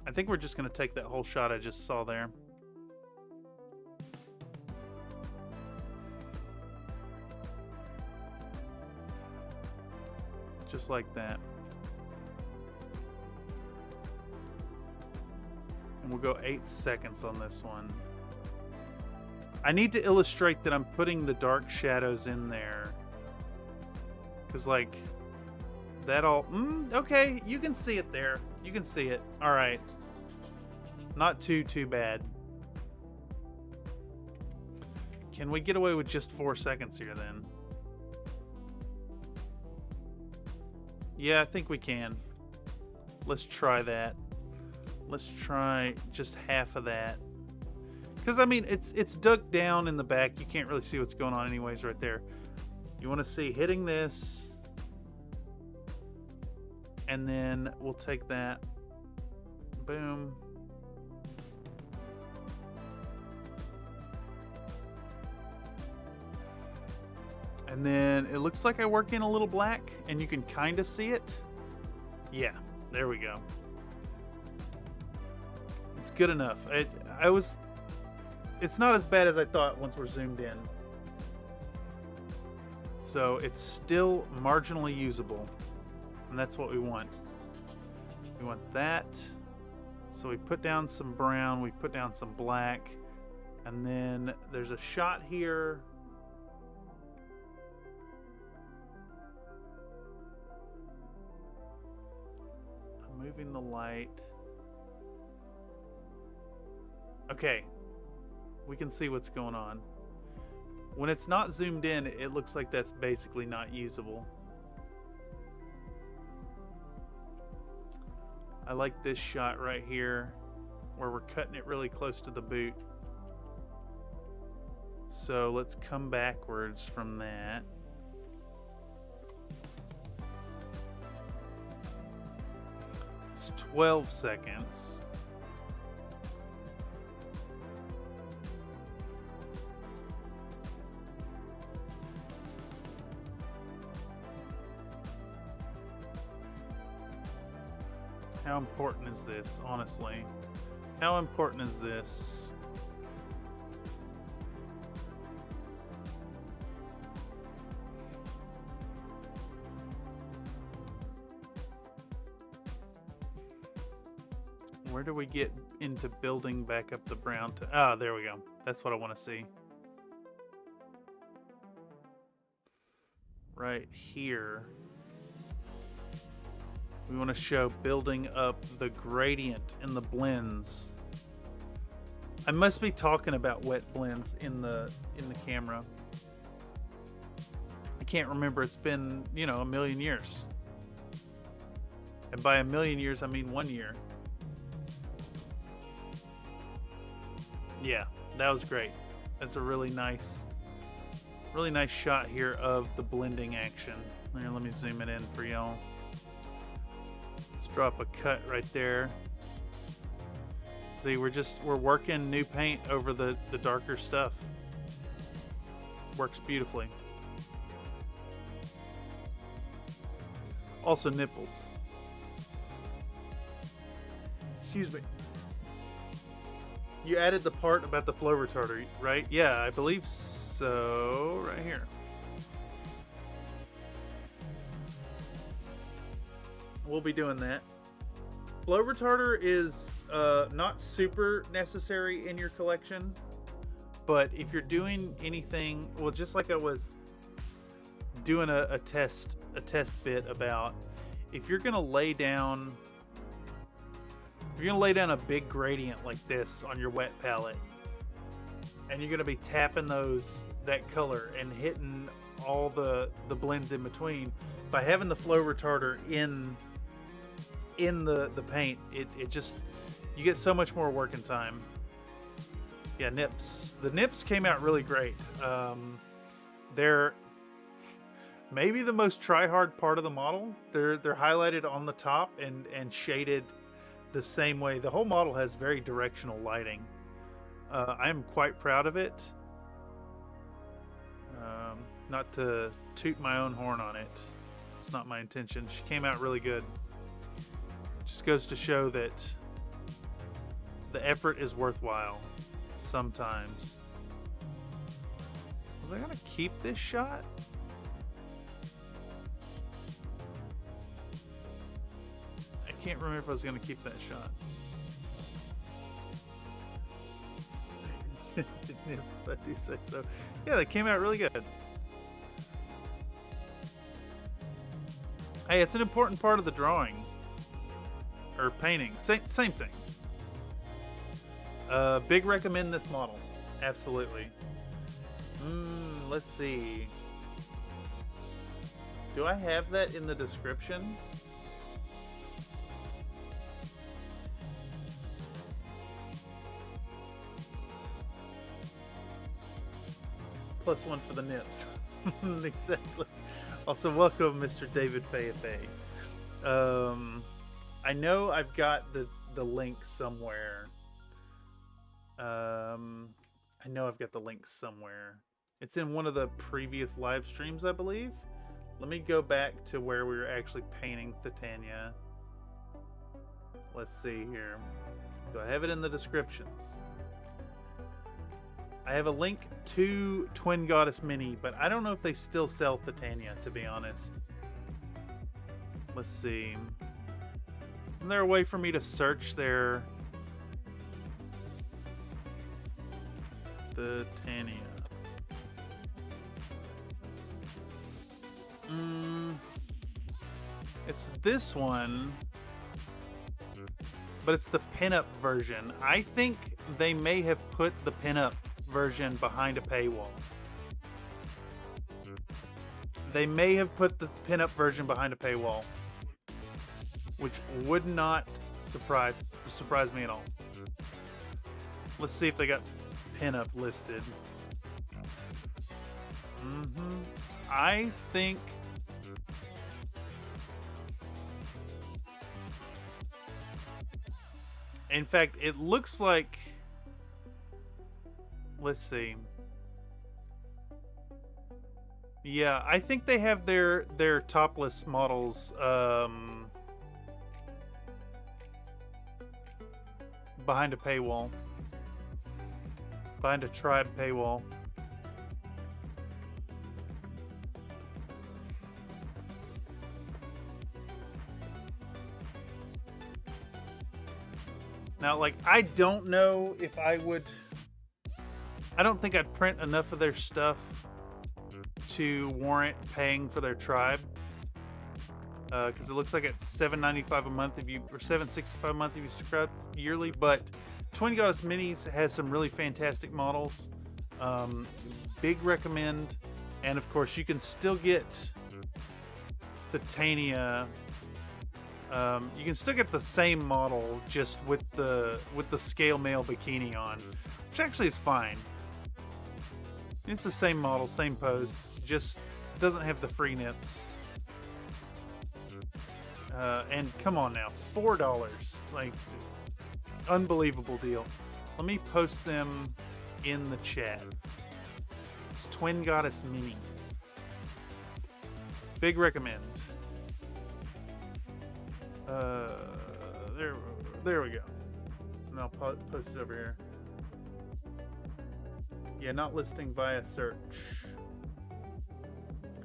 Speaker 1: I think we're just going to take that whole shot I just saw there. Just like that. And we'll go 8 seconds on this one. I need to illustrate that I'm putting the dark shadows in there. Because, like, that all... okay, you can see it there. You can see it. All right. Not too bad. Can we get away with just 4 seconds here, then? Yeah, I think we can. Let's try that. Let's try just half of that. Because, I mean, it's dug down in the back. You can't really see what's going on anyways right there. You want to see hitting this. And then we'll take that. Boom. And then it looks like I work in a little black, and you can kind of see it. Yeah, there we go. It's good enough. It's not as bad as I thought once we're zoomed in. So it's still marginally usable. And that's what we want. We want that. So we put down some brown, we put down some black, and then there's a shot here. I'm moving the light. Okay, we can see what's going on. When it's not zoomed in, it looks like that's basically not usable. I like this shot right here where we're cutting it really close to the boot. So let's come backwards from that. It's 12 seconds. How important is this, honestly? How important is this? Where do we get into building back up the brown to... Ah, there we go. That's what I want to see. Right here. We want to show building up the gradient and the blends. I must be talking about wet blends in the camera. I can't remember. It's been, you know, a million years. And by a million years, I mean 1 year. Yeah, that was great. That's a really nice shot here of the blending action. Here, let me zoom it in for y'all. Drop a cut right there. See, we're working new paint over the darker stuff. Works beautifully. Also nipples. Excuse me. You added the part about the flow retarder, right? Yeah, I believe so. Right here. We'll be doing that. Flow retarder is not super necessary in your collection, but if you're doing anything, well, just like I was doing a test bit about, if you're gonna lay down a big gradient like this on your wet palette, and you're gonna be tapping that color and hitting all the blends in between, by having the flow retarder in the paint, it just, you get so much more working time. Yeah, nips. The nips came out really great. They're maybe the most try-hard part of the model. They're highlighted on the top and shaded the same way. The whole model has very directional lighting. I'm quite proud of it. Not to toot my own horn on it. It's not my intention. She came out really good. Just goes to show that the effort is worthwhile sometimes. Was I gonna keep this shot? I can't remember if I was gonna keep that shot. If I do say so. Yeah, that came out really good. Hey, it's an important part of the drawing. Or painting. Same thing. Big recommend this model. Absolutely. Let's see. Do I have that in the description? +1 for the nips. Exactly. Also, welcome, Mr. David Faye. I know I've got the link somewhere. I know I've got the link somewhere. It's in one of the previous live streams, I believe. Let me go back to where we were actually painting Thitania. Let's see here. Do I have it in the descriptions? I have a link to Twin Goddess Mini, but I don't know if they still sell Thitania, to be honest. Let's see. Is there a way for me to search their Thitania? It's this one, but it's the pinup version. I think they may have put the pinup version behind a paywall. They may have put the pinup version behind a paywall, which would not surprise me at all. Let's see if they got pinup listed. I think in fact, it looks like, let's see. Yeah, I think they have their topless models behind a paywall. Behind a tribe paywall. Now, like, I don't know if I would... I don't think I'd print enough of their stuff to warrant paying for their tribe. Because it looks like it's $7.95 a month if you... or $7.65 a month if you subscribe yearly. But Twin Goddess Minis has some really fantastic models. Big recommend. And, of course, you can still get Thitania... you can still get the same model just with the scale mail bikini on, which actually is fine. It's the same model, same pose, just doesn't have the free nips. And come on now, $4, like, unbelievable deal. Let me post them in the chat. It's Twin Goddess Mini. Big recommend. There we go. And I'll post it over here. Yeah, not listing via search.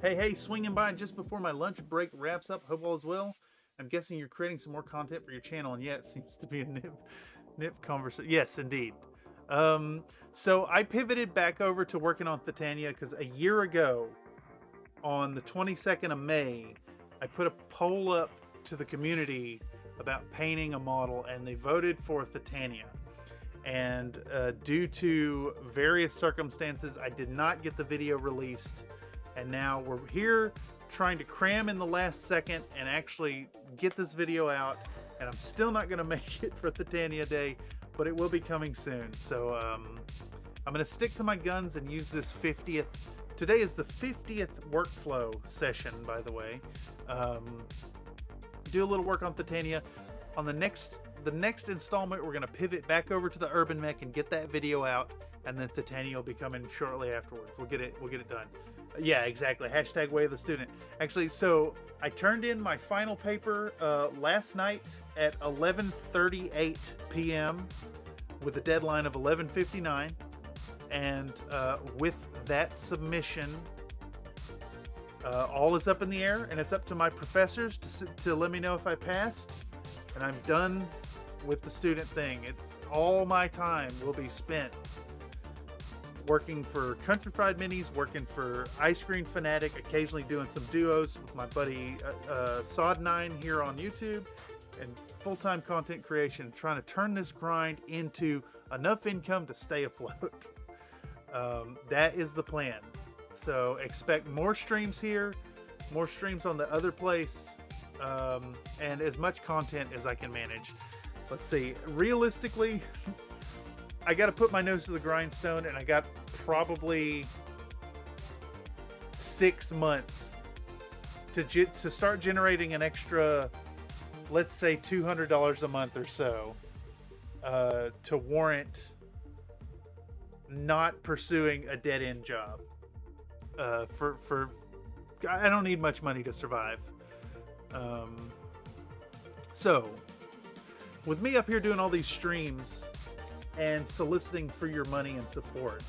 Speaker 1: Hey, swinging by just before my lunch break wraps up. Hope all is well. I'm guessing you're creating some more content for your channel, and yeah, it seems to be a nip conversation. Yes, indeed. So I pivoted back over to working on Thitania because a year ago, on the 22nd of May, I put a poll up to the community about painting a model, and they voted for Thitania. And due to various circumstances, I did not get the video released, and now we're here trying to cram in the last second and actually get this video out. And I'm still not going to make it for Thitania Day, but it will be coming soon. So I'm going to stick to my guns and use this 50th. Today is the 50th workflow session, by the way. Do a little work on Thitania. On the next installment, we're going to pivot back over to the Urban Mech and get that video out, and then Thitania will be coming shortly afterwards. We'll get it done. Yeah, exactly. Hashtag Way of the Student. Actually, so I turned in my final paper last night at 11:38 p.m. with a deadline of 11:59, and with that submission, all is up in the air, and it's up to my professors to let me know if I passed, and I'm done with the student thing. All my time will be spent working for Country Fried Minis, working for Ice Cream Fanatic, occasionally doing some duos with my buddy Sod9 here on YouTube, and full-time content creation, trying to turn this grind into enough income to stay afloat. That is the plan. So expect more streams here, more streams on the other place, and as much content as I can manage. Let's see. Realistically, I got to put my nose to the grindstone, and I got probably 6 months to start generating an extra let's say $200 a month or so to warrant not pursuing a dead-end job. For I don't need much money to survive. So with me up here doing all these streams and soliciting for your money and support,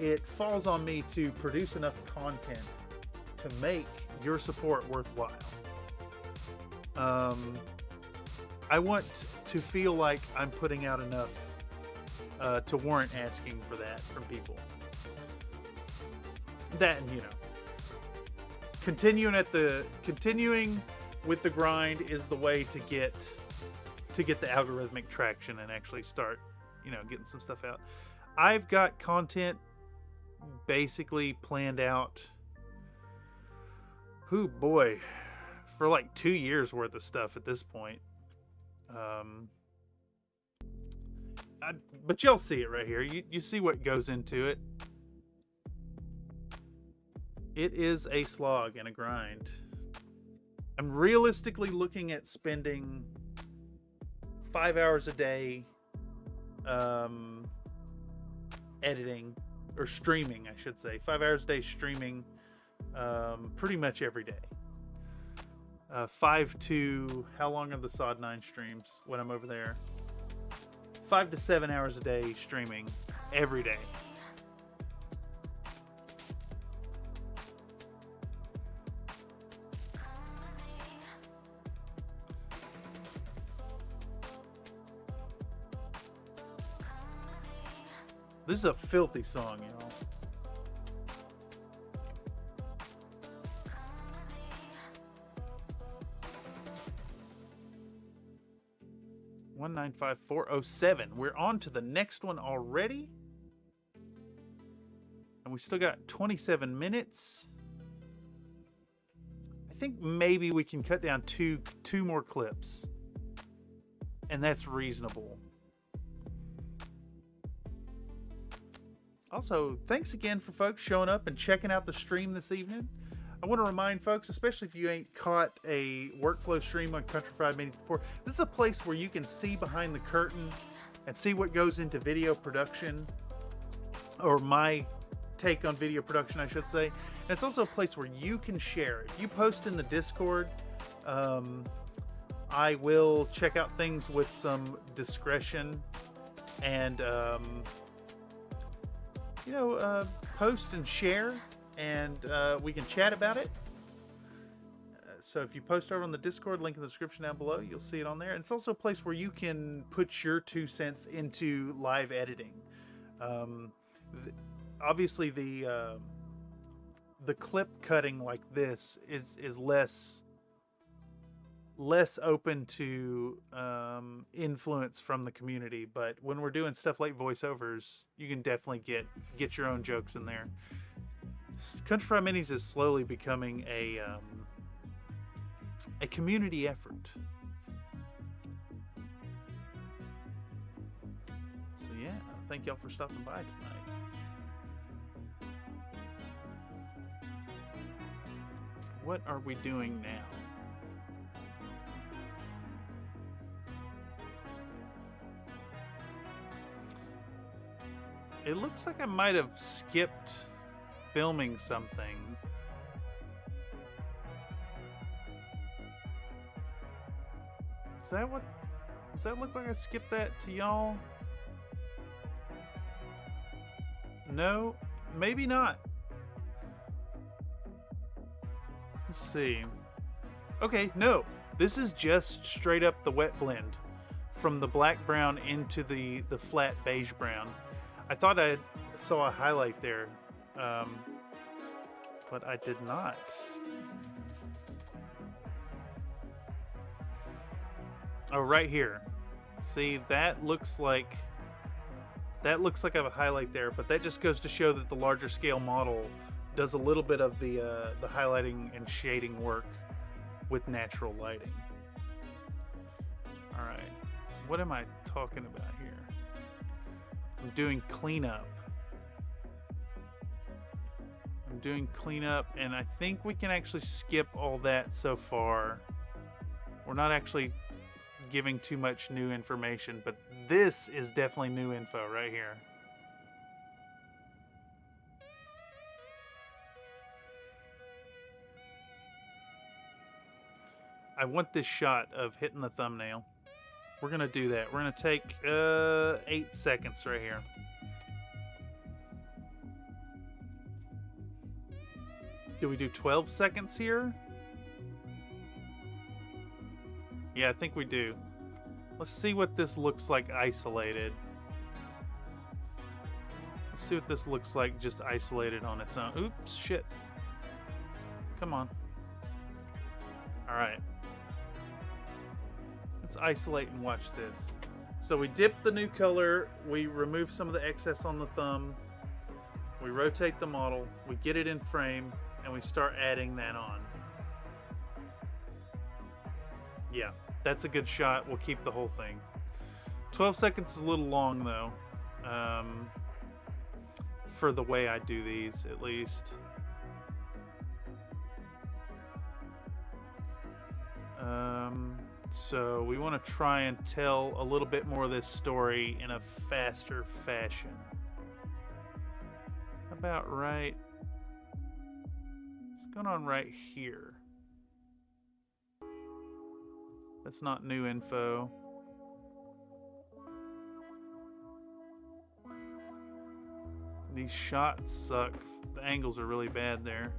Speaker 1: it falls on me to produce enough content to make your support worthwhile. I want to feel like I'm putting out enough to warrant asking for that from people. That, and continuing with the grind is the way to get the algorithmic traction and actually start, getting some stuff out. I've got content basically planned out. For like 2 years worth of stuff at this point. But you'll see it right here. You see what goes into it. It is a slog and a grind. I'm realistically looking at spending 5 hours a day editing, or streaming, I should say. 5 hours a day streaming pretty much every day. 5 to, how long are the Sod 9 streams when I'm over there? 5 to 7 hours a day streaming every day. This is a filthy song, y'all. $195,407. We're on to the next one already. And we still got 27 minutes. I think maybe we can cut down two more clips. And that's reasonable. Also, thanks again for folks showing up and checking out the stream this evening. I want to remind folks, especially if you ain't caught a workflow stream on Country Fried Minis before, this is a place where you can see behind the curtain and see what goes into video production, or my take on video production, I should say. And it's also a place where you can share. If you post in the Discord, I will check out things with some discretion and, post and share. And we can chat about it. So if you post over on the Discord, link in the description down below, you'll see it on there. And it's also a place where you can put your 2 cents into live editing. Obviously, the clip cutting like this is less open to influence from the community. But when we're doing stuff like voiceovers, you can definitely get your own jokes in there. Country Fried Minis is slowly becoming a community effort. So yeah, thank y'all for stopping by tonight. What are we doing now? It looks like I might have skipped filming something. Does that look like I skipped that to y'all? No, maybe not. Let's see. Okay, no. This is just straight up the wet blend from the black brown into the flat beige brown. I thought I saw a highlight there. But I did not. Oh, right here. See, that looks like I have a highlight there, but that just goes to show that the larger scale model does a little bit of the highlighting and shading work with natural lighting. All right, what am I talking about here? I'm doing cleanup. And I think we can actually skip all that so far We're not actually giving too much new information, but this is definitely new info right here. I want this shot of hitting the thumbnail. We're gonna do that. We're gonna take 8 seconds right here. Do we do 12 seconds here? Yeah, I think we do. Let's see what this looks like isolated. Let's see what this looks like just isolated on its own. Oops, shit. Come on. Alright. Let's isolate and watch this. So we dip the new color, we remove some of the excess on the thumb, we rotate the model, we get it in frame, and we start adding that on. Yeah, that's a good shot. We'll keep the whole thing. 12 seconds is a little long though, for the way I do these at least. So we want to try and tell a little bit more of this story in a faster fashion. About right. What's going on right here? That's not new info. These shots suck. The angles are really bad there.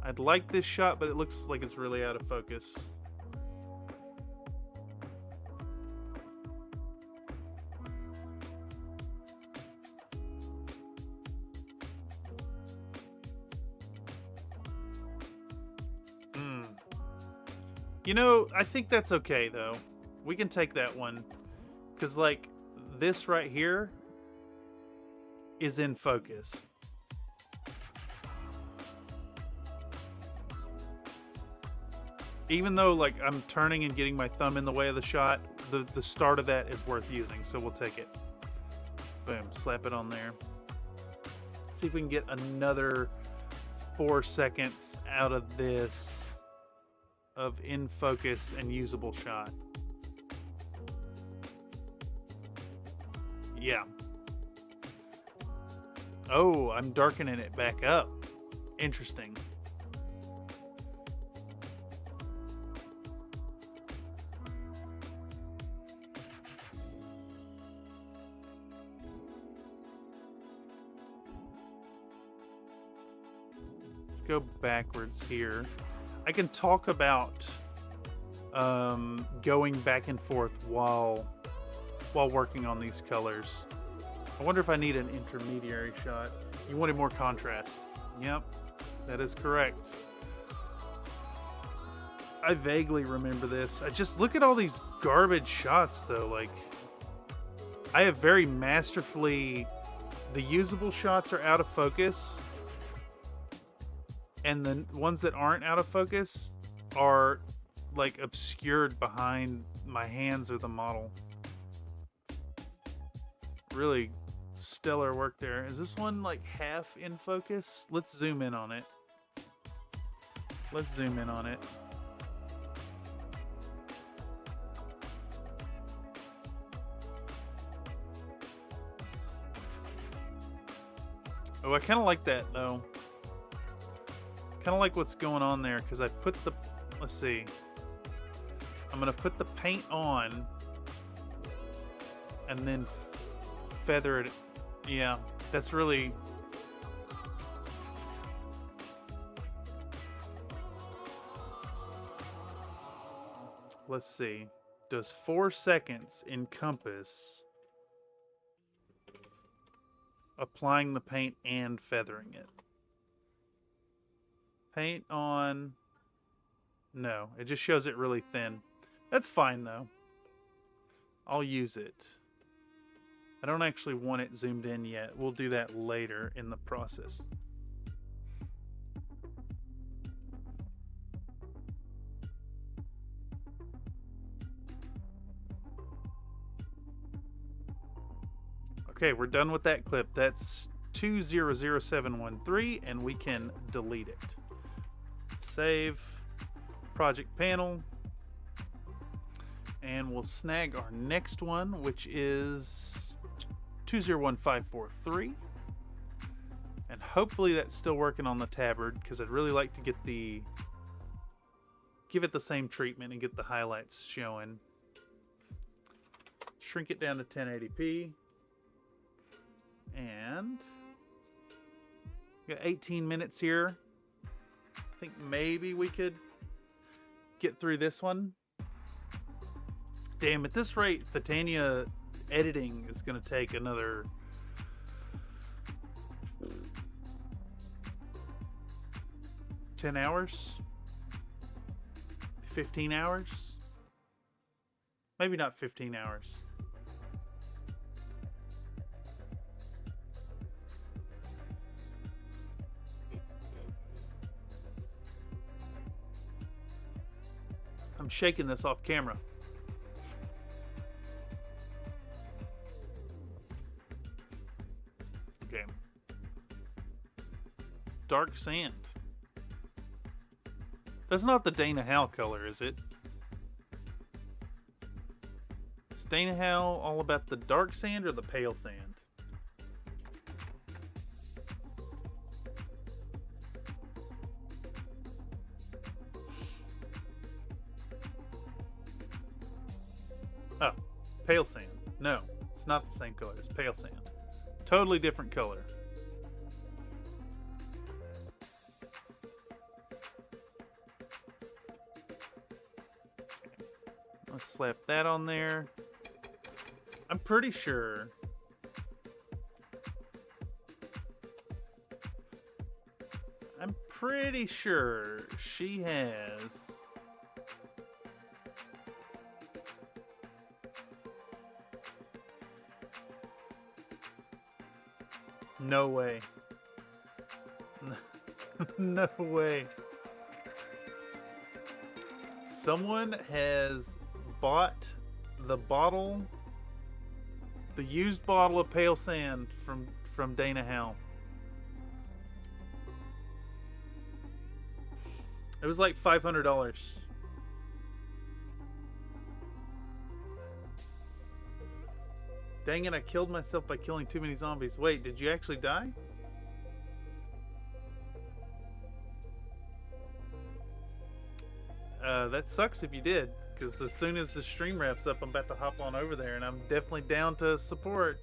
Speaker 1: I'd like this shot, but it looks like it's really out of focus. You know, I think that's okay, though. We can take that one. Because, like, this right here is in focus. Even though, like, I'm turning and getting my thumb in the way of the shot, the start of that is worth using, so we'll take it. Boom, slap it on there. See if we can get another 4 seconds out of this of in focus and usable shot. Yeah. Oh, I'm darkening it back up. Interesting. Let's go backwards here. I can talk about going back and forth while working on these colors. I wonder if I need an intermediary shot. You wanted more contrast. Yep, that is correct. I vaguely remember this. I just look at all these garbage shots though. Like, I have very masterfully, the usable shots are out of focus, and the ones that aren't out of focus are like obscured behind my hands or the model. Really stellar work there. Is this one like half in focus? Let's zoom in on it. Let's zoom in on it. Oh, I kind of like that though. Kind of like what's going on there because I put the, let's see. I'm going to put the paint on and then feather it. Yeah, that's really... Let's see. Does 4 seconds encompass applying the paint and feathering it? Paint on... No, it just shows it really thin. That's fine though. I'll use it. I don't actually want it zoomed in yet. We'll do that later in the process. Okay, we're done with that clip. That's 200713, and we can delete it. Save project panel, and we'll snag our next one, which is 201543, and hopefully that's still working on the tabard, because I'd really like to give it the same treatment and get the highlights showing. Shrink it down to 1080p, and we got 18 minutes here. I think maybe we could get through this one. Damn, at this rate, Thitania editing is going to take another 10 hours, 15 hours, maybe not 15 hours. I'm shaking this off camera. Okay. Dark sand. That's not the Dana Howe color, is it? Is Dana Howe all about the dark sand or the pale sand? Oh, pale sand. No, it's not the same color. It's pale sand. Totally different color. Let's slap that on there. I'm pretty sure she has no way. No way. Someone has bought the bottle, the used bottle of pale sand from Dana Howe. It was like $500. Dang it, I killed myself by killing too many zombies. Wait, did you actually die? That sucks if you did, because as soon as the stream wraps up, I'm about to hop on over there, and I'm definitely down to support.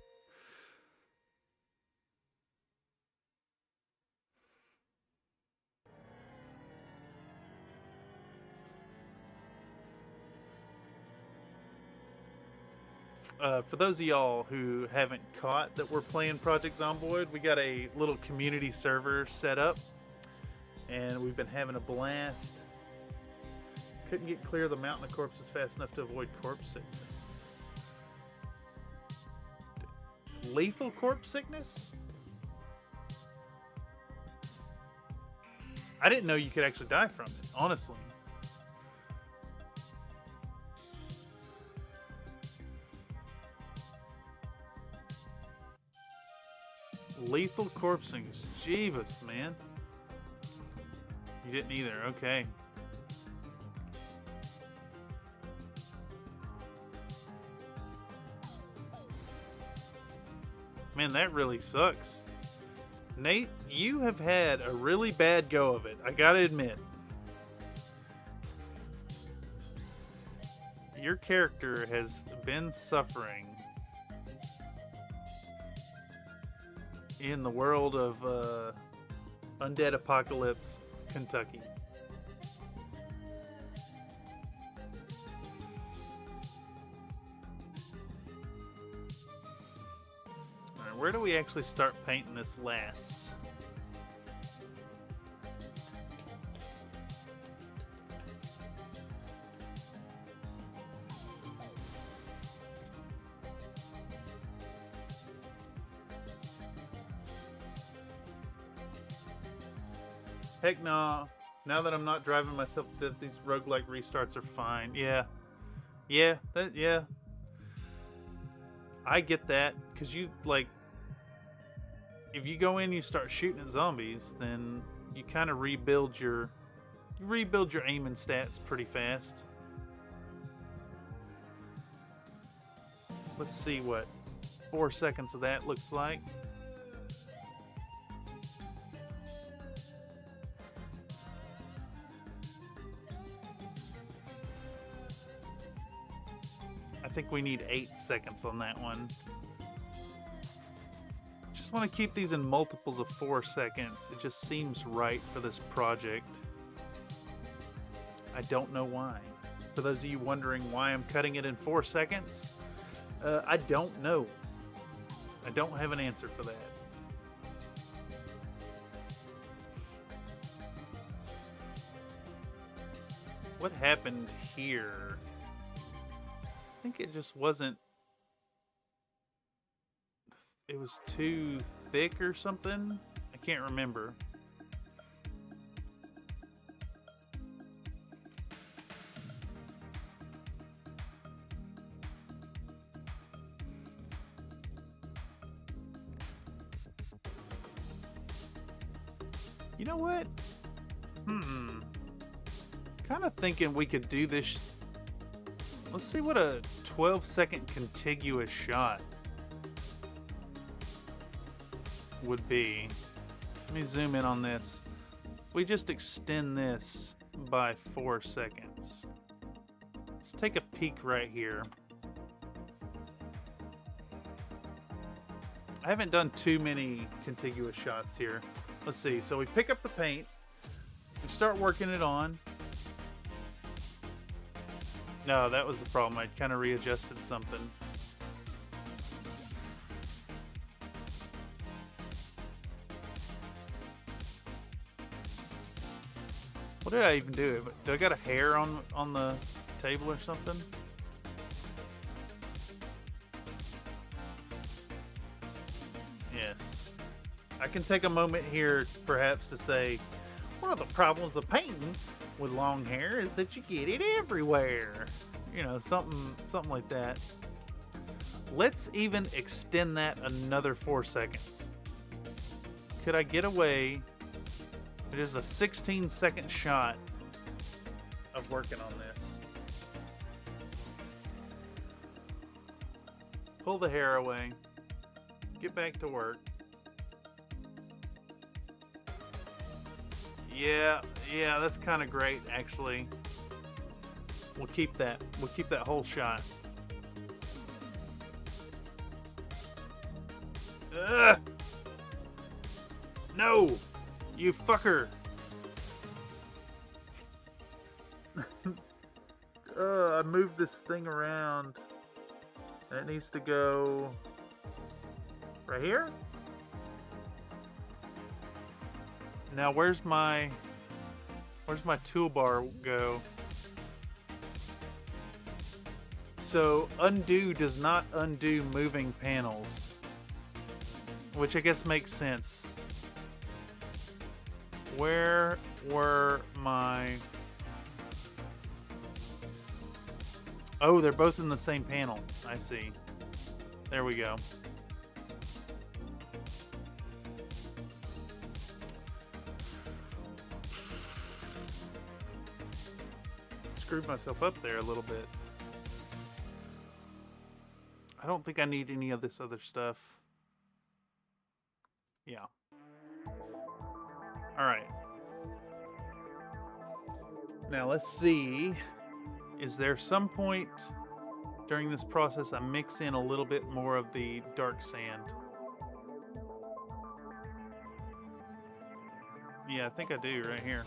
Speaker 1: For those of y'all who haven't caught that we're playing Project Zomboid, we got a little community server set up, and we've been having a blast. Couldn't get clear of the mountain of corpses fast enough to avoid corpse sickness. Lethal corpse sickness? I didn't know you could actually die from it, honestly. Lethal corpsing. Jeebus, man. You didn't either. Okay. Man, that really sucks. Nate, you have had a really bad go of it. I gotta admit. Your character has been suffering in the world of Undead Apocalypse, Kentucky. Alright, where do we actually start painting this lass? Heck no. Now that I'm not driving myself to death, these roguelike restarts are fine. Yeah. Yeah. I get that. Because you, like... if you go in, you start shooting at zombies, then you kind of rebuild your aiming stats pretty fast. Let's see what 4 seconds of that looks like. I think we need 8 seconds on that one. Just want to keep these in multiples of 4 seconds. It just seems right for this project. I don't know why. For those of you wondering why I'm cutting it in 4 seconds, I don't know. I don't have an answer for that. What happened here? I think it just wasn't... It was too thick or something? I can't remember. You know what? Kind of thinking we could do this. Let's see what a 12-second contiguous shot would be. Let me zoom in on this. We just extend this by 4 seconds. Let's take a peek right here. I haven't done too many contiguous shots here. Let's see. So we pick up the paint. We start working it on. No, that was the problem. I kind of readjusted something. What did I even do? Do I got a hair on the table or something? Yes. I can take a moment here perhaps to say one of the problems of painting with long hair is that you get it everywhere. You know, something like that. Let's even extend that another 4 seconds. Could I get away? It is a 16-second shot of working on this. Pull the hair away. Get back to work. Yeah, that's kind of great, actually. We'll keep that. We'll keep that whole shot. Ugh! No! You fucker! I moved this thing around. That needs to go right here. Now where's my toolbar go? So undo does not undo moving panels, which I guess makes sense. Where were my... Oh, they're both in the same panel. I see. There we go. Screwed myself up there a little bit. I don't think I need any of this other stuff. Yeah. Alright. Now let's see. Is there some point during this process I mix in a little bit more of the dark sand? Yeah, I think I do right here.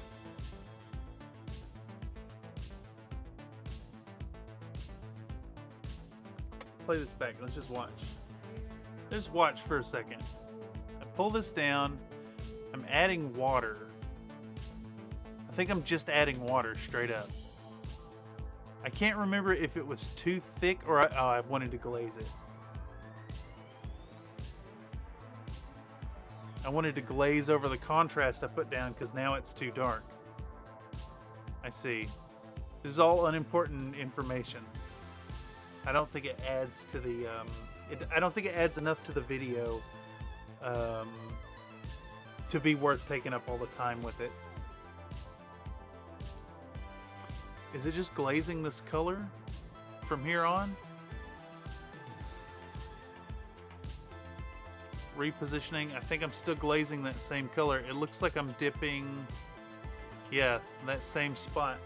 Speaker 1: Play this back. Let's just watch. Just watch for a second. I pull this down. I'm adding water. I think I'm just adding water straight up. I can't remember if it was too thick or I wanted to glaze it. I wanted to glaze over the contrast I put down because now it's too dark. I see. This is all unimportant information. I don't think it adds to the I don't think it adds enough to the video to be worth taking up all the time with it. Is it just glazing this color from here on? Repositioning. I think I'm still glazing that same color. It looks like I'm dipping, yeah, that same spot.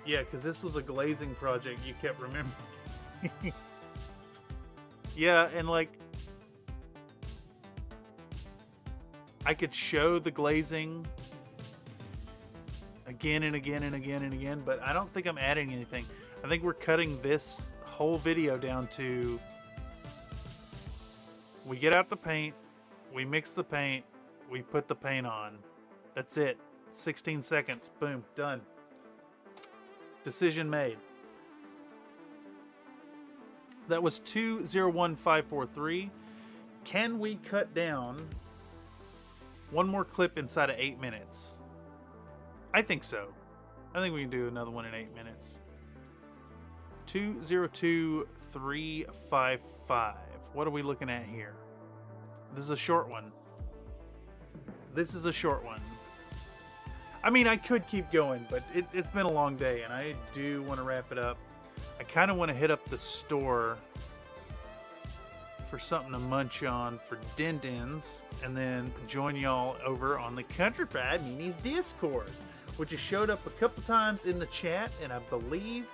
Speaker 1: Yeah, because this was a glazing project you kept remembering. Yeah, and like, I could show the glazing again and again and again and again, but I don't think I'm adding anything. I think we're cutting this whole video down to, we get out the paint, we mix the paint, we put the paint on. That's it. 16 seconds. Boom. Done. Decision made. That was 201543. Can we cut down one more clip inside of 8 minutes? I think so. I think we can do another one in 8 minutes. 202355. What are we looking at here? This is a short one. This is a short one. I mean, I could keep going, but it's been a long day, and I do want to wrap it up. I kind of want to hit up the store for something to munch on for Din-Dins, and then join y'all over on the Country Fried Minis Discord, which has showed up a couple times in the chat, and I believe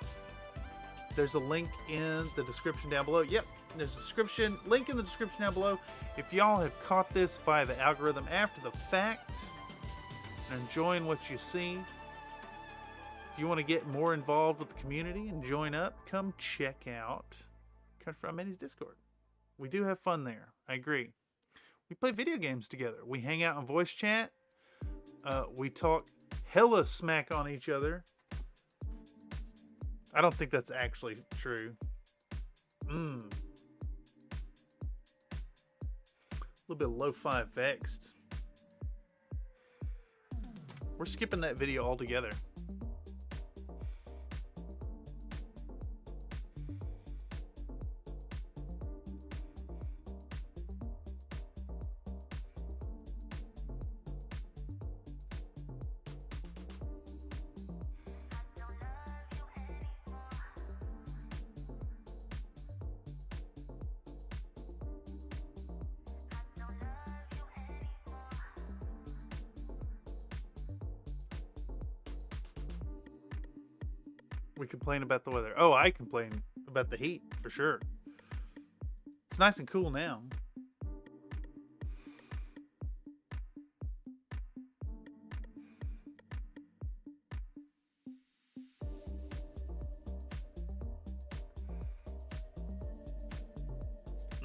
Speaker 1: there's a link in the description down below. Yep, there's a link in the description down below. If y'all have caught this via the algorithm after the fact and enjoying what you see, if you want to get more involved with the community and join up, come check out Country Fried Minis Discord. We do have fun there. I agree. We play video games together. We hang out in voice chat. We talk hella smack on each other. I don't think that's actually true. A little bit lo-fi vexed. We're skipping that video altogether. We complain about the weather. Oh, I complain about the heat, for sure. It's nice and cool now.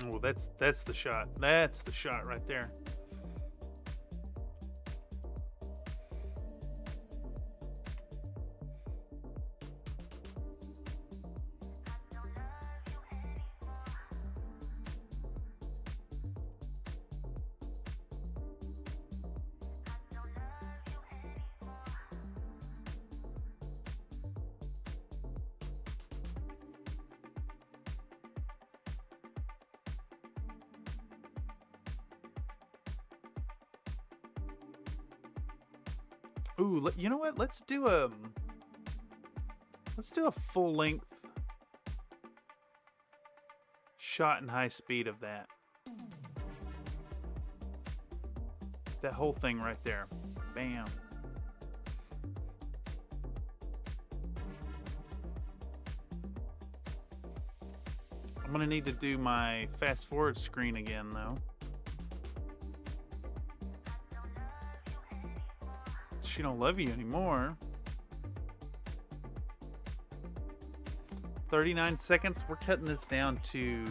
Speaker 1: Oh, that's the shot. That's the shot right there. Ooh, you know what? Let's do a full length shot in high speed of that. That whole thing right there. Bam. I'm gonna need to do my fast forward screen again though. She don't love you anymore. 39 seconds. We're cutting this down to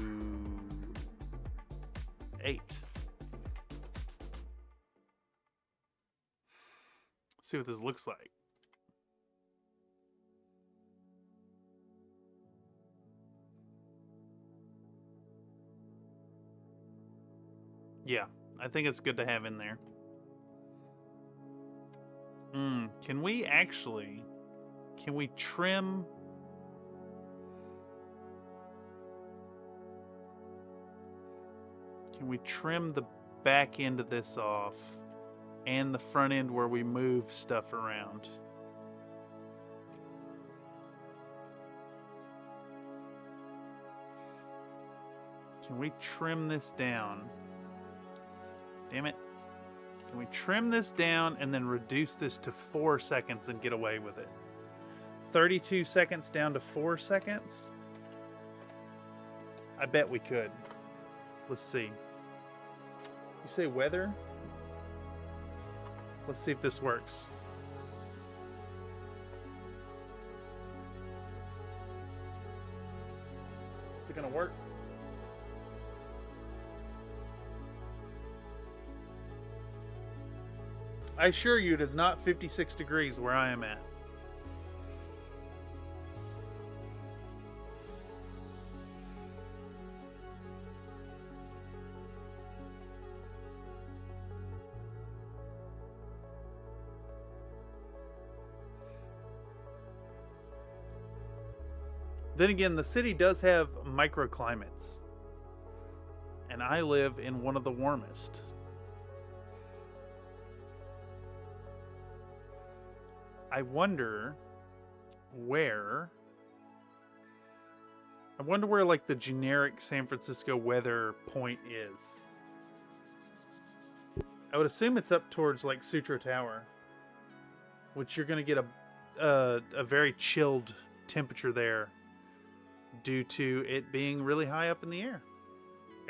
Speaker 1: 8. See what this looks like. Yeah, I think it's good to have in there. Can we trim? Can we trim the back end of this off and the front end where we move stuff around? Can we trim this down? Damn it. Can we trim this down and then reduce this to 4 seconds and get away with it? 32 seconds down to 4 seconds? I bet we could. Let's see. You say weather? Let's see if this works. Is it gonna work? I assure you it is not 56 degrees where I am at. Then again, the city does have microclimates. And I live in one of the warmest. I wonder where like the generic San Francisco weather point is. I would assume it's up towards like Sutro Tower, which you're going to get a very chilled temperature there due to it being really high up in the air.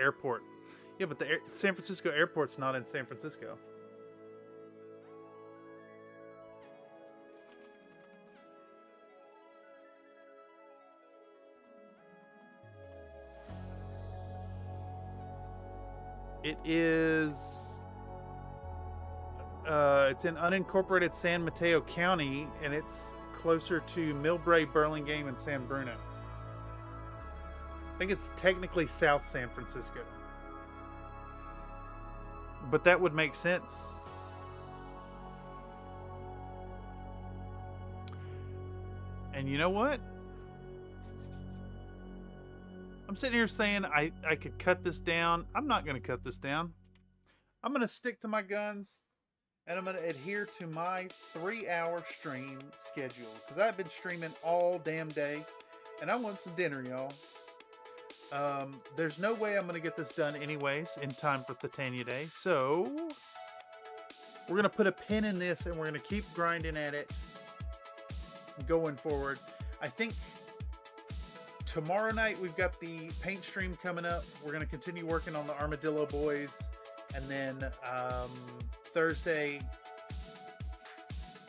Speaker 1: Airport. Yeah, but the San Francisco airport's not in San Francisco. It is, it's in unincorporated San Mateo County, and it's closer to Millbrae, Burlingame, and San Bruno. I think it's technically South San Francisco. But that would make sense. And you know what? I'm sitting here saying I could cut this down. I'm not going to cut this down. I'm going to stick to my guns, and I'm going to adhere to my 3-hour stream schedule, because I've been streaming all damn day, and I want some dinner, y'all. There's no way I'm going to get this done anyways in time for Thitania Day, so we're going to put a pin in this, and we're going to keep grinding at it going forward. I think tomorrow night we've got the paint stream coming up. We're going to continue working on the Armadillo Boys, and then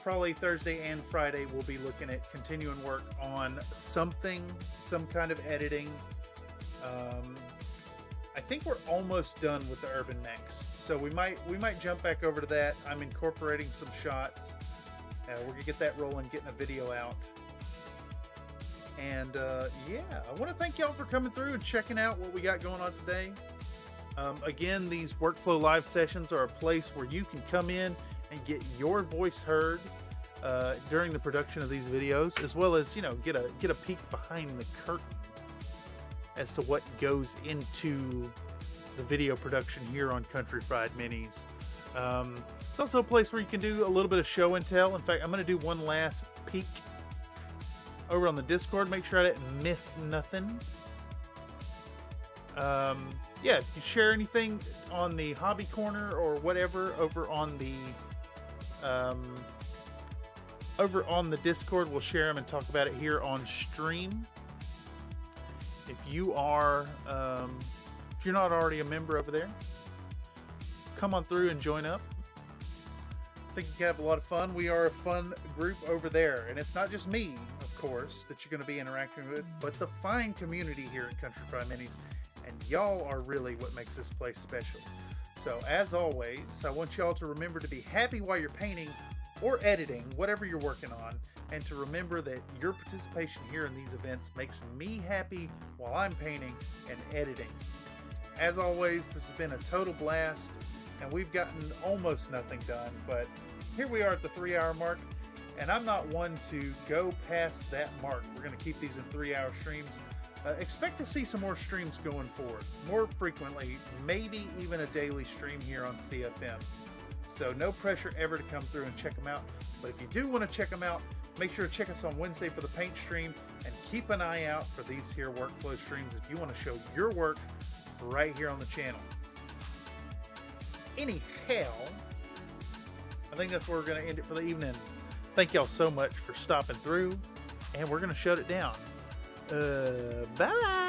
Speaker 1: probably Thursday and Friday we'll be looking at continuing work on some kind of editing. I think we're almost done with the Urban Mix, so we might jump back over to that. I'm incorporating some shots. We're gonna get that rolling, getting a video out. And yeah, I want to thank y'all for coming through and checking out what we got going on today. Again, these Workflow Live sessions are a place where you can come in and get your voice heard during the production of these videos, as well as, you know, get a peek behind the curtain as to what goes into the video production here on Country Fried Minis. It's also a place where you can do a little bit of show and tell. In fact, I'm going to do one last peek over on the Discord. Make sure I didn't miss nothing. Yeah, if you share anything on the hobby corner or whatever over on the Discord, we'll share them and talk about it here on stream. If you are, if you're not already a member over there, come on through and join up. I think you can have a lot of fun. We are a fun group over there, and it's not just me, of course, that you're going to be interacting with, but the fine community here at Country Fried Minis, and y'all are really what makes this place special. So as always, I want y'all to remember to be happy while you're painting or editing, whatever you're working on, and to remember that your participation here in these events makes me happy while I'm painting and editing. As always, this has been a total blast, and we've gotten almost nothing done, but here we are at the 3-hour mark, and I'm not one to go past that mark. We're going to keep these in 3-hour streams. expect to see some more streams going forward, more frequently, maybe even a daily stream here on CFM. So no pressure ever to come through and check them out. But if you do want to check them out, make sure to check us on Wednesday for the paint stream, and keep an eye out for these here workflow streams if you want to show your work right here on the channel. Anyhow, I think that's where we're going to end it for the evening. Thank y'all so much for stopping through, and we're going to shut it down. Bye.